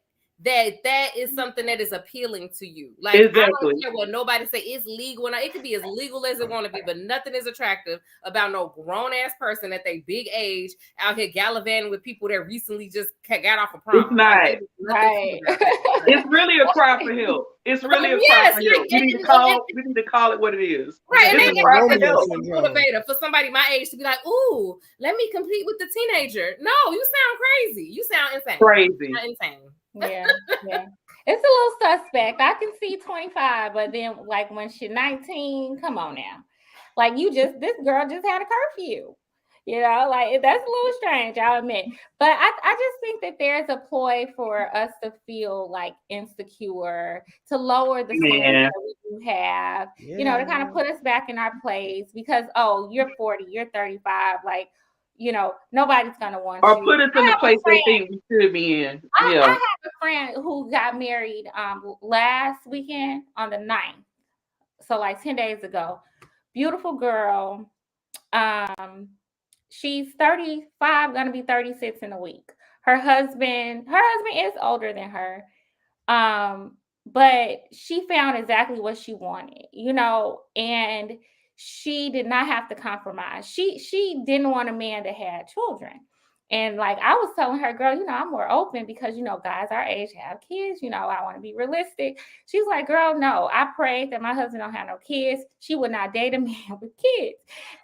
that is something that is appealing to you? Like, exactly. I don't care what nobody say. It's legal, and it could be as legal as it want to be, but nothing is attractive about no grown ass person at their big age out here gallivanting with people that recently just got off a prom. It's not. Right. It's really a cry for help. It's really a cry for help. We need to call it what it is. Right. It's a cry for help. Motivator for somebody my age to be like, ooh, let me compete with the teenager. No, you sound crazy. You sound insane. Crazy. Insane. Yeah. It's a little suspect. I can see 25, but then, like, when she's 19, come on now. Like, this girl just had a curfew. Like, that's a little strange, I'll admit. But I just think that there's a ploy for us to feel like insecure, to lower the standards that we have, to kind of put us back in our place, because, oh, you're 40, you're 35, like, nobody's going to want or you. Or put us in the place they think we should be in. I have a friend who got married last weekend on the 9th. So, like, 10 days ago. Beautiful girl. She's 35, going to be 36 in a week. Her husband is older than her. But she found exactly what she wanted, and she did not have to compromise. She didn't want a man that had children. And, like, I was telling her, girl, I'm more open because, guys our age have kids. I want to be realistic. She's like, girl, no, I prayed that my husband don't have no kids. She would not date a man with kids.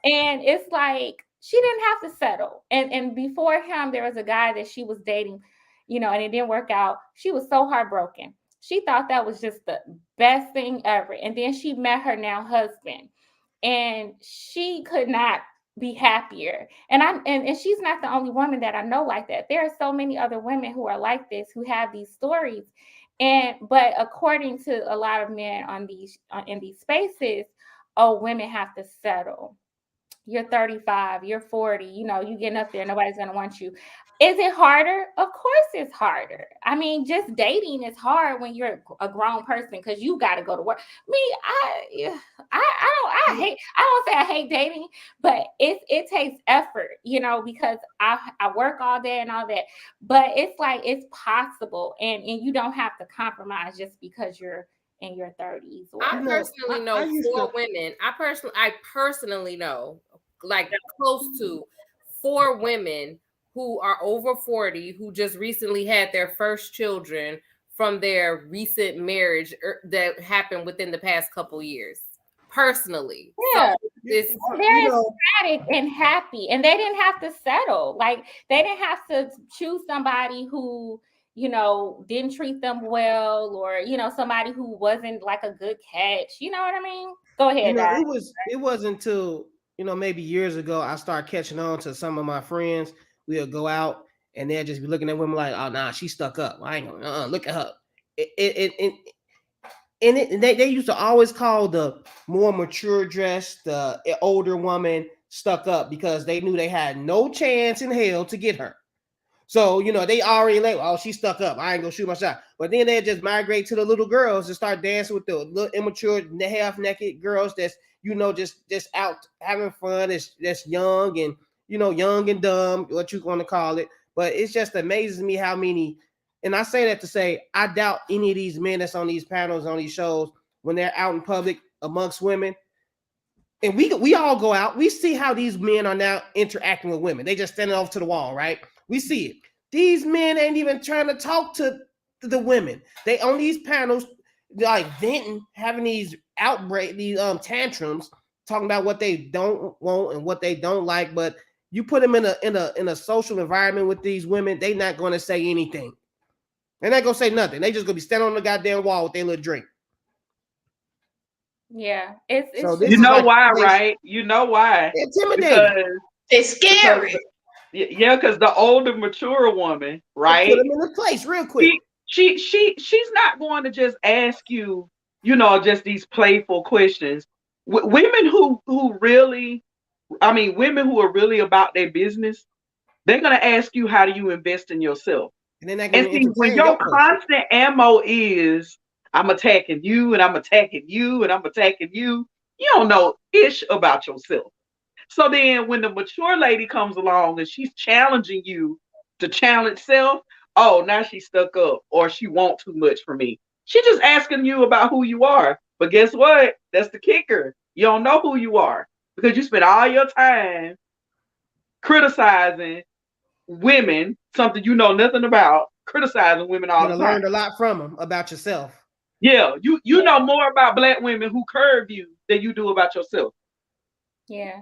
And it's like, she didn't have to settle. And before him, there was a guy that she was dating, and it didn't work out. She was so heartbroken. She thought that was just the best thing ever. And then she met her now husband, and she could not be happier. And she's not the only woman that I know like that. There are so many other women who are like this, who have these stories. But according to a lot of men in these spaces, women have to settle. you're 35, you're 40, you know, you getting up there, nobody's going to want you. Is it harder? Of course it's harder. I mean, just dating is hard when you're a grown person because you got to go to work. Me, I don't say I hate dating, but it takes effort, you know, because I work all day and all that. But it's like it's possible, and you don't have to compromise just because you're in your 30s. Or I personally know four women. I personally know like close to 4 women who are over 40 who just recently had their first children from their recent marriage that happened within the past couple years. Personally, yeah, so this, they're ecstatic and happy, and they didn't have to settle. Like they didn't have to choose somebody who, you know, didn't treat them well, or you know, somebody who wasn't like a good catch. You know what I mean? Go ahead, You know, Dad. it wasn't until, you know, maybe years ago I started catching on to some of my friends. We'll go out and they'll just be looking at women like, oh nah, she stuck up. I ain't gonna look at her. They used to always call the more mature dressed, the older woman stuck up because they knew they had no chance in hell to get her. So, you know, they already like, oh, she stuck up. I ain't gonna shoot my shot. But then they just migrate to the little girls and start dancing with the little immature, half naked girls that's, you know, just out having fun. That's young and, you know, young and dumb, what you want to call it. But it just amazes me how many, and I say that to say, I doubt any of these men that's on these panels, on these shows, when they're out in public amongst women, and we all go out, we see how these men are now interacting with women. They just standing off to the wall, right? We see it. These men ain't even trying to talk to the women. They on these panels, like venting, having these these tantrums, talking about what they don't want and what they don't like. But you put them in a social environment with these women, they not going to say anything. They're not going to say nothing. They just going to be standing on the goddamn wall with their little drink. Yeah, it's so this you know like, why, right? You know why? Intimidating. Because it's scary. Because the older, mature woman, right? Put them in the place real quick. She's not going to just ask you, you know, just these playful questions. Women who really, women who are really about their business, they're going to ask you, how do you invest in yourself? And see, when your constant ammo is, I'm attacking you and I'm attacking you and I'm attacking you, you don't know ish about yourself. So then when the mature lady comes along and she's challenging you to challenge self, oh, now she's stuck up or she wants too much from me. She's just asking you about who you are. But guess what? That's the kicker. You don't know who you are because you spend all your time criticizing women, something you know nothing about, criticizing women all the time. You learned a lot from them about yourself. Yeah, you know more about Black women who curve you than you do about yourself. Yeah,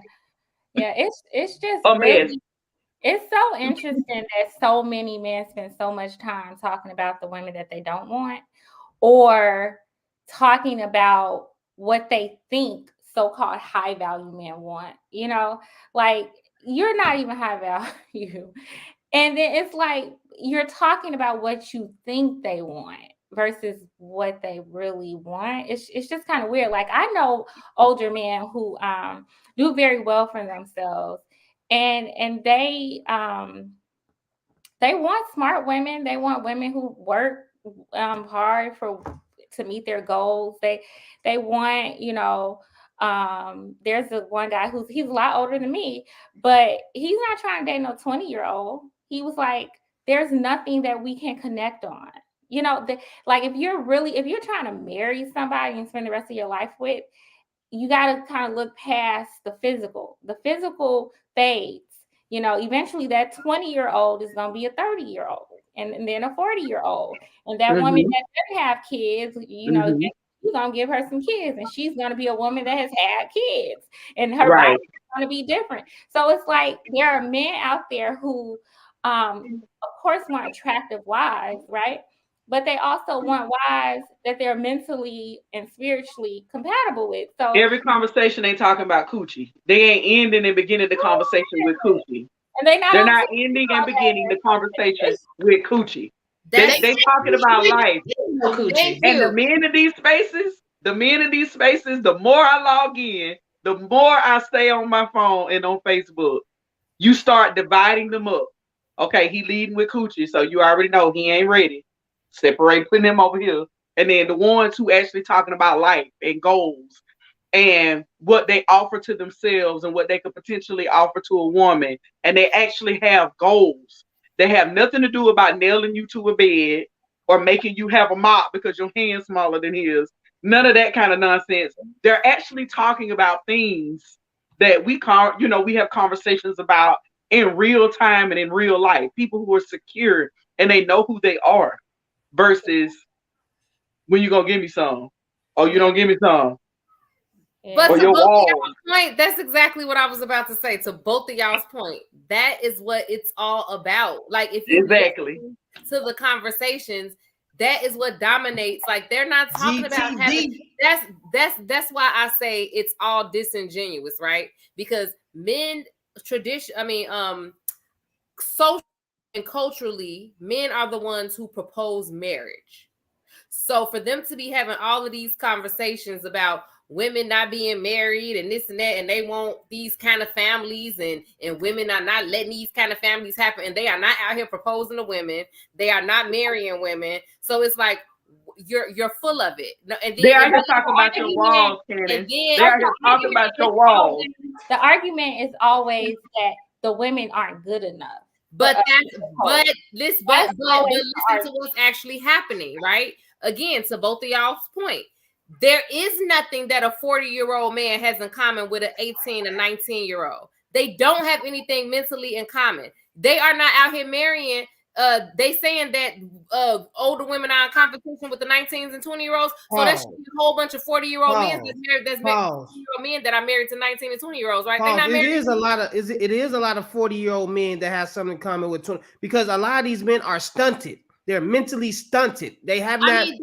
it's just really, it's so interesting that so many men spend so much time talking about the women that they don't want, or talking about what they think so-called high value men want. You know, like you're not even high value. And then it's like you're talking about what you think they want versus what they really want. It's just kind of weird. Like I know older men who do very well for themselves, and they want smart women. They want women who work hard to meet their goals. They want, you know, there's one guy he's a lot older than me, but he's not trying to date no 20-year-old. He was like, there's nothing that we can connect on. You know, like if you're trying to marry somebody and spend the rest of your life with, you got to kind of look past the physical. The physical fades. You know, eventually that 20-year-old is going to be a 30-year-old and then a 40-year-old. And that woman that doesn't have kids, you know, you're going to give her some kids, and she's going to be a woman that has had kids, and her body is going to be different. So it's like there are men out there who, of course, want attractive wives, right? But they also want wives that they're mentally and spiritually compatible with. So every conversation they talking about coochie. They ain't ending and beginning the conversation with coochie. And they're not ending and beginning the conversation with coochie. They talking about life. And the men in these spaces, the more I log in, the more I stay on my phone and on Facebook, you start dividing them up. Okay, he leading with coochie, so you already know he ain't ready. Separate, putting him over here. And then the ones who actually talking about life and goals and what they offer to themselves and what they could potentially offer to a woman. And they actually have goals. They have nothing to do about nailing you to a bed or making you have a mop because your hand's smaller than his. None of that kind of nonsense. They're actually talking about things that we have conversations about in real time and in real life. People who are secure and they know who they are versus when you gonna give me some. Oh, you don't give me some. But or to your both wall. of y'all's point, that's exactly what I was about to say. To both of y'all's point, that is what it's all about. Like if you exactly to the conversations, that is what dominates. Like they're not talking about having. That's why I say it's all disingenuous, right? Because men social and culturally, men are the ones who propose marriage. So for them to be having all of these conversations about women not being married and this and that, and they want these kind of families, and women are not letting these kind of families happen, and they are not out here proposing to women, they are not marrying women. So it's like you're full of it. And then they are here talking about your walls, Cannon. They are here talking about your walls. The argument is always that the women aren't good enough. But listen to what's actually happening, right? Again, to both of y'all's point, there is nothing that a 40-year-old man has in common with an 18 or 19-year-old. They don't have anything mentally in common. They are not out here marrying. They saying that older women are in competition with the 19s and 20-year-olds. So that's a whole bunch of 40-year-old men that's married men that are married to 19 and 20-year-olds, right? They're not married. It is a lot of 40-year-old men that have something in common with 20, because a lot of these men are stunted. They're mentally stunted. They have not. I mean,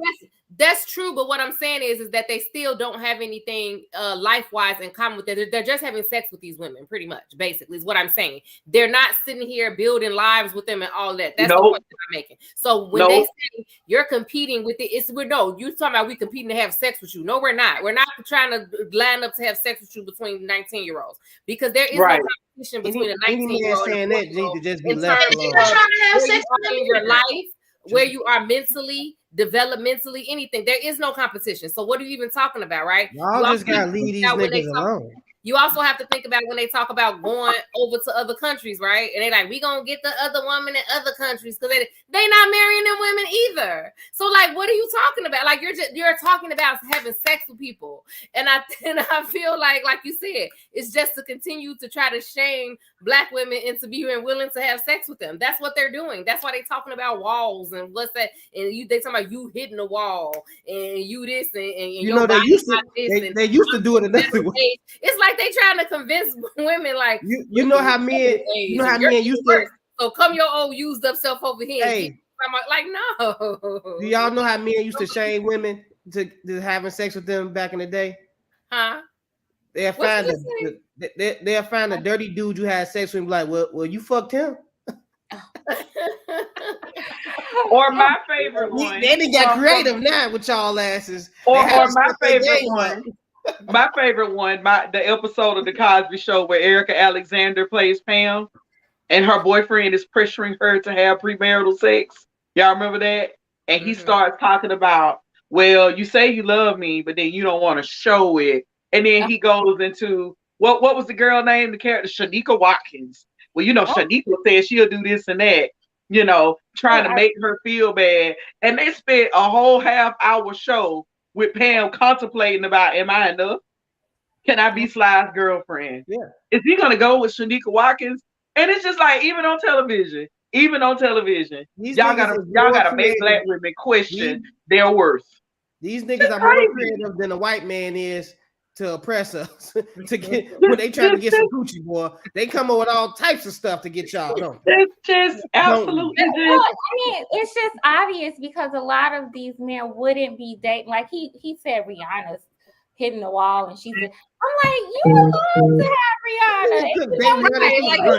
that's true, but what I'm saying is that they still don't have anything life-wise in common with it. They're just having sex with these women, pretty much, basically, is what I'm saying. They're not sitting here building lives with them and all that. That's the point that I'm making. So when they say you're competing with it, you're talking about we competing to have sex with you. No, we're not. We're not trying to line up to have sex with you between 19-year-olds, because there is no competition between a 19-year-old and a 40-year-old. Just be left alone. Trying to have sex in your life, where you are mentally, developmentally, anything. There is no competition. So what are you even talking about, right? Y'all just gotta leave these niggas alone. You also have to think about when they talk about going over to other countries, right? And they're like, we gonna get the other woman in other countries because they not marrying them women either. So like, what are you talking about? Like you're talking about having sex with people, and I feel like you said, it's just to continue to try to shame Black women into being willing to have sex with them. That's what they're doing. That's why they're talking about walls and what's that? And they talking about you hitting the wall and you this and you know they used to do it another way. It's like they trying to convince women, like you know how men used to. So come your old used up self over here. Hey, like no. Do y'all know how men used to shame women to having sex with them back in the day? Huh? They'll find a dirty dude you had sex with and be like, well, you fucked him. Or my favorite one. They done got creative now with y'all asses. Or my favorite one. My favorite one, the episode of The Cosby Show where Erica Alexander plays Pam and her boyfriend is pressuring her to have premarital sex. Y'all remember that? And he starts talking about, well, you say you love me, but then you don't want to show it. And then he goes into, what was the girl name, the character? Shanika Watkins. Well, Shanika said she'll do this and that, trying to make her feel bad. And they spent a whole half-hour show with Pam contemplating about, am I enough? Can I be Sly's girlfriend? Yeah. Is he going to go with Shanika Watkins? And it's just like, even on television, y'all gotta make Black women question their worth. These niggas are more creative than a white man is to oppress us. To get when they try to get some Gucci, boy, they come up with all types of stuff to get y'all. It's just absolutely. I mean, it's just obvious because a lot of these men wouldn't be dating. Like he said, Rihanna's hitting the wall, and she's. I'm like, you would love to have Rihanna. You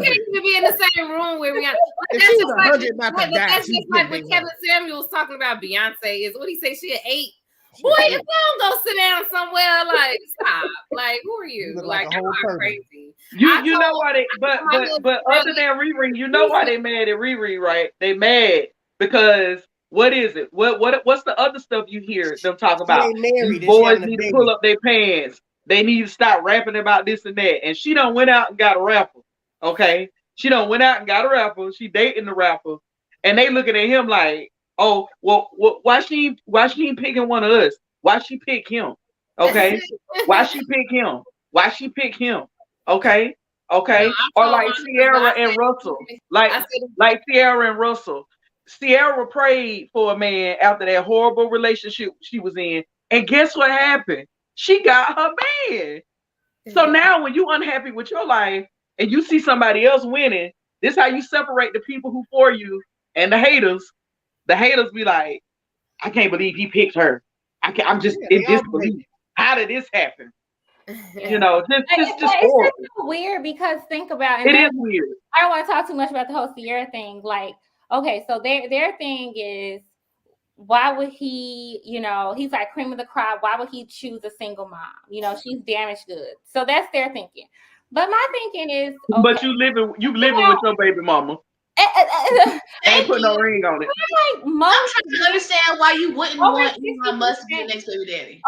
can't even be in the same room with Rihanna. That's just like when Kevin Samuels talking about Beyonce. Is what he say? She at 8. Boy, if you don't go sit down somewhere, like stop. Like, who are You you? look Like, like a whole y'all are person. crazy. You know why they but other than Riri, you know why they mad at Riri, right? They mad because what is it? What's the other stuff you hear them talk She about? ain't married These and she boys having a need to pull baby. up their pants. They need to stop rapping about this and that. And she done went out and got a rapper. Okay. She done went out and got a rapper. She dating the rapper. And they looking at him like, oh, well, why she ain't picking one of us? Why she pick him? Okay. Why she pick him? Why she pick him? Okay. No, Okay. I Or told like my husband, Sierra I and Russell. Like said, like Sierra and Russell. Sierra prayed for a man after that horrible relationship she was in. And guess what happened? She got her man. So now when you unhappy with your life and you see somebody else winning, this how you separate the people who for you and the haters. The haters be like, I can't believe he picked her. I'm just in they all disbelief. How did this happen? You Yeah. know, But just it's horrible. just so weird because think about It and is weird. I don't want to talk too much about the whole Sierra thing. Like, okay, so their thing is why would he, he's like cream of the crop. Why would he choose a single mom? She's damaged goods. So that's their thinking. But my thinking is, okay. But you living with your baby mama. Ain't put no ring on it. Like I'm trying to understand why you wouldn't want Elon Musk to be the next baby daddy.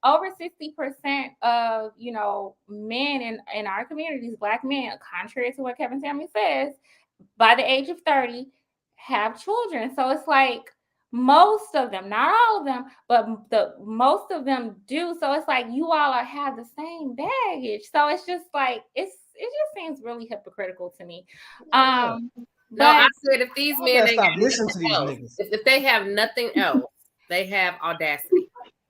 Over 60% of men in our communities, Black men, contrary to what Kevin Samuel says, by the age of 30, have children. So it's like most of them, not all of them, but most of them do. So it's like you all have the same baggage. So it's just like it just seems really hypocritical to me. No, I said if these men ain't stop got listening to these nothing else, niggas. if they have nothing else, they have audacity.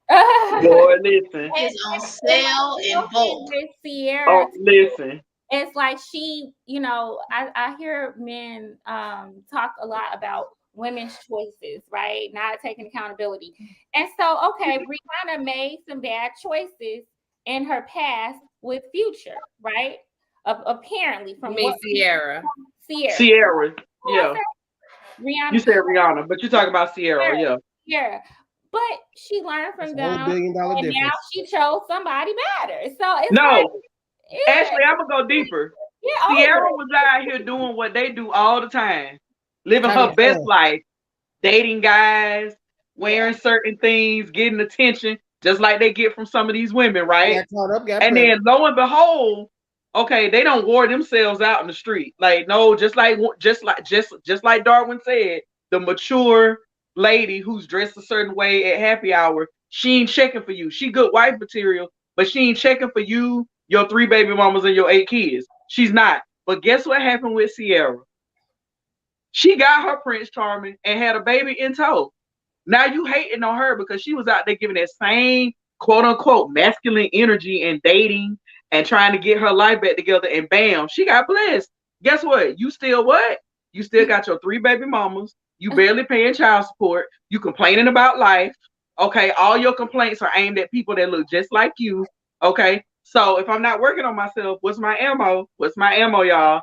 Boy, listen. It's on sale in bulk. Sierra, Oh, listen. it's like she, I hear men talk a lot about women's choices, right? Not taking accountability. And so, okay, Rihanna made some bad choices in her past with Future, right? Apparently, from what Sierra. Sierra, yeah. Rihanna. You said Rihanna, but you talking about Sierra, yeah. Yeah. But she learned from them, $1 billion and difference. now she chose somebody better. So it's no. Actually, I'm gonna go deeper. Yeah, Sierra was out here doing what they do all the time, living her best life, dating guys, wearing certain things, getting attention, just like they get from some of these women, right? And then lo and behold, okay, they don't wore themselves out in the street. Like, no, just like Darwin said, the mature lady who's dressed a certain way at happy hour, she ain't checking for you. She good wife material, but she ain't checking for you, your 3 baby mamas, and your 8 kids. She's not. But guess what happened with Sierra? She got her Prince Charming and had a baby in tow. Now you hating on her because she was out there giving that same quote unquote masculine energy and dating and trying to get her life back together, and bam, she got blessed. Guess what? You still what? You still got your 3 baby mamas. You barely paying child support. You complaining about life. Okay, all your complaints are aimed at people that look just like you. Okay, so if I'm not working on myself, what's my ammo? What's my ammo, y'all?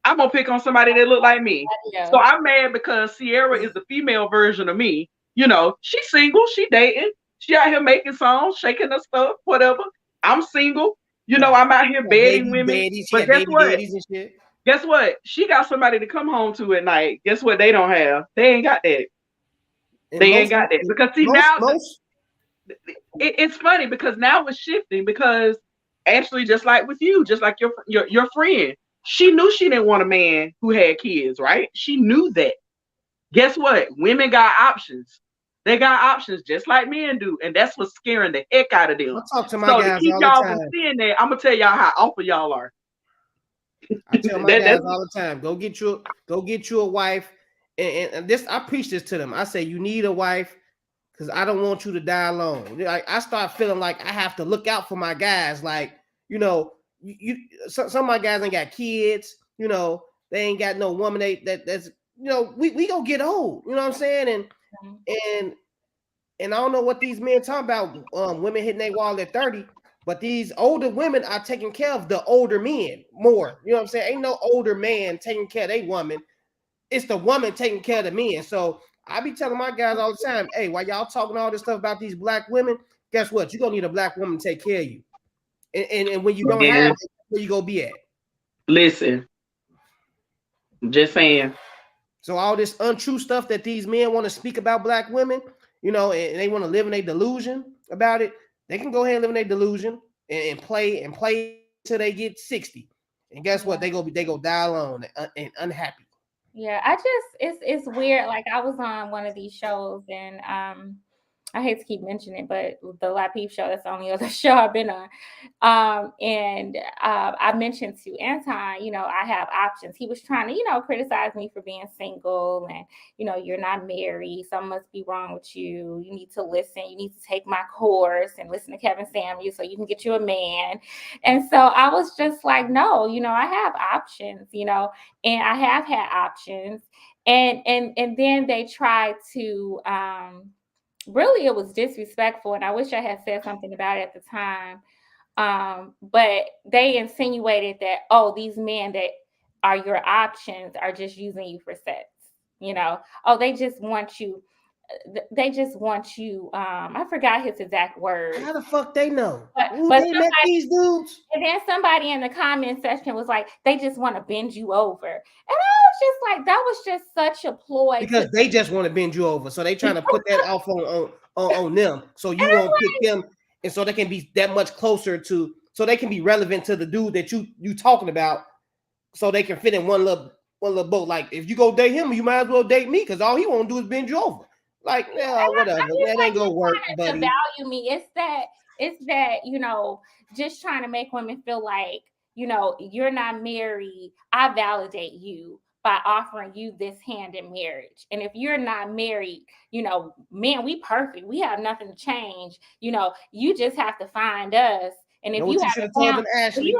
I'm gonna pick on somebody that look like me. Yeah. So I'm mad because Sierra is the female version of me. She's single, she dating, she out here making songs, shaking her stuff, whatever. I'm single. I'm out here bedding women. But guess what? Guess what? She got somebody to come home to at night. Guess what? They don't have. They ain't got that. Ain't got that. Because see now, it's funny because now it's shifting. Because actually, just like with you, just like your friend, she knew she didn't want a man who had kids, right? She knew that. Guess what? Women got options. They got options just like men do, and that's what's scaring the heck out of them. I talk to my guys to keep all y'all the time. from seeing that, I'm gonna tell y'all how awful y'all are. I tell my guys all the time, go get you a wife, and this I preach this to them. I say you need a wife because I don't want you to die alone. Like I start feeling like I have to look out for my guys. Like some of my guys ain't got kids. They ain't got no woman that's we gonna get old. You know what I'm saying? And I don't know what these men talking about. Women hitting their wall at 30. But these older women are taking care of the older men more. You know what I'm saying? Ain't no older man taking care of a woman. It's the woman taking care of the men. So I be telling my guys all the time, hey, while y'all talking all this stuff about these Black women, guess what? You're gonna need a black woman to take care of you. And when you don't Yeah. have it, where you gonna be at? Listen, just saying. So all this untrue stuff that these men want to speak about black women, and they want to live in a delusion about it, they can go ahead and live in a delusion and play till they get 60. And guess what? They go die alone and unhappy. Yeah, it's weird. Like I was on one of these shows and I hate to keep mentioning it, but the LaPeef show, that's the only other show I've been on. And I mentioned to Anton, I have options. He was trying to, criticize me for being single and, you're not married. Something must be wrong with you. You need to listen. You need to take my course and listen to Kevin Samuel so you can get you a man. And so I was just like, no, I have options, and I have had options. And then they tried to, really, it was disrespectful, and I wish I had said something about it at the time. But they insinuated that, these men that are your options are just using you for sex. They just want you. They just want you. I forgot his exact words. How the fuck they know? But they met these dudes. And then somebody in the comment section was like, they just want to bend you over. And I was just like, that was just such a ploy. Because they just want to bend you over. So they trying to put that off on them. So you won't pick them. And so they can be that much closer to, so they can be relevant to the dude that you talking about. So they can fit in one little boat. Like if you go date him, you might as well date me because all he won't do is bend you over. Like, yeah, whatever. That ain't gonna work, buddy. To value me. It's that, just trying to make women feel like, you're not married. I validate you by offering you this hand in marriage. And if you're not married, man, we perfect. We have nothing to change. You just have to find us. And if you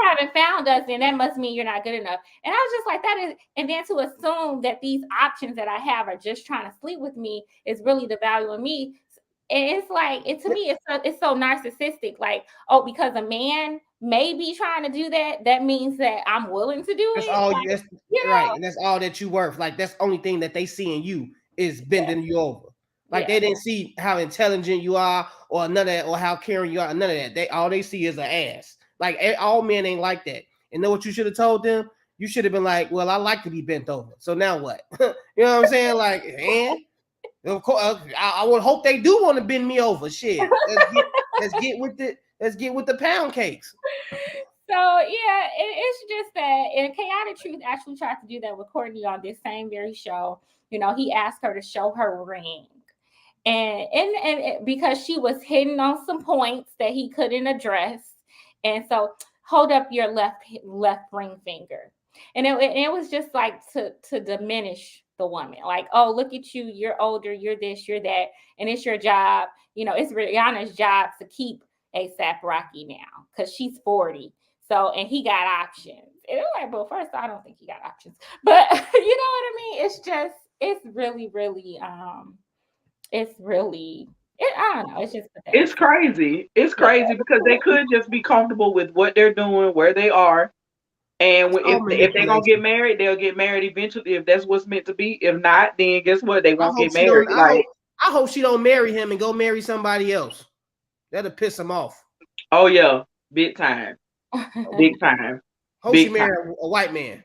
haven't found us, then that must mean you're not good enough. And I was just like, that is, and then to assume that these options that I have are just trying to sleep with me is really the value of me. And it's like, to me, it's so narcissistic. Like, because a man may be trying to do that, that means that I'm willing to do that's it. All, like, that's right. And that's all that you worth. Like, that's the only thing that they see in you is bending you over. Like they didn't see how intelligent you are or none of that, or how caring you are, none of that. All they see is an ass. Like all men ain't like that. And know what you should have told them? You should have been like, well, I like to be bent over. So now what? You know what I'm saying? Like, and of course, I would hope they do want to bend me over. Shit. Let's get with the pound cakes. So yeah, it's just that. And Chaotic Truth actually tried to do that with Courtney on this same very show. He asked her to show her ring. And because she was hitting on some points that he couldn't address, and so hold up your left ring finger, and it was just like to diminish the woman, like, oh, look at you, you're older, you're this, you're that, and it's your job, it's Rihanna's job to keep ASAP Rocky now because she's 40, so and he got options. And I'm like, well, first I don't think he got options, but you know what I mean? It's really, really I don't know. It's just pathetic. It's crazy. It's crazy because they could just be comfortable with what they're doing, where they are, and if they're gonna get married, they'll get married eventually if that's what's meant to be. If not, then guess what? They won't get married. I hope she don't marry him and go marry somebody else. That'll piss him off. Oh yeah, big time, big time. Hope she marry a white man.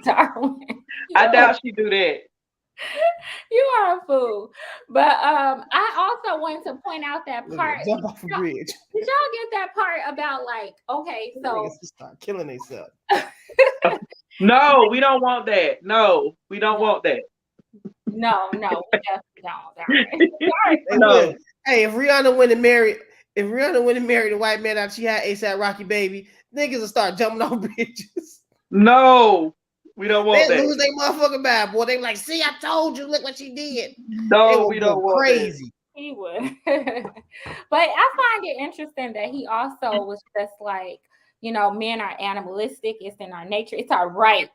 Darwin. I doubt she do that. You are a fool. But I also wanted to point out that part. Jump off a bridge. Did y'all get that part about like, okay, so start killing themselves? No, we don't want that. No, we don't want that. No, we definitely don't. No. Hey, if Rihanna went and married a white man after she had ASAP Rocky baby, niggas will start jumping off bridges. No. We don't want that. They lose their motherfucking bad, boy. They like, see, I told you, look what she did. No, we don't want crazy. That. He would. But I find it interesting that he also was just like, men are animalistic. It's in our nature. It's our right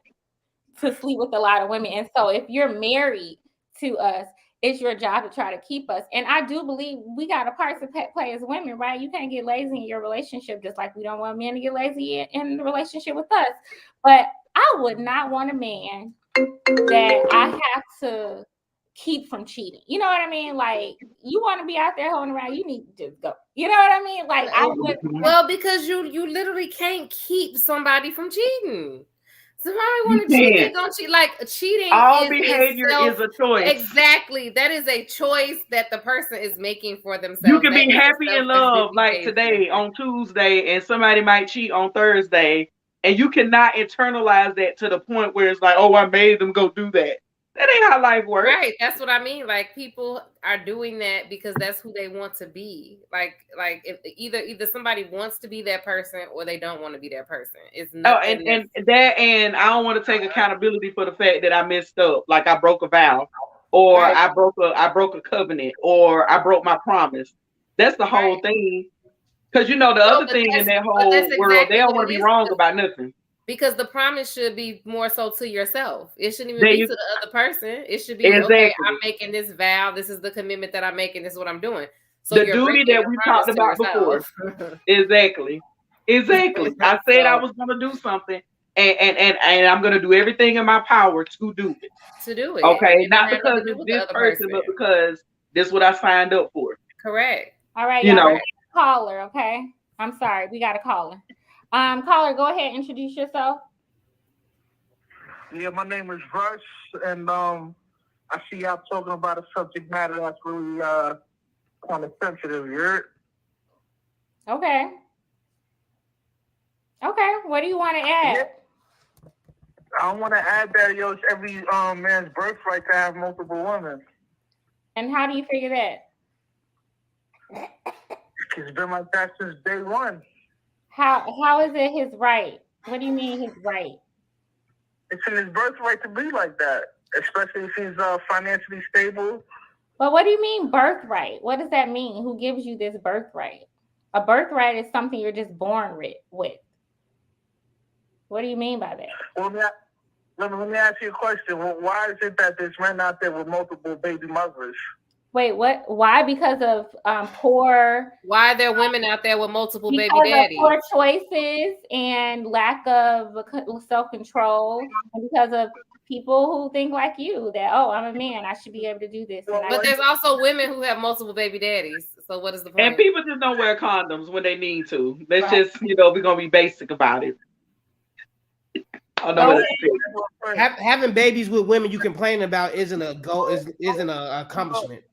to sleep with a lot of women. And so if you're married to us, it's your job to try to keep us. And I do believe we got a part to play as women, right? You can't get lazy in your relationship, just like we don't want men to get lazy in the relationship with us. But I would not want a man that I have to keep from cheating. You know what I mean? Like, you want to be out there holding around, you need to just go. You know what I mean? Like, I would. Well, because you literally can't keep somebody from cheating. Somebody want to cheat, they're gonna cheat. Like, cheating all is behavior is a choice. Exactly. That is a choice that the person is making for themselves. You can be happy in love like behavior. today on Tuesday, and somebody might cheat on Thursday, and you cannot internalize that to the point where it's like, oh, I made them go do that. That ain't how life works. Right. That's what I mean. Like, people are doing that because that's who they want to be. Like if either somebody wants to be that person or they don't want to be that person. It's nothing. And I don't want to take accountability for the fact that I messed up. Like, I broke a vow, or I broke a covenant, or I broke my promise. That's the whole thing. Because the other thing in that whole world, they don't want to be wrong about nothing. Because the promise should be more so to yourself. It shouldn't even be to the other person. It should be, okay, I'm making this vow. This is the commitment that I'm making. This is what I'm doing. So the duty that we talked about before. Exactly. I said I was going to do something, and I'm going to do everything in my power to do it. Okay, not because it's this person, but because this is what I signed up for. Correct. All right, y'all. Caller, okay? I'm sorry. We got a caller. Caller, go ahead, introduce yourself. Yeah, my name is Russ, and I see y'all talking about a subject matter that's really kind of sensitive. You heard? Okay. What do you want to add? Yeah. I want to add that it's every man's birthright to have multiple women. And how do you figure that? It's been like that since day one. How is it his right? What do you mean his right? It's in his birthright to be like that, especially if he's financially stable. But what do you mean birthright? What does that mean? Who gives you this birthright? A birthright is something you're just born with. What do you mean by that? Well, let me ask you a question. Well, why is it that there's men out there with multiple baby mothers? Wait, what? Why? Because of poor. Why are there women out there with multiple baby daddies? Poor choices and lack of self-control, and because of people who think like you that, oh, I'm a man, I should be able to do this. But there's also women who have multiple baby daddies. So what is the point? And people just don't wear condoms when they need to. Let's just, we're gonna be basic about it. Having babies with women you complain about isn't a goal, isn't an accomplishment.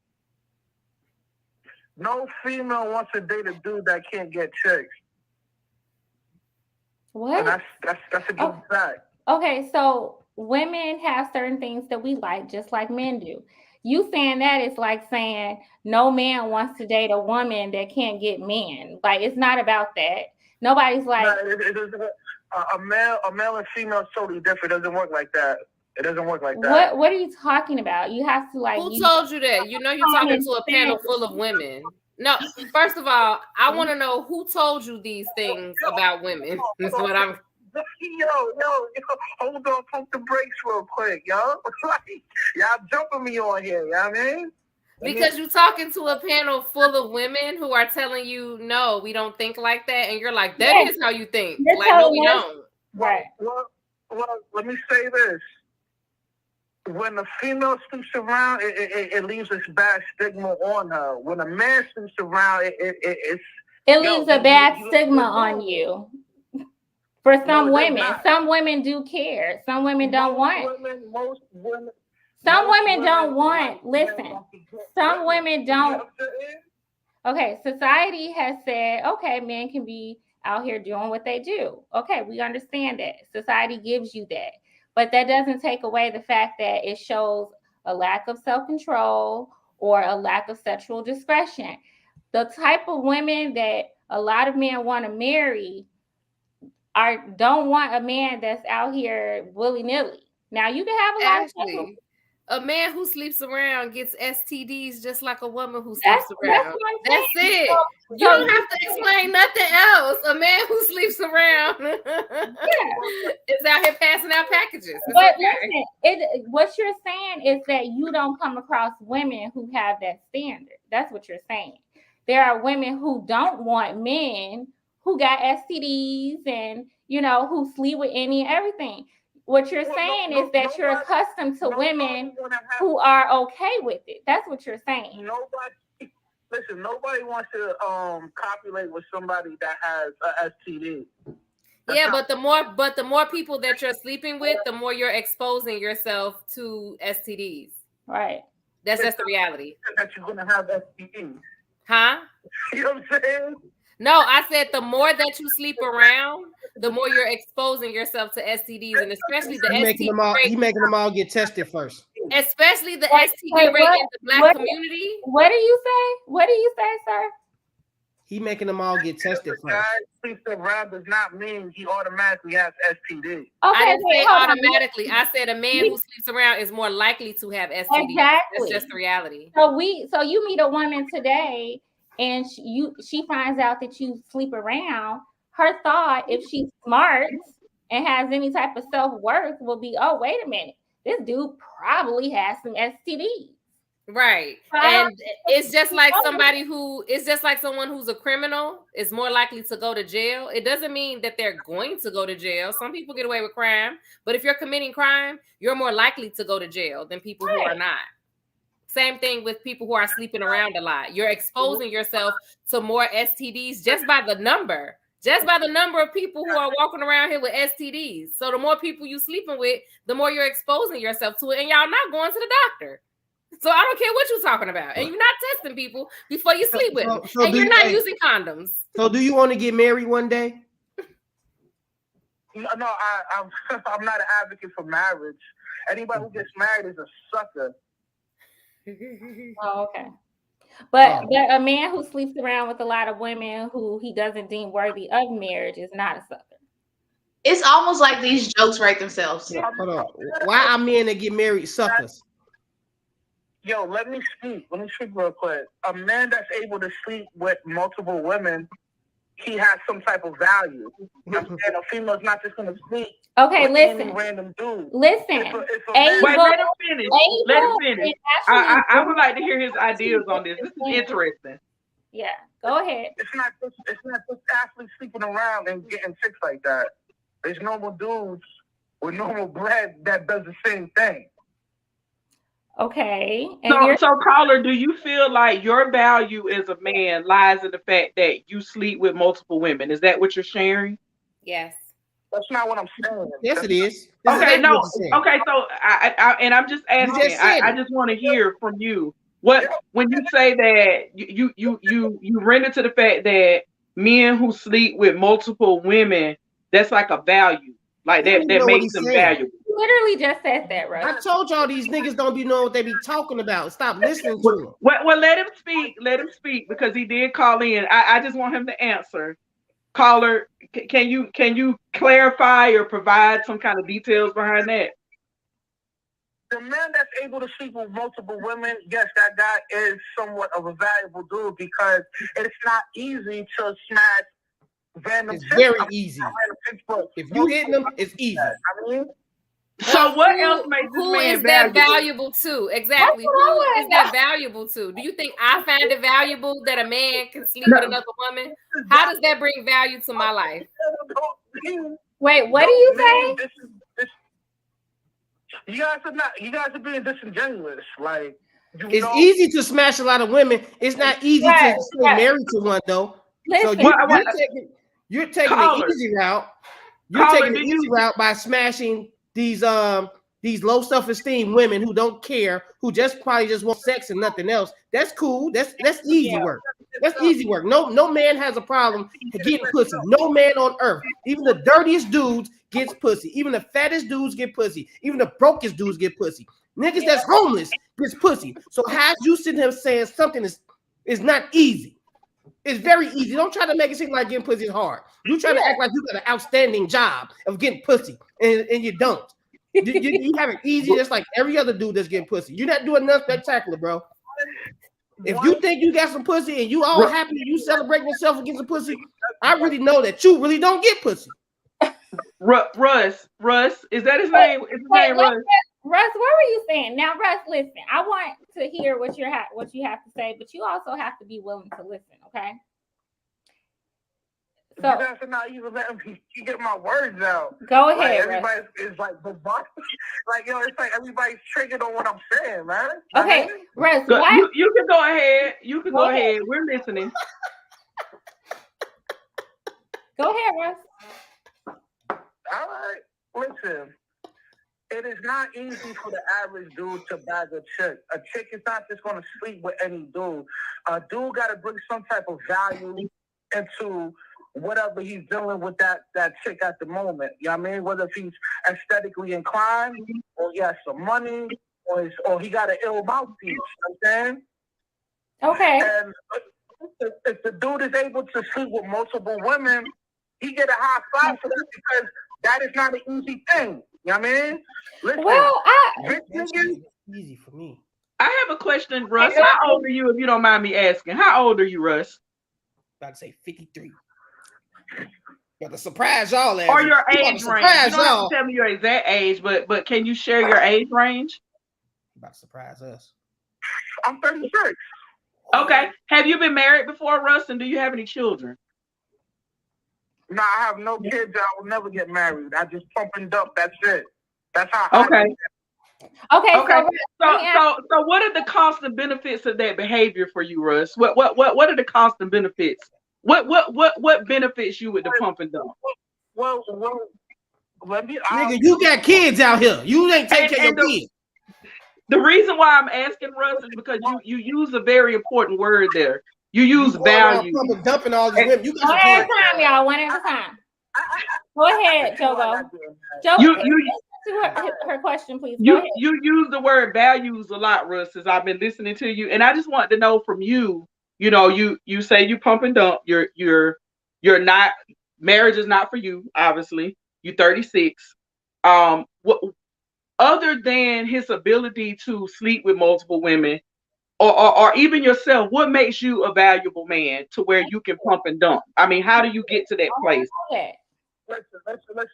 No female wants to date a dude that can't get chicks. What? And that's a good fact. Okay, so women have certain things that we like, just like men do. You saying that is like saying no man wants to date a woman that can't get men. Like, it's not about that. Nobody's like a male and female is totally different. It doesn't work like that. It doesn't work like that. What are you talking about? You have to like. Who told you that? You're talking to a panel full of women. No, first of all, I want to know who told you these things about women. That's what I'm. Yo, hold on, pump the brakes real quick, yo. Y'all jumping me on here, you know what I mean? Because you're talking to a panel full of women who are telling you, no, we don't think like that. And you're like, that is how you think. Like, no, we don't. Right. Well, let me say this. When a female sleeps around, it leaves this bad stigma on her. When a man sleeps around, it leaves a bad stigma on you. For some women do care. Some women don't want. Most women. Some women don't want. Listen, some women don't. Okay, society has said, okay, men can be out here doing what they do. Okay, we understand that. Society gives you that. But that doesn't take away the fact that it shows a lack of self-control or a lack of sexual discretion. The type of women that a lot of men want to marry don't want a man that's out here willy-nilly. Now, you can have a lot of people. A man who sleeps around gets STDs just like a woman who sleeps around. That's it. You don't have to explain nothing else. A man who sleeps around is out here passing out packages. But listen, what you're saying is that you don't come across women who have that standard. That's what you're saying. There are women who don't want men who got STDs and, who sleep with any and everything. What you're saying is that you're accustomed to women who are okay with it. That's what you're saying. Nobody wants to copulate with somebody that has a STD. Yeah, but the more people that you're sleeping with, the more you're exposing yourself to STDs. Right. That's just the reality. That you're gonna have STDs. Huh? You know what I'm saying? No, I said the more that you sleep around, the more you're exposing yourself to STDs, and especially the STD rate. He making them all get tested first. Especially the STD rate in the Black community. What do you say? What do you say, sir? He making them all get tested first. Guy sleeps around does not mean he automatically has STD. Okay, I didn't say automatically. I said a man who sleeps around is more likely to have STDs. Exactly. That's just the reality. So you meet a woman today, and she finds out that you sleep around. Her thought, if she's smart and has any type of self-worth, will be, oh, wait a minute, this dude probably has some STDs. Right. And it's just like someone who's a criminal is more likely to go to jail. It doesn't mean that they're going to go to jail. Some people get away with crime, but if you're committing crime, you're more likely to go to jail than people who are not. Same thing with people who are sleeping around a lot. You're exposing yourself to more STDs just by the number. Just by the number of people who are walking around here with STDs. So the more people you sleeping with, the more you're exposing yourself to it. And y'all not going to the doctor. So I don't care what you're talking about. And you're not testing people before you sleep with them. And you're not using condoms. So do you want to get married one day? No, I'm not an advocate for marriage. Anybody who gets married is a sucker. Oh, okay. But a man who sleeps around with a lot of women who he doesn't deem worthy of marriage is not a sucker. It's almost like these jokes write themselves. Hold on. Why are men that get married suckers? Yo, let me speak real quick. A man that's able to sleep with multiple women, he has some type of value. And a female's not just going to sleep. Okay, listen. Any random dude. Listen. Wait, let him finish. Let him finish. I would like to hear his ideas on this. This is interesting. Yeah, go ahead. It's not just athletes sleeping around and getting chicks like that. There's normal dudes with normal bread that does the same thing. Okay. So caller, do you feel like your value as a man lies in the fact that you sleep with multiple women? Is that what you're sharing? Yes. That's not what I'm saying. Yes, it is. Okay, no. Okay, so I'm just asking. I just want to hear from you. What when you say that you render to the fact that men who sleep with multiple women, that's like a value. Like that makes them valuable. You literally just said that, right? I told y'all these niggas don't be knowing what they be talking about. Stop listening to them. Well, let him speak. Let him speak because he did call in. I just want him to answer. Caller, can you clarify or provide some kind of details behind that? The man that's able to sleep with multiple women, yes, that guy is somewhat of a valuable dude because it's not easy to smash random. It's very easy. If you hit them, it's easy. So what else makes this man valuable to? Exactly. Who is that valuable to? Do you think I find it valuable that a man can sleep with another woman? How does that bring value to my life? Wait, what do you say? You guys are being disingenuous. Like it's easy to smash a lot of women. It's not easy to stay married to one though. Listen, So you're taking the easy route. You're taking the easy route by smashing these low self-esteem women who don't care, who probably just want sex and nothing else. That's cool. That's easy work. That's easy work. No man has a problem getting pussy. No man on earth, even the dirtiest dudes gets pussy. Even the fattest dudes get pussy. Even the brokest dudes get pussy. Niggas that's homeless gets pussy. So how you sitting here saying something is not easy? It's very easy. Don't try to make it seem like getting pussy is hard. You try to act like you got an outstanding job of getting pussy, and you don't. You have it easy just like every other dude that's getting pussy. You're not doing nothing spectacular, bro. If you think you got some pussy and you all happy and you celebrating yourself against some pussy, I really know that you really don't get pussy. Russ, is that his name? Is his name Russ? Russ, what were you saying? Now, Russ, listen. I want to hear what you have to say, but you also have to be willing to listen, okay? So you guys are not even letting me get my words out. Go Like ahead, Russ. everybody is like, like it's like everybody's triggered on what I'm saying, man. Okay, Russ, Go- why? You can go ahead. You can Go go ahead. ahead. We're listening. Go ahead, Russ. All right, listen. It is not easy for the average dude to bag a chick. A chick is not just going to sleep with any dude. A dude got to bring some type of value into whatever he's dealing with that chick at the moment. You know what I mean? Whether if he's aesthetically inclined, or he has some money, or he got an ill mouthpiece. You know what I'm saying? Okay. And if the dude is able to sleep with multiple women, he get a high five for that because that is not an easy thing. You know what I mean? Listen, Well, That's easy for me. I have a question, Russ. How old are you, if you don't mind me asking? How old are you, Russ? About to say 53. Got to surprise y'all. Or your age range. You don't have y'all. to tell me your exact age, but can you share your age range? About to surprise us. I'm 36. Okay. Have you been married before, Russ? And do you have any children? No, I have no kids. I will never get married. I just pump and dump. That's it. That's how. Okay. Okay. So what are the constant benefits of that behavior for you, Russ? What are the constant benefits? What benefits you with the pump and dump? Well, let me. Nigga, you got kids out here. You ain't taking care of your kids. The reason why I'm asking, Russ, is because you use a very important word there. You use value. Dumping all these women. You got one at a time, y'all. One at a time. Go ahead, Jobo. You her question, please. You use the word values a lot, Russ, as I've been listening to you, and I just want to know from you. You know, you say you pump and dump. You're not, marriage is not for you. Obviously, you're 36. What other than his ability to sleep with multiple women, or even yourself, what makes you a valuable man to where you can pump and dump? I mean, how do you get to that place? Listen.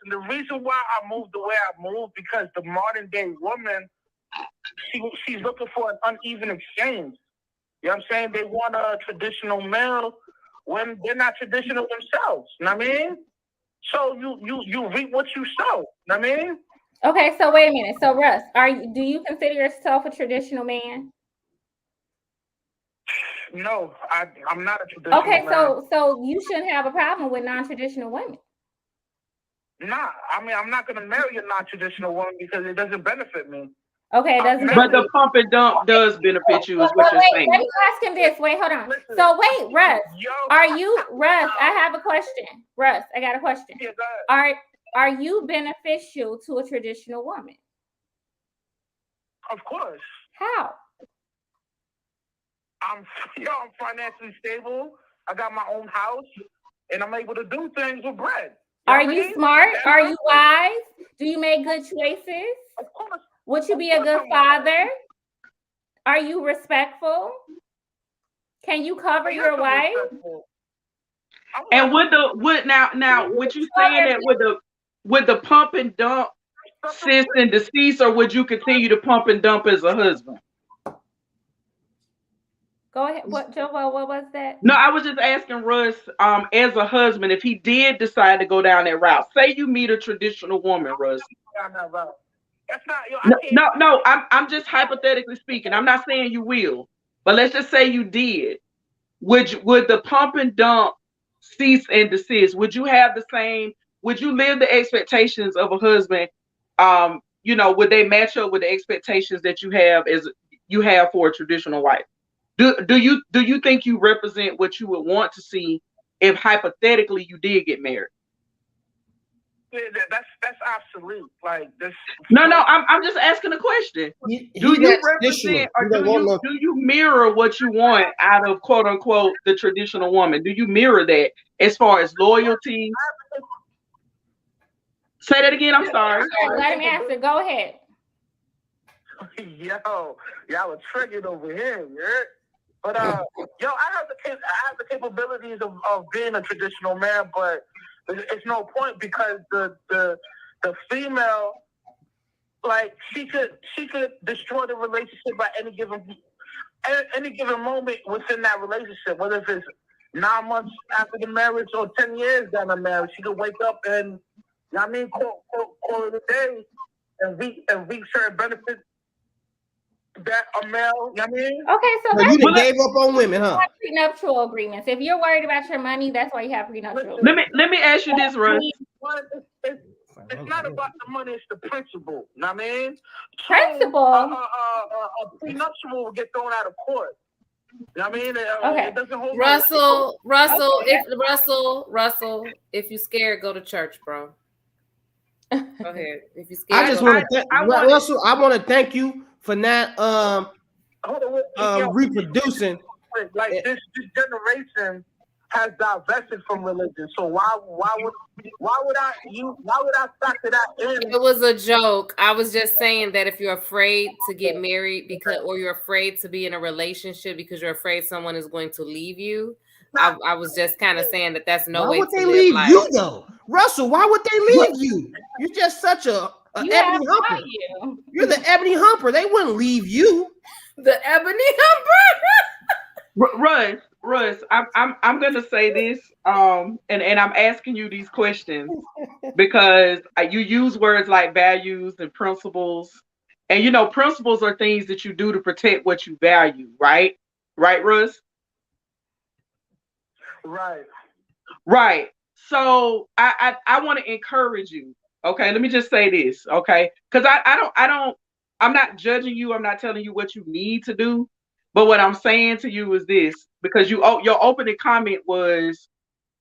The reason why I moved the way I moved because the modern day woman, she's looking for an uneven exchange. You know what I'm saying? They want a traditional male when they're not traditional themselves. You know what I mean? So you reap what you sow. You know what I mean? Okay, so wait a minute. So Russ, do you consider yourself a traditional man? No, I'm not a traditional man. Okay, so you shouldn't have a problem with non-traditional women. Nah, I mean, I'm not going to marry a non-traditional woman because it doesn't benefit me. Okay, it doesn't. But the pump and dump does benefit you, is what you're saying. Let me ask him this. Wait, hold on. So wait, Russ, Russ? I have a question. Russ, I got a question. Yeah, go ahead. Are you beneficial to a traditional woman? Of course. How? I'm financially stable. I got my own house, and I'm able to do things with bread. Are you smart? Are you wise? Do you make good choices? Of course. Would you be a good father? Are you respectful? Can you cover your wife? And what you saying that with the pump and dump since and deceased, or would you continue to pump and dump as a husband? Go ahead. What, Joel? What was that? No, I was just asking Russ, as a husband, if he did decide to go down that route. Say you meet a traditional woman, Russ. That's not. No. I'm just hypothetically speaking. I'm not saying you will, but let's just say you did. Would the pump and dump cease and desist? Would you have the same? Would you live the expectations of a husband? Would they match up with the expectations that you have for a traditional wife? Do you think you represent what you would want to see if hypothetically you did get married? That's absolute. Like this. No. I'm just asking a question. Do you represent, or do you mirror what you want out of quote unquote the traditional woman? Do you mirror that as far as loyalty? Say that again. I'm sorry. Let him answer. Go ahead. Y'all are triggered over here. Yeah? But I have the capabilities of being a traditional man, but it's no point because the female, like she could destroy the relationship by any given moment within that relationship, whether if it's 9 months after the marriage or 10 years down the marriage, she could wake up and, you know what I mean, call it a day and reap certain benefits that a male, you know what I mean? Okay, so you done gave up on women, huh? Prenuptial agreements. If you're worried about your money, that's why you have prenuptial Let agreements. me ask you this, Russ. It's not about the money, it's the principle. You know what I mean? Principle? A prenuptial will get thrown out of court. You know what I mean? Okay. It doesn't hold Russell, if you scared, go to church, bro. Go ahead. If you scared, I just want to Russell. I want to thank you for not reproducing. Like this generation has divested from religion. So why would I factor that in? It was a joke. I was just saying that if you're afraid to get married or you're afraid to be in a relationship because you're afraid someone is going to leave you, I was just kind of saying that's no way to live life. Why would they leave you though, Russell? Why would they leave you? You're just such a ebony humper. You're the ebony humper. They wouldn't leave you. The ebony humper. Russ, I'm gonna say this, and I'm asking you these questions because you use words like values and principles, and you know principles are things that you do to protect what you value, right? Right, Russ? Right. So I want to encourage you. Okay, let me just say this, okay? Because I'm not judging you. I'm not telling you what you need to do. But what I'm saying to you is this, because your opening comment was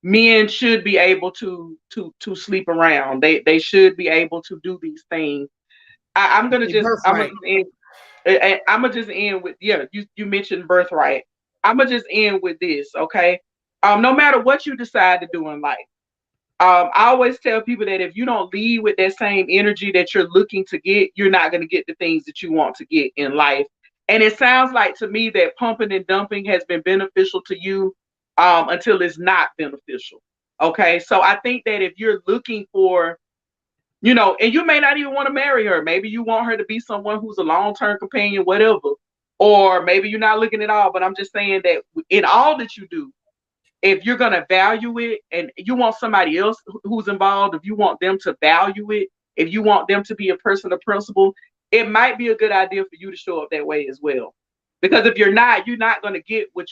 men should be able to sleep around. They should be able to do these things. I'm gonna just end with you mentioned birthright. I'm gonna just end with this, okay? No matter what you decide to do in life, I always tell people that if you don't lead with that same energy that you're looking to get, you're not going to get the things that you want to get in life. And it sounds like to me that pumping and dumping has been beneficial to you until it's not beneficial. Okay, so I think that if you're looking for, and you may not even want to marry her, maybe you want her to be someone who's a long-term companion, whatever, or maybe you're not looking at all. But I'm just saying that in all that you do, if you're going to value it and you want somebody else who's involved, if you want them to value it, if you want them to be a person of principle, it might be a good idea for you to show up that way as well. Because if you're not going to get what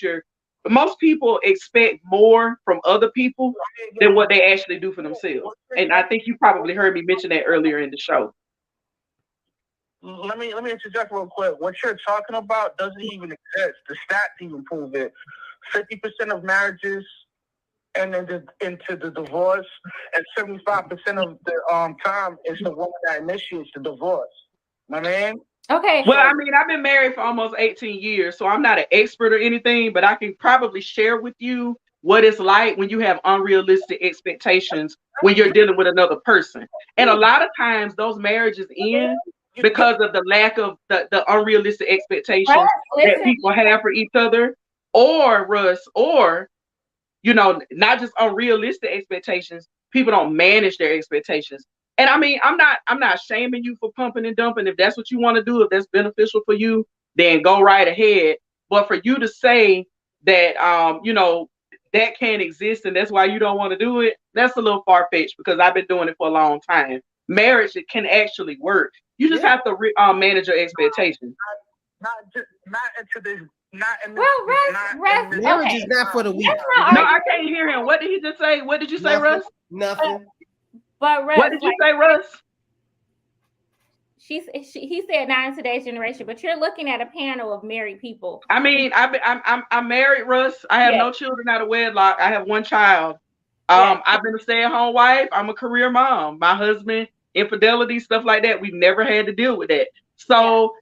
most people expect more from other people than what they actually do for themselves. And I think you probably heard me mention that earlier in the show. Let me interject real quick. What you're talking about doesn't even exist. The stats even prove it. 50% of marriages end into the divorce, and 75% of the time is the woman that initiates the divorce. My man. Okay. Well, I mean, I've been married for almost 18 years, so I'm not an expert or anything, but I can probably share with you what it's like when you have unrealistic expectations when you're dealing with another person. And a lot of times those marriages end because of the lack of the unrealistic expectations that people have for each other. Or Russ, not just unrealistic expectations. People don't manage their expectations. And I mean, I'm not shaming you for pumping and dumping. If that's what you want to do, if that's beneficial for you, then go right ahead. But for you to say that that can't exist and that's why you don't want to do it, that's a little far-fetched because I've been doing it for a long time. Marriage, it can actually work. You just have to manage your expectations. Not into this. Marriage is not for the weak. No, I can't hear him. What did he just say? What did you say, Russ? Nothing. But Russ, what did you say, Russ? He said not in today's generation, but you're looking at a panel of married people. I mean, I'm married, Russ. I have no children out of wedlock. I have one child. I've been a stay-at-home wife. I'm a career mom. My husband, infidelity, stuff like that. We've never had to deal with that. So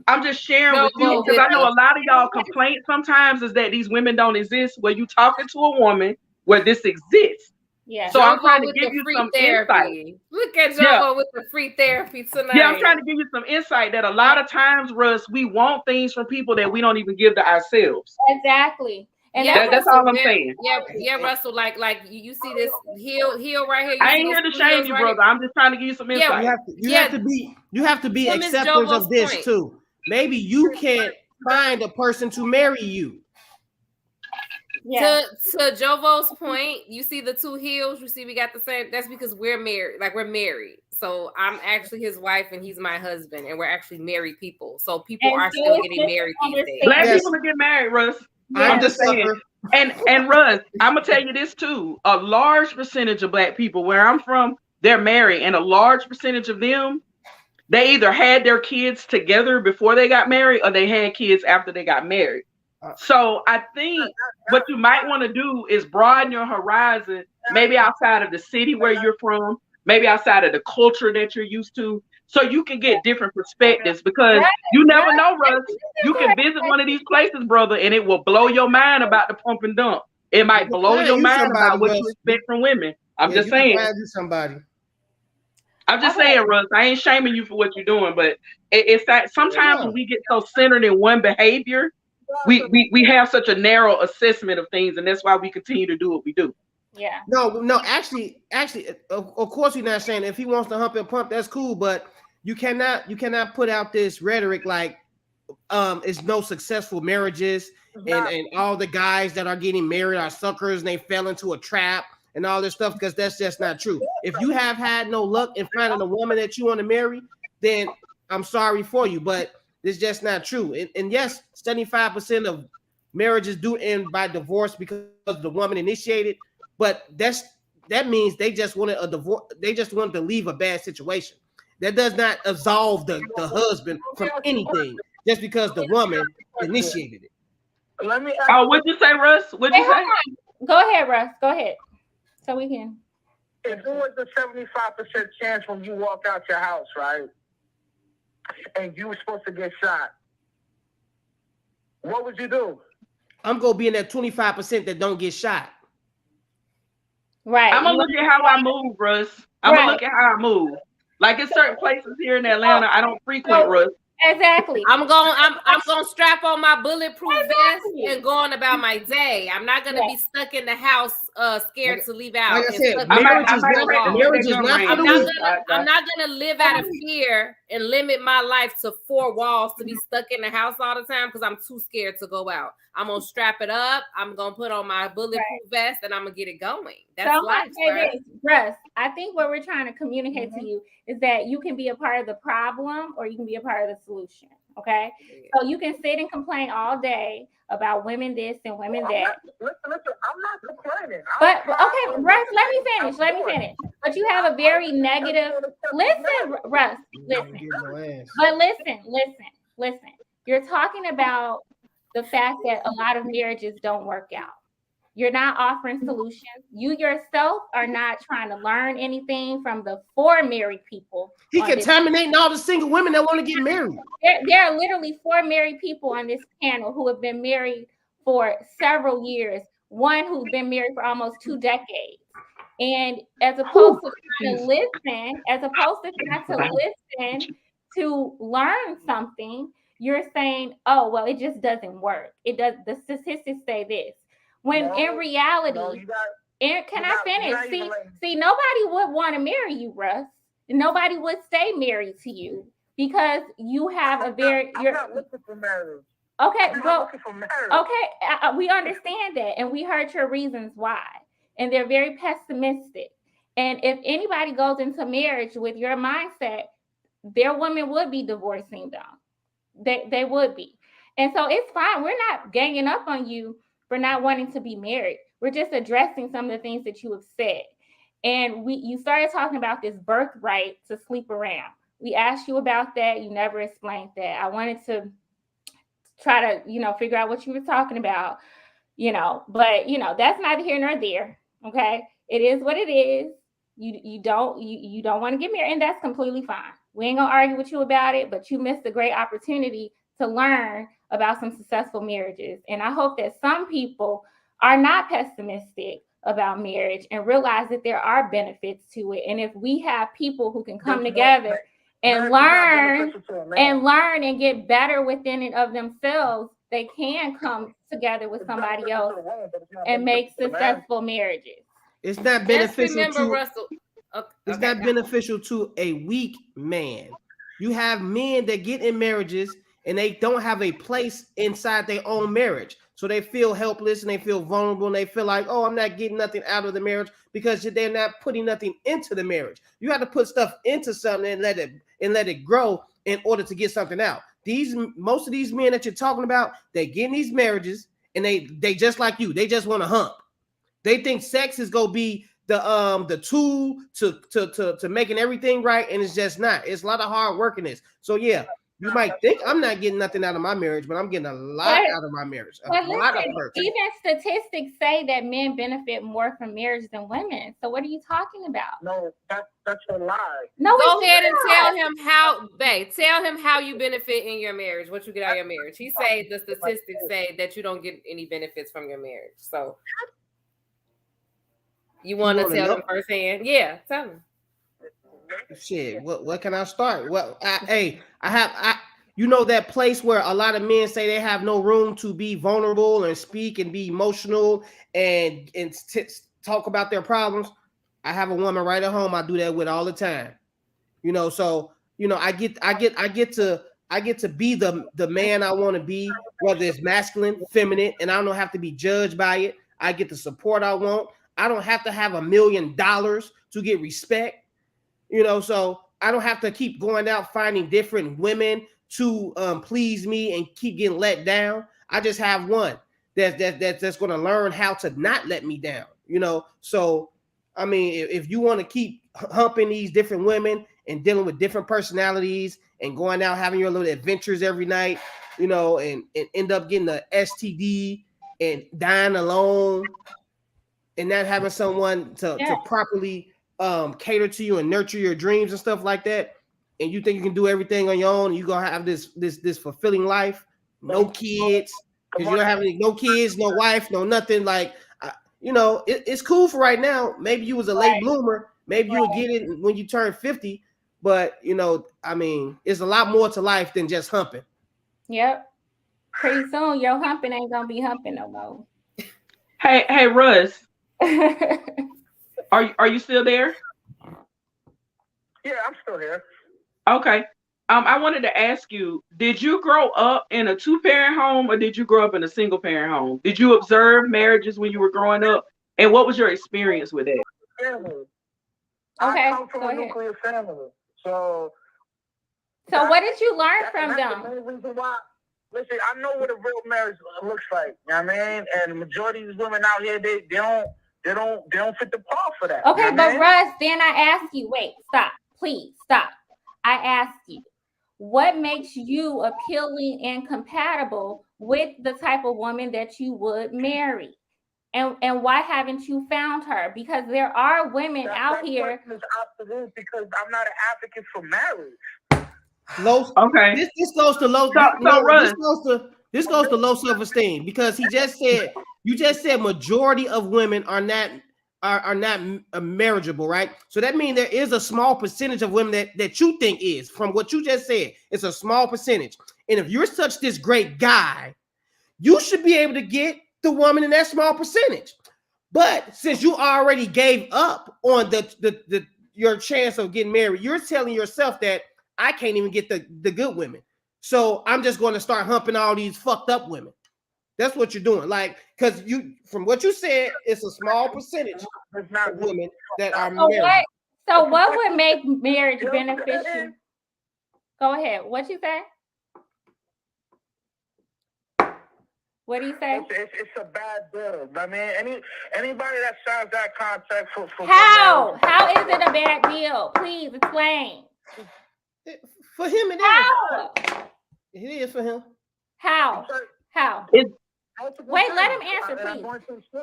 I'm just sharing with you because I know a lot of y'all complaint sometimes is that these women don't exist. Well, you talking to a woman where this exists. Yeah. So I'm trying to give you some insight. Look at Jomo with the free therapy tonight. Yeah, I'm trying to give you some insight that a lot of times, Russ, we want things from people that we don't even give to ourselves. Exactly. And that's all I'm saying. Yeah, Russell. Like you see this heel right here. I ain't here to shame you, brother. I'm just trying to give you some insight. You have to be accepting of this too. Maybe you can't find a person to marry you. Yeah. To Jovo's point, you see the two heels. You see, we got the same. That's because we're married. Like we're married. So I'm actually his wife, and he's my husband, and we're actually married people. So people And are so still it's getting just married these days. Black Yes. people are getting married, Russ. Yeah. I'm just saying. And Russ, I'm gonna tell you this too. A large percentage of Black people where I'm from, they're married, and a large percentage of them, they either had their kids together before they got married, or they had kids after they got married. So I think what you might want to do is broaden your horizon, maybe outside of the city where you're from, maybe outside of the culture that you're used to, so you can get different perspectives, because you never know, Russ. You can visit one of these places, brother, and it will blow your mind about the pump and dump. It might blow your mind about what you expect from women. I'm just saying. Somebody. I'm just saying, Russ. I ain't shaming you for what you're doing, but it's that sometimes when we get so centered in one behavior, we have such a narrow assessment of things, and that's why we continue to do what we do. Yeah. No. Actually, of course, we're not saying if he wants to hump and pump, that's cool. But you cannot put out this rhetoric like it's no successful marriages, and all the guys that are getting married are suckers and they fell into a trap and all this stuff, because that's just not true. If you have had no luck in finding a woman that you want to marry, then I'm sorry for you, but it's just not true. And yes, 75% of marriages do end by divorce because the woman initiated, but that means they just wanted a divorce. They just wanted to leave a bad situation. That does not absolve the husband from anything just because the woman initiated it. Let me. What'd you say, Russ? What'd you say? Go ahead, Russ. Go ahead. So we can. If it was a 75% chance when you walk out your house, right, and you were supposed to get shot, what would you do? I'm gonna be in that 25% that don't get shot. Right. I'm gonna look at how I move, Russ. I'm gonna look at how I move. Like in certain places here in Atlanta, I don't frequent, Russ. Exactly. I'm gonna strap on my bulletproof vest and go on about my day. I'm not gonna be stuck in the house, scared to leave out. Like I said, marriage is not for the weak. I'm not gonna live out of fear and limit my life to 4 walls to be stuck in the house all the time because I'm too scared to go out. I'm gonna strap it up. I'm gonna put on my bulletproof vest and I'm gonna get it going. That's life, Russ. I think what we're trying to communicate to you is that you can be a part of the problem or you can be a part of the solution. Okay, so you can sit and complain all day about women this and women that. Listen, I'm not complaining. But okay, Russ, let me finish. But you have a very negative. Listen, Russ, listen. But listen. You're talking about the fact that a lot of marriages don't work out. You're not offering solutions. You yourself are not trying to learn anything from the 4 married people. He contaminating all the single women that want to get married. There are literally 4 married people on this panel who have been married for several years. One who's been married for almost 2 decades. And as opposed to trying to listen to learn something, you're saying, oh, well, it just doesn't work. It does. The statistics say this. When in reality, can I finish? See, nobody would want to marry you, Russ. Nobody would stay married to you because you have a very. I'm not looking for marriage. Okay, well, okay, we understand that, and we heard your reasons why, and they're very pessimistic. And if anybody goes into marriage with your mindset, their women would be divorcing them. They would be, and so it's fine. We're not ganging up on you for not wanting to be married. We're just addressing some of the things that you have said. And you started talking about this birthright to sleep around. We asked you about that. You never explained that. I wanted to try to, figure out what you were talking about, but that's neither here nor there. Okay. It is what it is. You don't want to get married, and that's completely fine. We ain't gonna argue with you about it, but you missed a great opportunity to learn about some successful marriages. And I hope that some people are not pessimistic about marriage and realize that there are benefits to it. And if we have people who can come together and learn and get better within it of themselves, they can come together with somebody else and make successful marriages. It's not beneficial it's not beneficial to a weak man. You have men that get in marriages and they don't have a place inside their own marriage. So they feel helpless and they feel vulnerable and they feel like, oh, I'm not getting nothing out of the marriage because they're not putting nothing into the marriage. You have to put stuff into something and let it grow in order to get something out. Most of these men that you're talking about, they get in these marriages and they just like you, they just want to hump. They think sex is gonna be the tool to making everything right, and it's just not. It's a lot of hard work in this. So yeah, you might think I'm not getting nothing out of my marriage, but I'm getting a lot out of my marriage. But listen, even statistics say that men benefit more from marriage than women. So what are you talking about? No, that's a lie. No, go ahead and tell him how you benefit in your marriage, what you get out of your marriage. He say the statistics say that you don't get any benefits from your marriage. So you want to tell them firsthand? Yeah, tell them. Shit, what can I start? Well, I you know that place where a lot of men say they have no room to be vulnerable and speak and be emotional and talk about their problems. I have a woman right at home I do that with all the time. You know, so you know, I get to be the man I want to be, whether it's masculine, feminine, and I don't have to be judged by it. I get the support I want. I don't have to have $1 million to get respect. You know, so I don't have to keep going out finding different women to please me and keep getting let down. I just have one that's going to learn how to not let me down. You know, so I mean, if you want to keep humping these different women and dealing with different personalities and going out having your little adventures every night, you know, and end up getting the STD and dying alone and not having someone to properly cater to you and nurture your dreams and stuff like that, and you think you can do everything on your own, and you're gonna have this fulfilling life, no kids, because you don't have no kids, no wife, no nothing. Like, you know, it's cool for right now. Maybe you was a late bloomer, maybe you would get it when you turn 50, but you know, I mean, it's a lot more to life than just humping. Yep. Pretty soon your humping ain't gonna be humping no more. Hey Russ. Are you still there? Yeah, I'm still here. Okay. I wanted to ask you, did you grow up in a 2-parent home or did you grow up in a single-parent home? Did you observe marriages when you were growing up? And what was your experience with it? Family. Okay, I come from a nuclear family. So what did you learn from them? The main reason why. Listen, I know what a real marriage looks like. You know what I mean? And the majority of these women out here, they don't fit the par for that. Okay, you know but Russ, then I ask you, wait, stop, please stop. I ask you, what makes you appealing and compatible with the type of woman that you would marry? And why haven't you found her? Because there are women out here. That is absolute because I'm not an advocate for marriage. Okay. This goes to low. This goes to low self-esteem because you just said majority of women are not marriageable, right? So that means there is a small percentage of women that you think is, from what you just said, it's a small percentage. And if you're such this great guy, you should be able to get the woman in that small percentage. But since you already gave up on your chance of getting married, you're telling yourself that I can't even get the good women. So I'm just going to start humping all these fucked up women. That's what you're doing. Like, because from what you said, it's a small percentage of women that are married. So what would make marriage beneficial? Go ahead. What you say? What do you say? It's a bad deal. I mean, anybody that signs that contract for how is it a bad deal? Please explain. For him, it is. It is for him. How? Wait, let him answer, please.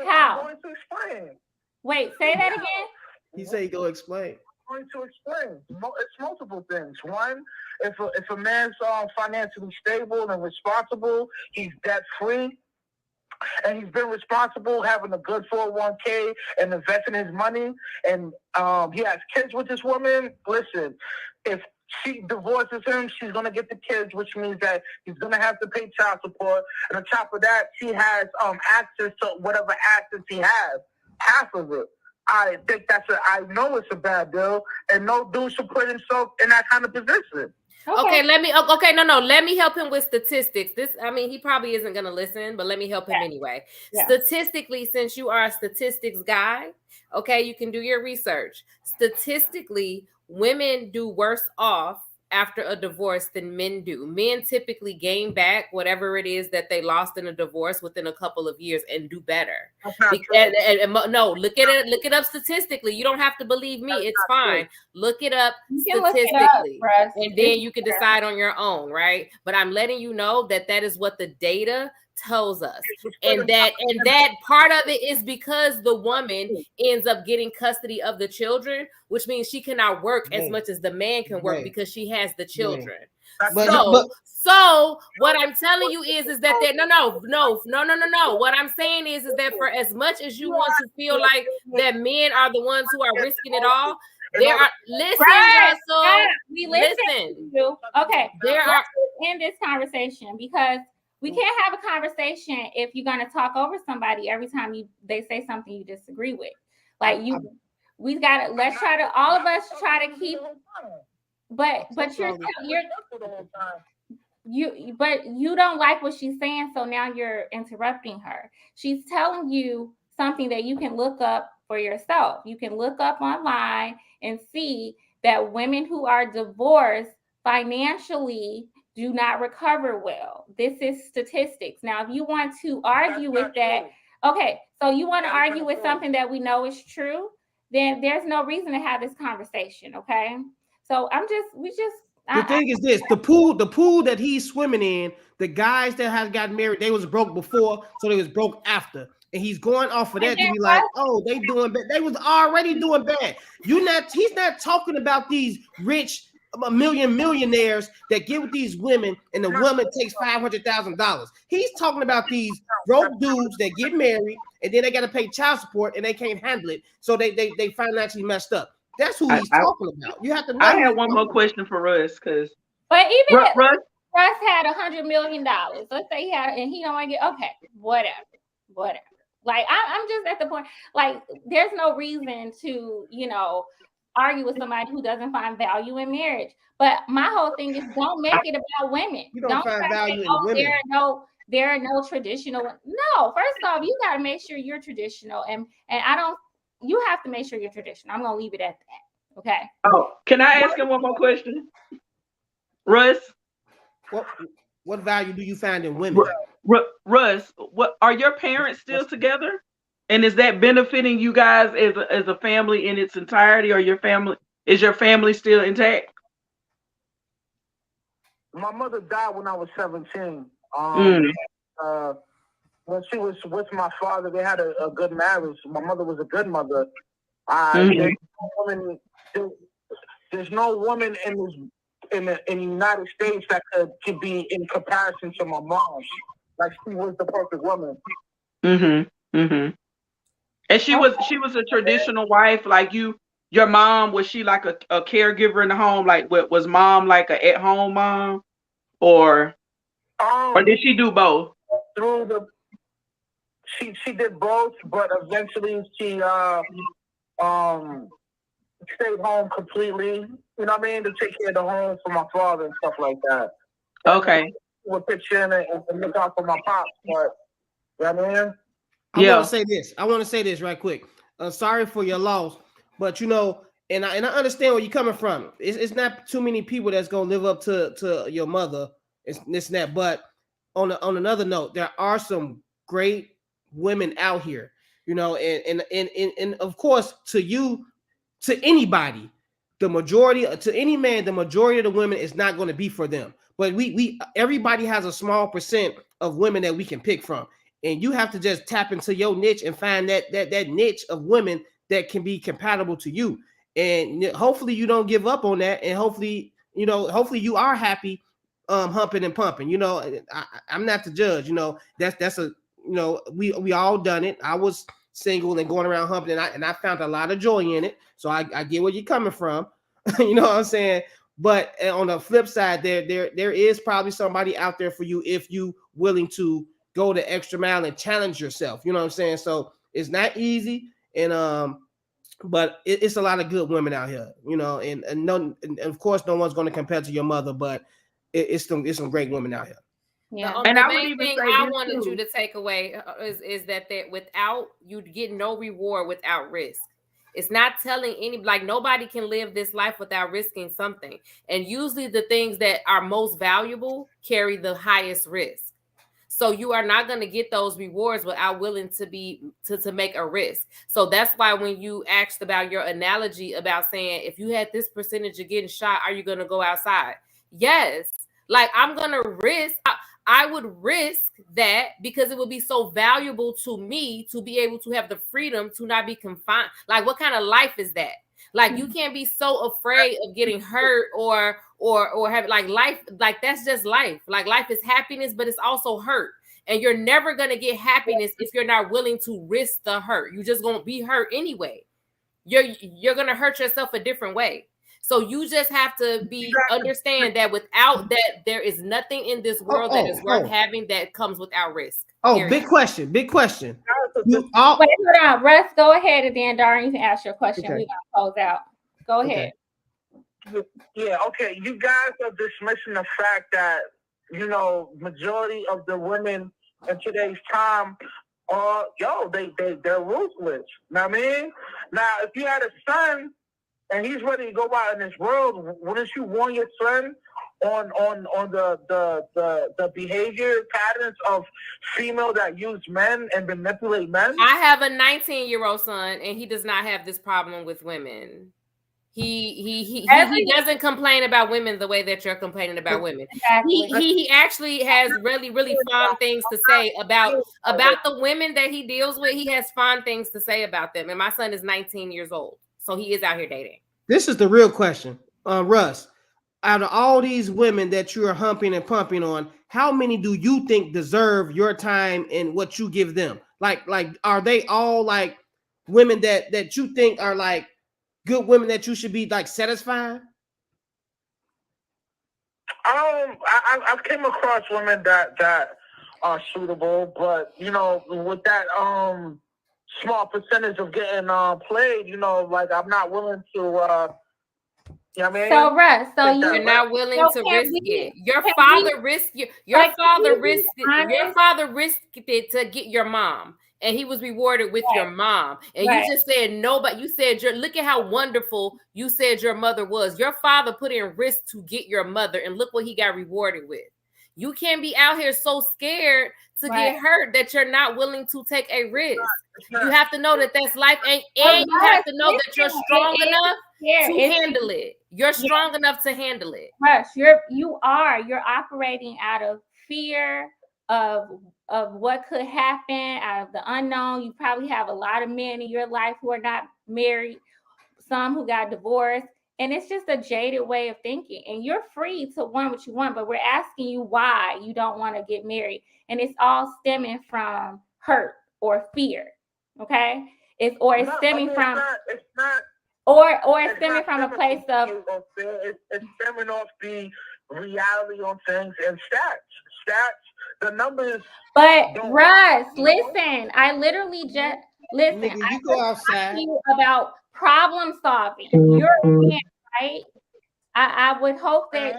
How? I'm going to explain. Wait, say that again. He said he go explain. I'm going to explain. It's multiple things. One, if a man's financially stable and responsible, he's debt free, and he's been responsible, having a good 401k and investing his money, and he has kids with this woman. Listen, if she divorces him, she's going to get the kids, which means that he's going to have to pay child support. And on top of that, she has access to whatever assets he has, half of it. I think I know it's a bad deal, and no dude should put himself in that kind of position. Okay, let me. Okay, no. Let me help him with statistics. He probably isn't gonna listen, but let me help him anyway. Yeah. Statistically, since you are a statistics guy, okay, you can do your research. Statistically, women do worse off after a divorce than men do. Men typically gain back whatever it is that they lost in a divorce within a couple of years and do better. No, look it up statistically. You don't have to believe me. It's fine. Look it up statistically, and then you can decide on your own, right? But I'm letting you know that is what the data tells us, and that part of it is because the woman ends up getting custody of the children, which means she cannot work as much as the man can work because she has the children. So what I'm telling you is that no. What I'm saying is that for as much as you want to feel like that men are the ones who are risking it all, there are Russell. We listen to you. Okay, let's end this conversation because we can't have a conversation if you're going to talk over somebody every time they say something you disagree with. Like we've got to, let's try to, all of us try to keep, but you don't like what she's saying, so now you're interrupting her. She's telling you something that you can look up for yourself. You can look up online and see that women who are divorced financially do not recover well. This is statistics. Now, if you want to argue with that, okay, so you want to argue with something that we know is true, then there's no reason to have this conversation, okay? So the thing is this, the pool that he's swimming in, the guys that have gotten married, they was broke before, so they was broke after. And he's going off of that to be like, oh, they doing bad. They was already doing bad. He's not talking about these rich millionaires that get with these women and the woman takes $500,000. He's talking about these broke dudes that get married and then they got to pay child support and they can't handle it, so they financially messed up. That's who he's talking about. You have to know. I have one more question for Russ, because Russ had $100 million. Let's say he had, and he don't want to get whatever. Like I'm just at the point, like there's no reason to argue with somebody who doesn't find value in marriage. But my whole thing is, don't make it about women. You don't find value in women. There are no traditional. No, first off, you got to make sure you're traditional, and you have to make sure you're traditional. I'm gonna leave it at that. Okay. Oh, can I ask him one more question, Russ? What value do you find in women? Russ, what are your parents still together? And is that benefiting you guys as a family in its entirety, or is your family still intact? My mother died when I was 17. When she was with my father, they had a good marriage. My mother was a good mother. There's no woman in the United States that could be in comparison to my mom. Like, she was the perfect woman. And she was a traditional wife, like you. Your mom, was she like a caregiver in the home? Like, was mom like a at-home mom, or did she do both? She did both, but eventually she stayed home completely. You know what I mean? To take care of the home for my father and stuff like that. Okay. We'll pitch in and look out for my pops, but you know what I mean? I want to say this right quick. Sorry for your loss, but and I understand where you're coming from. It's not too many people that's gonna live up to your mother. It's this and that. But on another note, there are some great women out here, and of course, to anybody, the majority of the women is not going to be for them. But everybody has a small percent of women that we can pick from. And you have to just tap into your niche and find that niche of women that can be compatible to you. And hopefully you don't give up on that. And hopefully you are happy humping and pumping. I'm not the judge. We all done it. I was single and going around humping, and I found a lot of joy in it. So I get where you're coming from. You know what I'm saying? But on the flip side, there is probably somebody out there for you if you willing to go the extra mile and challenge yourself. You know what I'm saying? So it's not easy. And but it's a lot of good women out here, you know, and of course no one's going to compare to your mother, but it's some great women out here. Yeah. And The I would main even thing say I this wanted you too. to take away is that without you get no reward without risk. It's not telling nobody can live this life without risking something. And usually the things that are most valuable carry the highest risk. So you are not going to get those rewards without willing to make a risk. So that's why when you asked about your analogy about saying, if you had this percentage of getting shot, are you going to go outside? Yes. Like I'm going to risk. I would risk that because it would be so valuable to me to be able to have the freedom to not be confined. Like, what kind of life is that? Like, you can't be so afraid of getting hurt or have life. Like, that's just life. Like, life is happiness, but it's also hurt. And you're never gonna get happiness if you're not willing to risk the hurt. You're just gonna be hurt anyway. You're gonna hurt yourself a different way. So you just have to understand that without that, there is nothing in this world that is worth having that comes without risk. Period. Big question. Wait, hold on, Russ, go ahead, and then Darren, you can ask your question. Okay. We're gonna close out. Go ahead. Yeah, okay. You guys are dismissing the fact that, majority of the women in today's time they're ruthless. Know what I mean? Now, if you had a son and he's ready to go out in this world, wouldn't you warn your son on the behavior patterns of female that use men and manipulate men? I have a 19-year-old son, and he does not have this problem with women. He doesn't complain about women the way that you're complaining about women. He actually has really, really fond things to say about the women that he deals with. He has fond things to say about them. And my son is 19 years old, so he is out here dating. This is the real question, Russ. Out of all these women that you are humping and pumping on, how many do you think deserve your time and what you give them? Like, are they all like women that you think are like good women that you should be like satisfied? I've came across women that are suitable, but with that small percentage of getting played, like I'm not willing to. You know what I mean? So Russ, you're not willing to risk it. Your father risked it to get your mom. And he was rewarded with your mom. And you just said nobody. You said look at how wonderful you said your mother was. Your father put in risk to get your mother, and look what he got rewarded with. You can't be out here so scared to get hurt that you're not willing to take a risk. You have to know that that's life, and you have to know that you're strong enough to handle it. You're strong enough to handle it. Rush, you're operating out of fear of what could happen, out of the unknown. You probably have a lot of men in your life who are not married, some who got divorced, and it's just a jaded way of thinking. And you're free to want what you want, but we're asking you why you don't want to get married, and it's all stemming from hurt or fear. Okay, it's stemming from a place of it's stemming off the reality on things and stats. The numbers. But Russ, listen, I literally just listen. Nigga, you go outside. You about problem solving. You're a man, right? I would hope that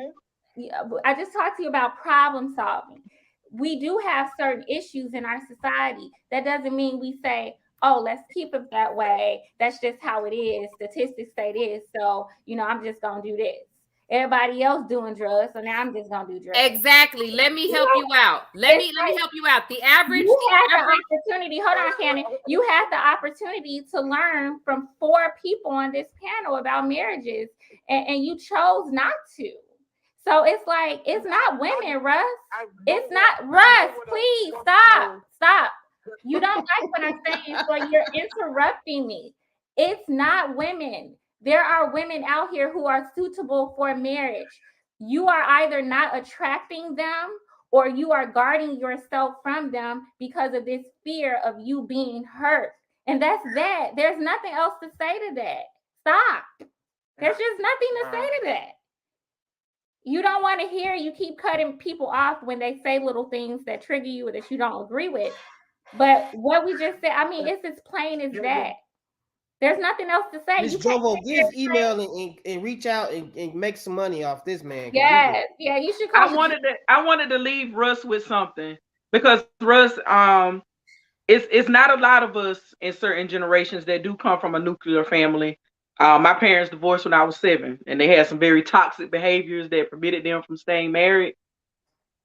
I just talked to you about problem solving. We do have certain issues in our society. That doesn't mean we say, oh, let's keep it that way. That's just how it is. Statistics say this. So, I'm just going to do this. Everybody else doing drugs, so now I'm just gonna do drugs. Exactly. Let me help you out. Let me help you out. The average. You had the opportunity. Hold on, Cannon. You had the opportunity to learn from 4 people on this panel about marriages, and you chose not to. So it's like it's not women, Russ. It's not Russ. Please stop. You don't like what I'm saying, so you're interrupting me. It's not women. There are women out here who are suitable for marriage. You are either not attracting them or you are guarding yourself from them because of this fear of you being hurt. And that's that. There's nothing else to say to that. Stop. There's just nothing to say to that. You don't want to hear, you keep cutting people off when they say little things that trigger you or that you don't agree with. But what we just said, it's as plain as that. There's nothing else to say. Miss You can't Jovo, sit there give and say, email and reach out and make some money off this man. yes, yeah, you should call. I wanted to leave Russ with something because Russ, it's not a lot of us in certain generations that do come from a nuclear family. My parents divorced when I was 7, and they had some very toxic behaviors that prevented them from staying married.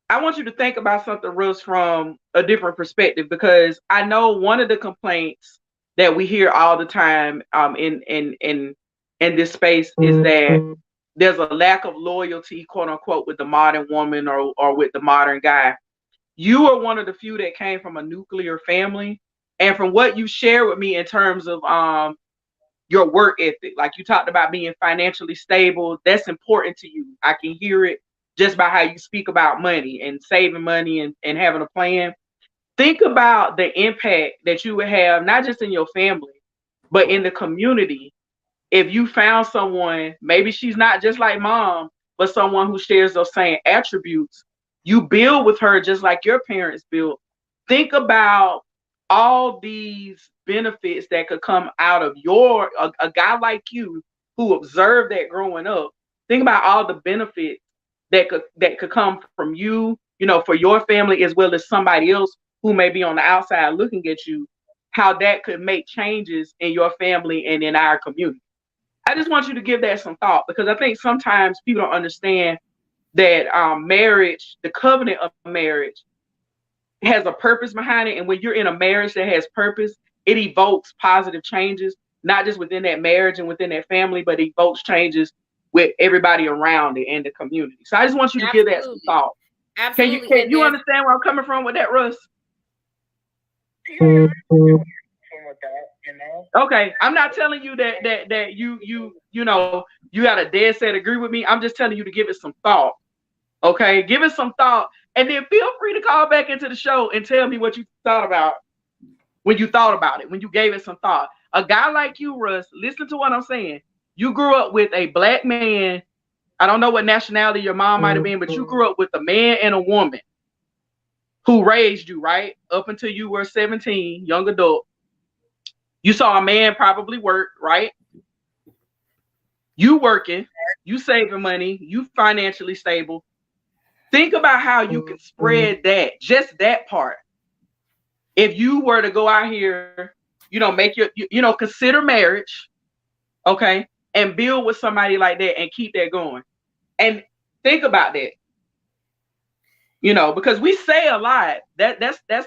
I want you to think about something, Russ, from a different perspective, because I know one of the complaints that we hear all the time in this space is that there's a lack of loyalty, quote unquote, with the modern woman or with the modern guy. You are one of the few that came from a nuclear family, and from what you share with me in terms of your work ethic, like you talked about being financially stable, that's important to you. I can hear it just by how you speak about money and saving money and having a plan. Think about the impact that you would have, not just in your family, but in the community. If you found someone, maybe she's not just like mom, but someone who shares those same attributes, you build with her just like your parents built. Think about all these benefits that could come out of a guy like you who observed that growing up. Think about all the benefits that could come from you, for your family as well as somebody else who may be on the outside looking at you, how that could make changes in your family and in our community. I just want you to give that some thought, because I think sometimes people don't understand that marriage, the covenant of marriage, has a purpose behind it. And when you're in a marriage that has purpose, it evokes positive changes, not just within that marriage and within that family, but it evokes changes with everybody around it and the community. So I just want you to give that some thought. Absolutely. Can you understand where I'm coming from with that, Russ? Okay, I'm not telling you that you got a dead set agree with me. I'm just telling you to give it some thought. Okay, give it some thought, and then feel free to call back into the show and tell me what you thought about when you thought about it, when you gave it some thought. A guy like you, Russ, listen to what I'm saying. You grew up with a black man. I don't know what nationality your mom might have been, but you grew up with a man and a woman who raised you, right? Up until you were 17, young adult. You saw a man probably work, right? You working, you saving money, you financially stable. Think about how you can spread that, just that part. If you were to go out here, make consider marriage, okay, and build with somebody like that and keep that going. And think about that. Because we say a lot. That's that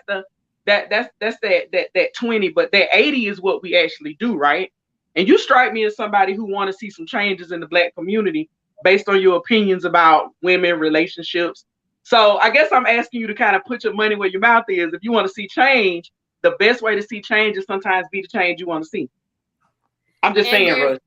20, but that 80 is what we actually do, right? And you strike me as somebody who want to see some changes in the Black community based on your opinions about women, relationships. So I guess I'm asking you to kind of put your money where your mouth is. If you want to see change, the best way to see change is sometimes be the change you want to see. I'm just saying, Russ.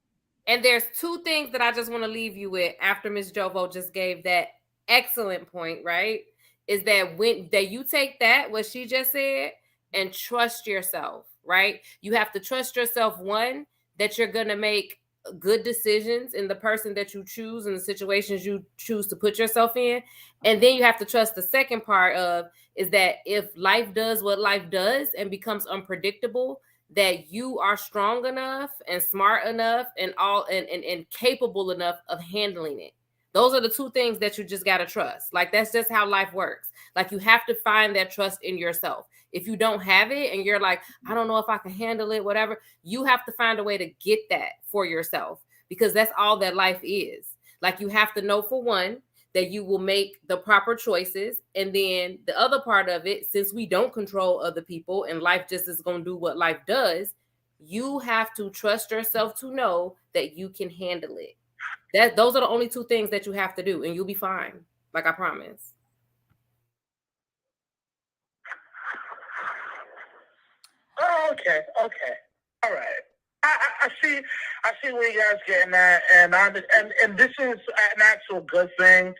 And there's 2 things that I just want to leave you with after Ms. Jovo just gave that excellent point, right? Is that when that you take that, what she just said, and trust yourself, right? You have to trust yourself, one, that you're going to make good decisions in the person that you choose and the situations you choose to put yourself in. And then you have to trust the second part of is that if life does what life does and becomes unpredictable, that you are strong enough and smart enough and capable enough of handling it. Those are the 2 things that you just got to trust. Like, that's just how life works. Like, you have to find that trust in yourself. If you don't have it and you're like, I don't know if I can handle it, whatever, you have to find a way to get that for yourself, because that's all that life is. Like, you have to know, for one, that you will make the proper choices. And then the other part of it, since we don't control other people and life just is going to do what life does, you have to trust yourself to know that you can handle it. Those are the only 2 things that you have to do, and you'll be fine. Like, I promise. Oh, okay. All right. I see where you guys getting at, and this is an actual good thing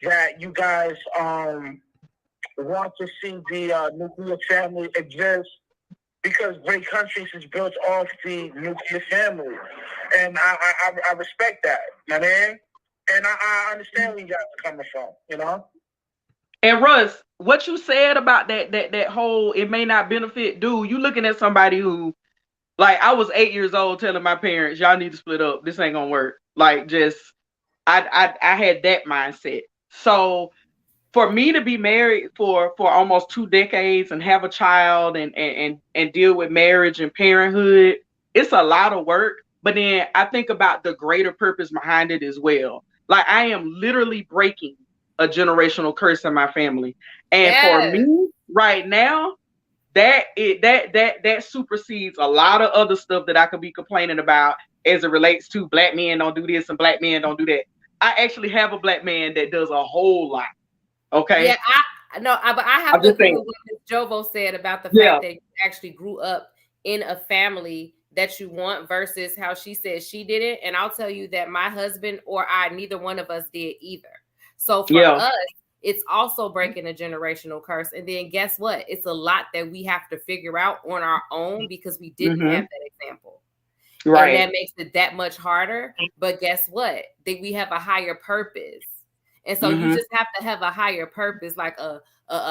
that you guys want to see the nuclear family exist, because great countries is built off the nuclear family, and I respect that, you know what I mean? And I understand where you guys are coming from, And Russ, what you said about that whole it may not benefit, dude, you looking at somebody who Like I was 8 years old telling my parents, y'all need to split up. This ain't gonna work. Like just I had that mindset. So for me to be married for almost 2 decades and have a child and deal with marriage and parenthood, it's a lot of work. But then I think about the greater purpose behind it as well. Like I am literally breaking a generational curse in my family. And for Yes. me right now, that supersedes a lot of other stuff that I could be complaining about as it relates to black men don't do this and black men don't do that. I actually have a black man that does a whole lot. Okay. Yeah, but I have I'm to just agree saying. with what Ms. Jovo said about the Yeah. fact that you actually grew up in a family that you want versus how she said she did it. And I'll tell you that my husband or I, neither one of us did either. So for us, it's also breaking a generational curse. And then guess what? It's a lot that we have to figure out on our own because we didn't have that example. Right. And that makes it that much harder. But guess what? That we have a higher purpose. And so you just have to have a higher purpose, like a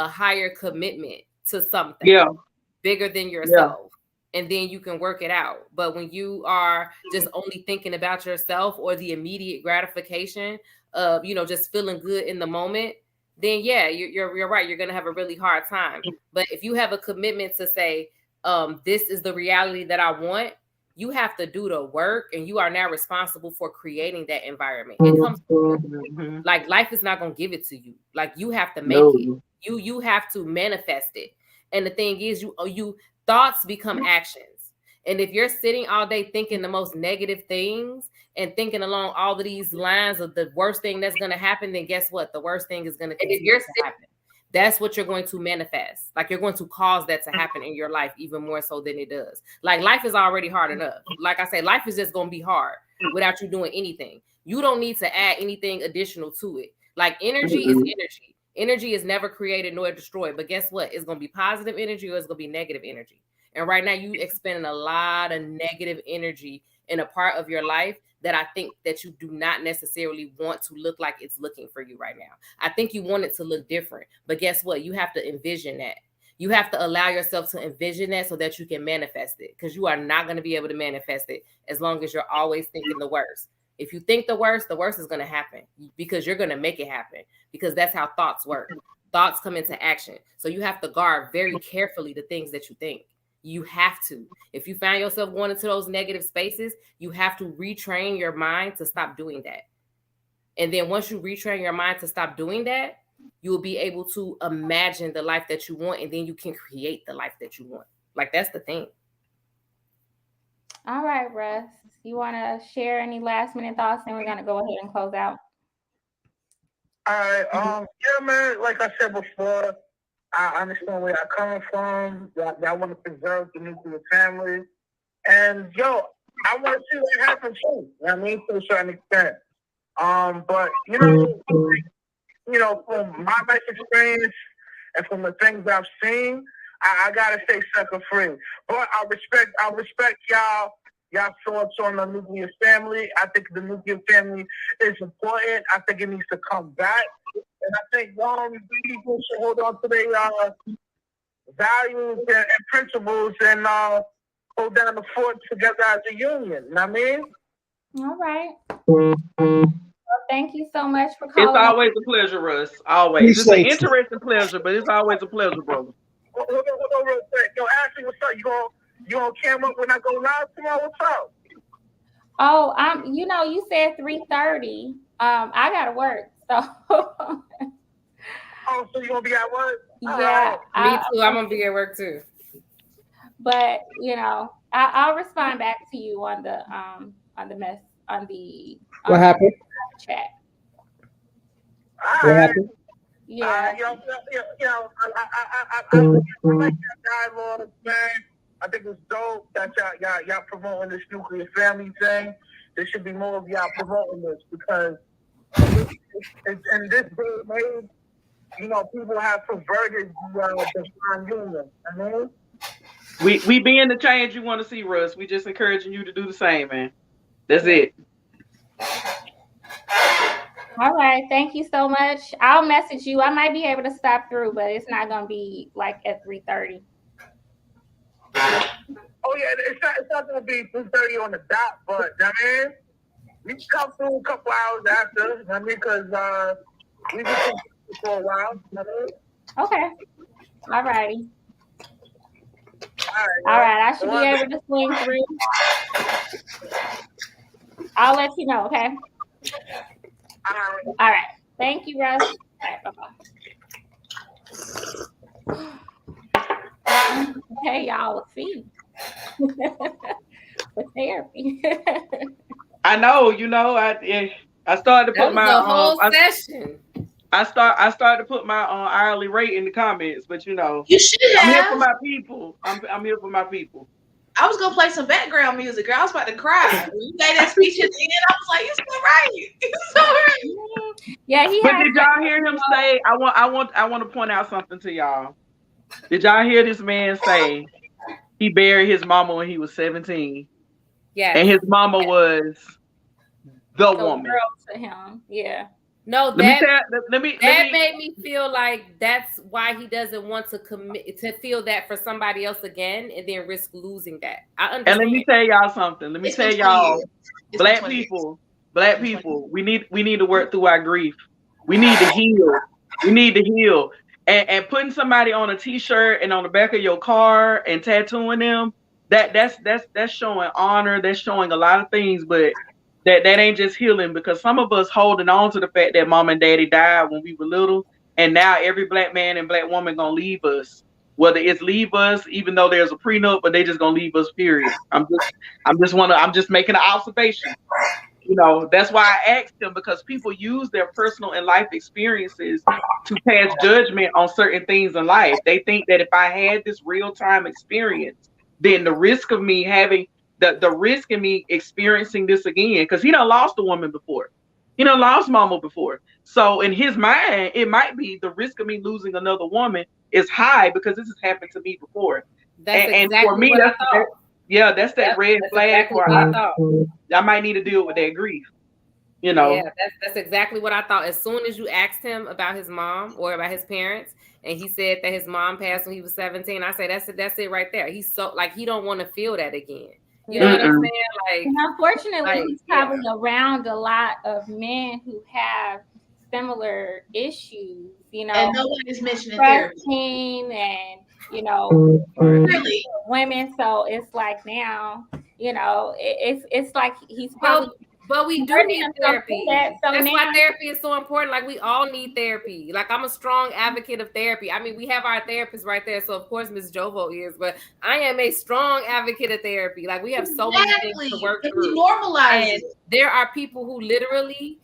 higher commitment to something bigger than yourself. And then you can work it out. But when you are just only thinking about yourself or the immediate gratification of, just feeling good in the moment, then yeah, you're right. You're going to have a really hard time. But if you have a commitment to say, this is the reality that I want, you have to do the work and you are now responsible for creating that environment. It comes like life is not going to give it to you. Like you have to make it. You have to manifest it. And the thing is, you thoughts become actions. And if you're sitting all day thinking the most negative things and thinking along all of these lines of the worst thing that's going to happen, then guess what? The worst thing is going to continue to happen. That's what you're going to manifest. Like you're going to cause that to happen in your life even more so than it does. Like life is already hard enough. Like I say, life is just going to be hard without you doing anything. You don't need to add anything additional to it. Like energy is energy. Energy is never created nor destroyed. But guess what? It's going to be positive energy or it's going to be negative energy. And right now you expending a lot of negative energy in a part of your life that I think that you do not necessarily want to look like it's looking for you right now. I think you want it to look different. But guess what? You have to envision that. You have to allow yourself to envision that so that you can manifest it. Because you are not going to be able to manifest it as long as you're always thinking the worst. If you think the worst is going to happen because you're going to make it happen because that's how thoughts work. Thoughts come into action. So you have to guard very carefully the things that you think. You have to. If you find yourself going into those negative spaces, you have to retrain your mind to stop doing that. And then once you retrain your mind to stop doing that, you will be able to imagine the life that you want, and then you can create the life that you want. Like that's the thing. All right, Russ. You want to share any last minute thoughts? And we're going to go ahead and close out. All right. Yeah, man. Like I said before, I understand where y'all coming from. Y'all want to preserve the nuclear family. And, yo, I want to see that happen too. You know what I mean? To a certain extent. But, from my life experience and from the things I've seen, I got to stay sucker free. But I respect y'all thoughts on the nuclear family. I think the nuclear family is important. I think it needs to come back. And I think people should hold on to their values and principles and hold down the fort together as a union. You know what I mean? All right. Well, thank you so much for calling. It's always a pleasure, Russ. Always. It's an interesting pleasure, but it's always a pleasure, brother. Hold on real quick. Yo, Ashley, what's up? You on camera when I go live tomorrow? What's up? Oh, you said 3:30. I gotta work, so. Oh, so you gonna be at work? Yeah, me too. I'm gonna be at work too. But I'll respond back to you on the what happened? Chat. What happened? Yeah. I like that dialogue, man. I think it's dope that y'all promoting this nuclear family thing. There should be more of y'all promoting this because in this day and age, people have perverted the divine union. I mean, we being the change you want to see, Russ. We just encouraging you to do the same, man. That's it. All right. Thank you so much. I'll message you. I might be able to stop through, but it's not gonna be like at 3:30. Oh yeah, it's not gonna be 2:30 on the dot, but I mean, we can come through a couple hours after. I mean, because we been for a while. Okay. All righty. All All right. I should be able to swing through. I'll let you know. Okay. All right. Thank you, Russ. All right. Bye-bye. Okay, y'all. Let's see. For therapy. I know, I started to put my whole session. I started to put my hourly rate in the comments, but you should have. I'm here for my people. I'm here for my people. I was gonna play some background music, girl. I was about to cry. When you made that speech at the end, I was like, "You're so right. You're so right." Yeah, But did y'all hear him say? I want to point out something to y'all. Did y'all hear this man say he buried his mama when he was 17? Yeah, and his mama was the woman. Girl to him, yeah. No, that made me feel like that's why he doesn't want to commit to feel that for somebody else again and then risk losing that. I understand. And let me tell y'all something. Let me tell y'all, black people, we need to work through our grief. We need to heal. We need to heal. And putting somebody on a t-shirt and on the back of your car and tattooing them, that's showing honor. That's showing a lot of things, but that ain't just healing, because some of us holding on to the fact that mom and daddy died when we were little, and now every black man and black woman gonna leave us. Whether it's leave us, even though there's a prenup, but they just gonna leave us. Period. I'm just making an observation. That's why I asked him, because people use their personal and life experiences to pass judgment on certain things in life. They think that if I had this real time experience, then the risk of me having the risk in me experiencing this again, because he done lost a woman before. He done lost mama before. So in his mind, it might be the risk of me losing another woman is high because this has happened to me before. That's exactly for me, what I thought. That's that red flag where I might need to deal with that grief. Yeah, that's exactly what I thought. As soon as you asked him about his mom or about his parents, and he said that his mom passed when he was 17, I say that's it right there. He's so he don't want to feel that again. You know what I'm saying? And unfortunately, he's probably around a lot of men who have similar issues. And nobody's mentioning therapy and really women. So it's like now, it's like he's probably. But we do need therapy. That's why therapy is so important. Like, we all need therapy. Like, I'm a strong advocate of therapy. I mean, we have our therapist right there. So, of course, Ms. Jovo is. But I am a strong advocate of therapy. Like, we have so many things to work through. Normalize it. There are people who literally,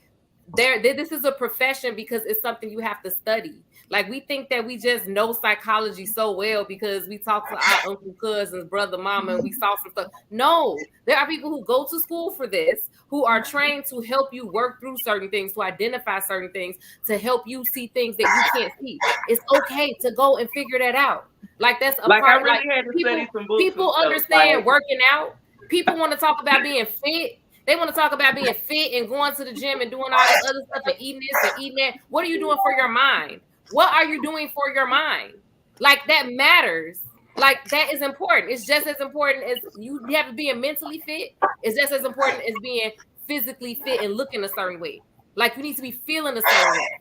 this is a profession because it's something you have to study. Like, we think that we just know psychology so well because we talk to our uncle, cousins, brother, mama, and we saw some stuff. No, there are people who go to school for this, who are trained to help you work through certain things, to identify certain things, to help you see things that you can't see. It's okay to go and figure that out. Like, that's a part. I really had to study some books. People understand working out. People want to talk about being fit. They want to talk about being fit and going to the gym and doing all this other stuff and eating this and eating that. What are you doing for your mind? What are you doing for your mind? Like, that matters. Like, that is important. It's just as important as you have to being mentally fit. It's just as important as being physically fit and looking a certain way. Like, you need to be feeling a certain way.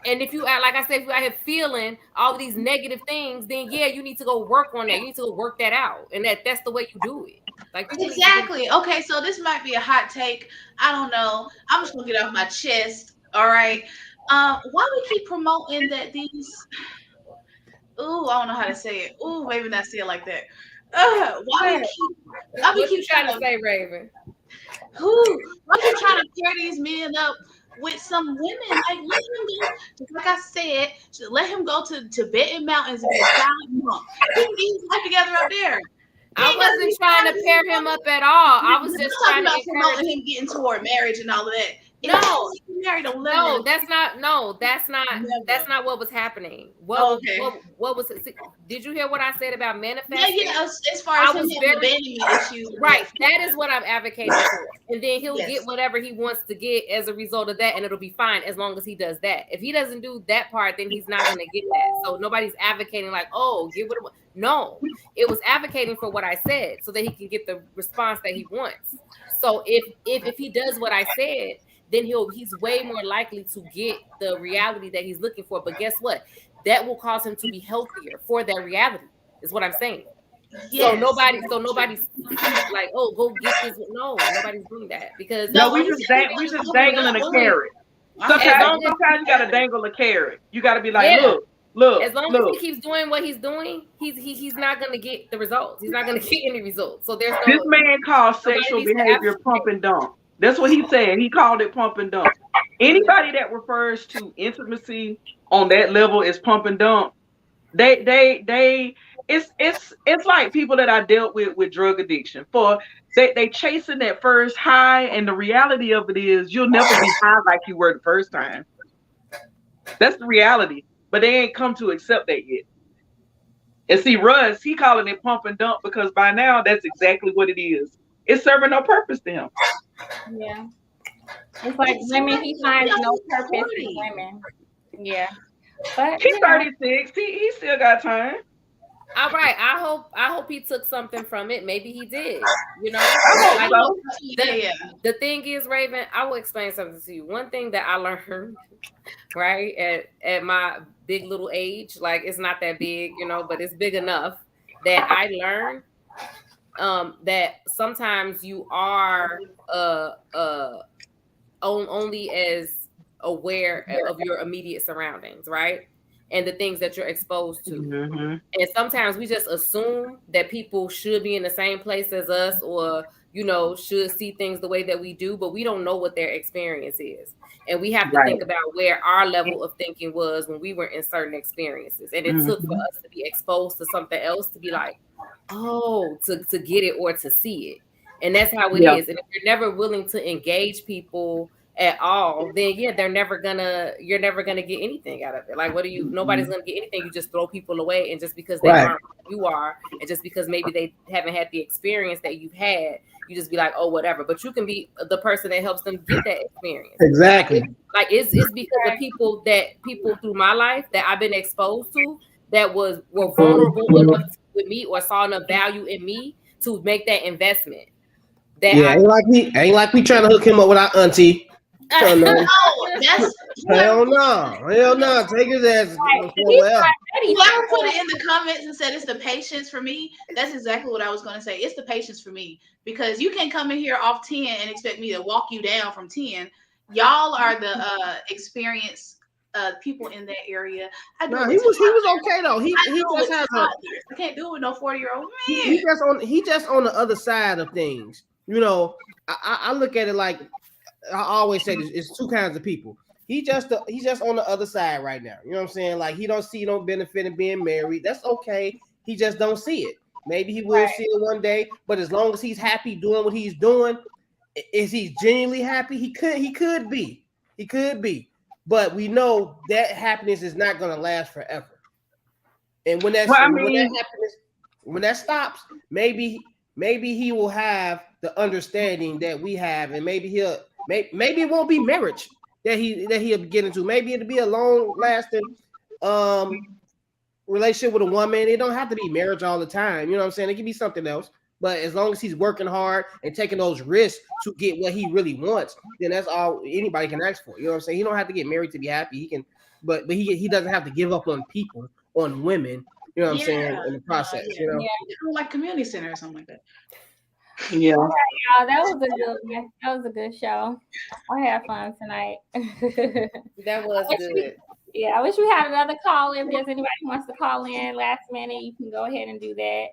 And if you, like I said, if you out here feeling all of these negative things, then yeah, you need to go work on that. You need to go work that out. And that's the way you do it. Like, exactly. Okay, so this might be a hot take. I don't know. I'm just gonna get off my chest. All right. Why we keep promoting that these? Ooh, I don't know how to say it. Ooh, maybe not say it like that. Why we keep trying to say, Raven? Why we trying to pair these men up with some women? Like, let him go. Just like I said, let him go to Tibetan mountains and be a silent monk. He can get his life together up there. I wasn't trying to pair him up at all. I was just talking about promoting him getting toward marriage and all of that. No, married 11. no, that's not what was happening. What was it? Did you hear what I said about manifesting? Yeah, as far as him having abandonment issues. Right, that is what I'm advocating for. And then he'll get whatever he wants to get as a result of that, and it'll be fine as long as he does that. If he doesn't do that part, then he's not going to get that. So nobody's advocating like, oh, get what it wants. No, it was advocating for what I said so that he can get the response that he wants. So if he does what I said, then he's way more likely to get the reality that he's looking for. But guess what? That will cause him to be healthier for that reality, is what I'm saying. Yes. So nobody's like, oh, go get this. No, nobody's doing that because we just dangling a carrot. Sometimes you gotta dangle a carrot. You gotta be like, look. As long as he keeps doing what he's doing, he's not gonna get the results. He's not gonna get any results. So there's this man calls sexual behavior pump and dump. That's what he said. He called it pump and dump. Anybody that refers to intimacy on that level is pump and dump. It's like people that I dealt with drug addiction. They chasing that first high, and the reality of it is you'll never be high like you were the first time. That's the reality. But they ain't come to accept that yet. And see, Russ, he calling it pump and dump because by now that's exactly what it is. It's serving no purpose to him. Yeah. It's like women, he finds no purpose in women. Yeah. But he's 36. He still got time. All right. I hope he took something from it. Maybe he did. You know, I hope so. The thing is, Raven, I will explain something to you. One thing that I learned, right, at my big little age, like it's not that big, you know, but it's big enough that I learned that sometimes you are only as aware of your immediate surroundings, right? And the things that you're exposed to. Mm-hmm. And sometimes we just assume that people should be in the same place as us or, you know, should see things the way that we do, but we don't know what their experience is. And we have to think about where our level of thinking was when we were in certain experiences. And it took for us to be exposed to something else to be like, oh, to get it or to see it. And that's how it is. And if you're never willing to engage people at all, then you're never gonna get anything out of it. Like, nobody's gonna get anything. You just throw people away, and just because they aren't who you are, and just because maybe they haven't had the experience that you've had, you just be like, oh, whatever. But you can be the person that helps them get that experience. Exactly. It's because of people through my life that I've been exposed to that were vulnerable enough with me or saw enough value in me to make that investment. Ain't like we trying to hook him up with our auntie. Hell no. Hell no. Take his ass. Whoever put it in the comments and said it's the patience for me, that's exactly what I was going to say. It's the patience for me because you can't come in here off 10 and expect me to walk you down from 10. Y'all are the experienced people in that area. He was okay though. He just has I can't do it with no 40-year-old man. He just on the other side of things. You know, I look at it like I always say, it's two kinds of people. He's just on the other side right now. You know what I'm saying? Like he don't see no benefit in being married. That's okay. He just don't see it. Maybe he will see it one day, but as long as he's happy doing what he's doing, is he genuinely happy? He could be. But we know that happiness is not going to last forever. And when that happiness, when that stops, maybe he will have the understanding that we have, and maybe it won't be marriage that he'll get into. Maybe it'll be a long-lasting relationship with a woman. It don't have to be marriage all the time. You know what I'm saying? It can be something else. But as long as he's working hard and taking those risks to get what he really wants, then that's all anybody can ask for. You know what I'm saying? He don't have to get married to be happy. He can, but he doesn't have to give up on people, on women. You know what I'm saying? In the process, you know, like community center or something like that. Yeah. All right, y'all. That was a good show. I had fun tonight. That was good. I wish we had another call. If there's anybody who wants to call in last minute, you can go ahead and do that.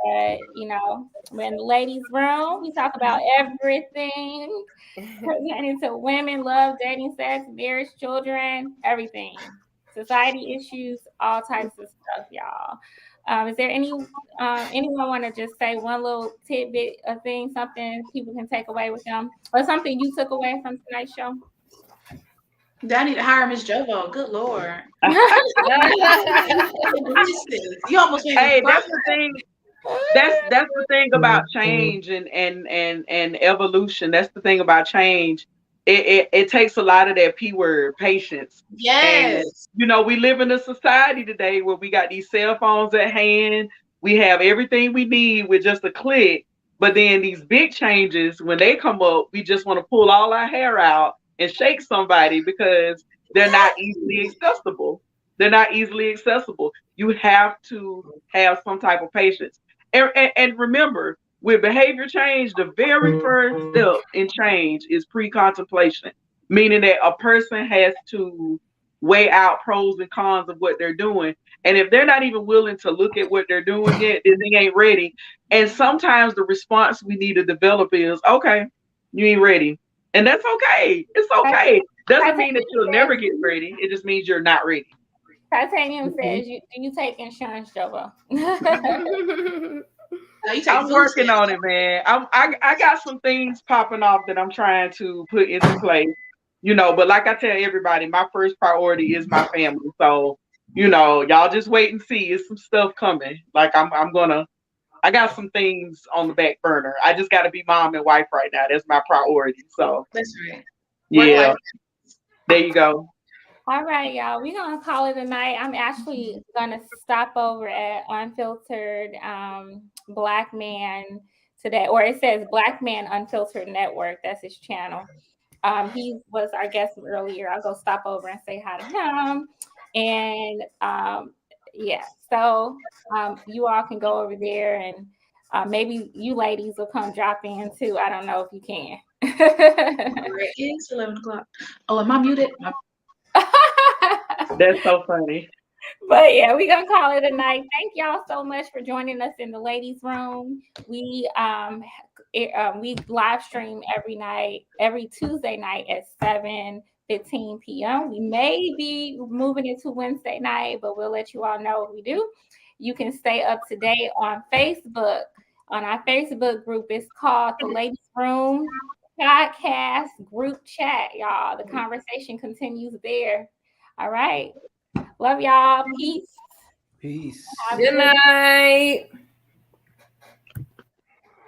But you know, we're in the ladies' room. We talk about everything pertaining to women, love, dating, sex, marriage, children, everything. Society issues, all types of stuff, y'all. Is there anyone want to just say one little tidbit of thing, something people can take away with them, or something you took away from tonight's show? I need to hire Miss Jovo. Good Lord. You almost made me Hey, cry. that's the thing. That's the thing about change and evolution. That's the thing about change. It takes a lot of that P word, patience. And Yes. we live in a society today where we got these cell phones at hand. We have everything we need with just a click. But then these big changes, when they come up, we just want to pull all our hair out and shake somebody because they're not easily accessible. They're not easily accessible. You have to have some type of patience. And remember, with behavior change, the very first step in change is pre-contemplation, meaning that a person has to weigh out pros and cons of what they're doing. And if they're not even willing to look at what they're doing yet, then they ain't ready. And sometimes the response we need to develop is, okay, you ain't ready. And that's okay. It's okay. Doesn't mean that you'll never get ready. It just means you're not ready. Titanium says, "Do you take insurance, Jovo?" I'm working on it, man. I got some things popping off that I'm trying to put into place. But like I tell everybody, my first priority is my family. So, y'all just wait and see. It's some stuff coming. Like I got some things on the back burner. I just got to be mom and wife right now. That's my priority. So that's right. Yeah, there you go. All right, y'all. We're gonna call it a night. I'm actually gonna stop over at Unfiltered Black Man today, or it says Black Man Unfiltered Network. That's his channel. He was our guest earlier. I'll go stop over and say hi to him. And yeah, so you all can go over there, and maybe you ladies will come drop in too. I don't know if you can. It's 11 o'clock. Oh, am I muted? That's so funny. But yeah, we're gonna call it a night. Thank y'all so much for joining us in the ladies' room. We live stream every night, every Tuesday night at 7:15 p.m. We may be moving it to Wednesday night, but we'll let you all know if we do. You can stay up to date on Facebook. On our Facebook group, it's called the Ladies Room Podcast Group Chat, y'all. The conversation continues there. All right. Love y'all. Peace. Peace. Good night.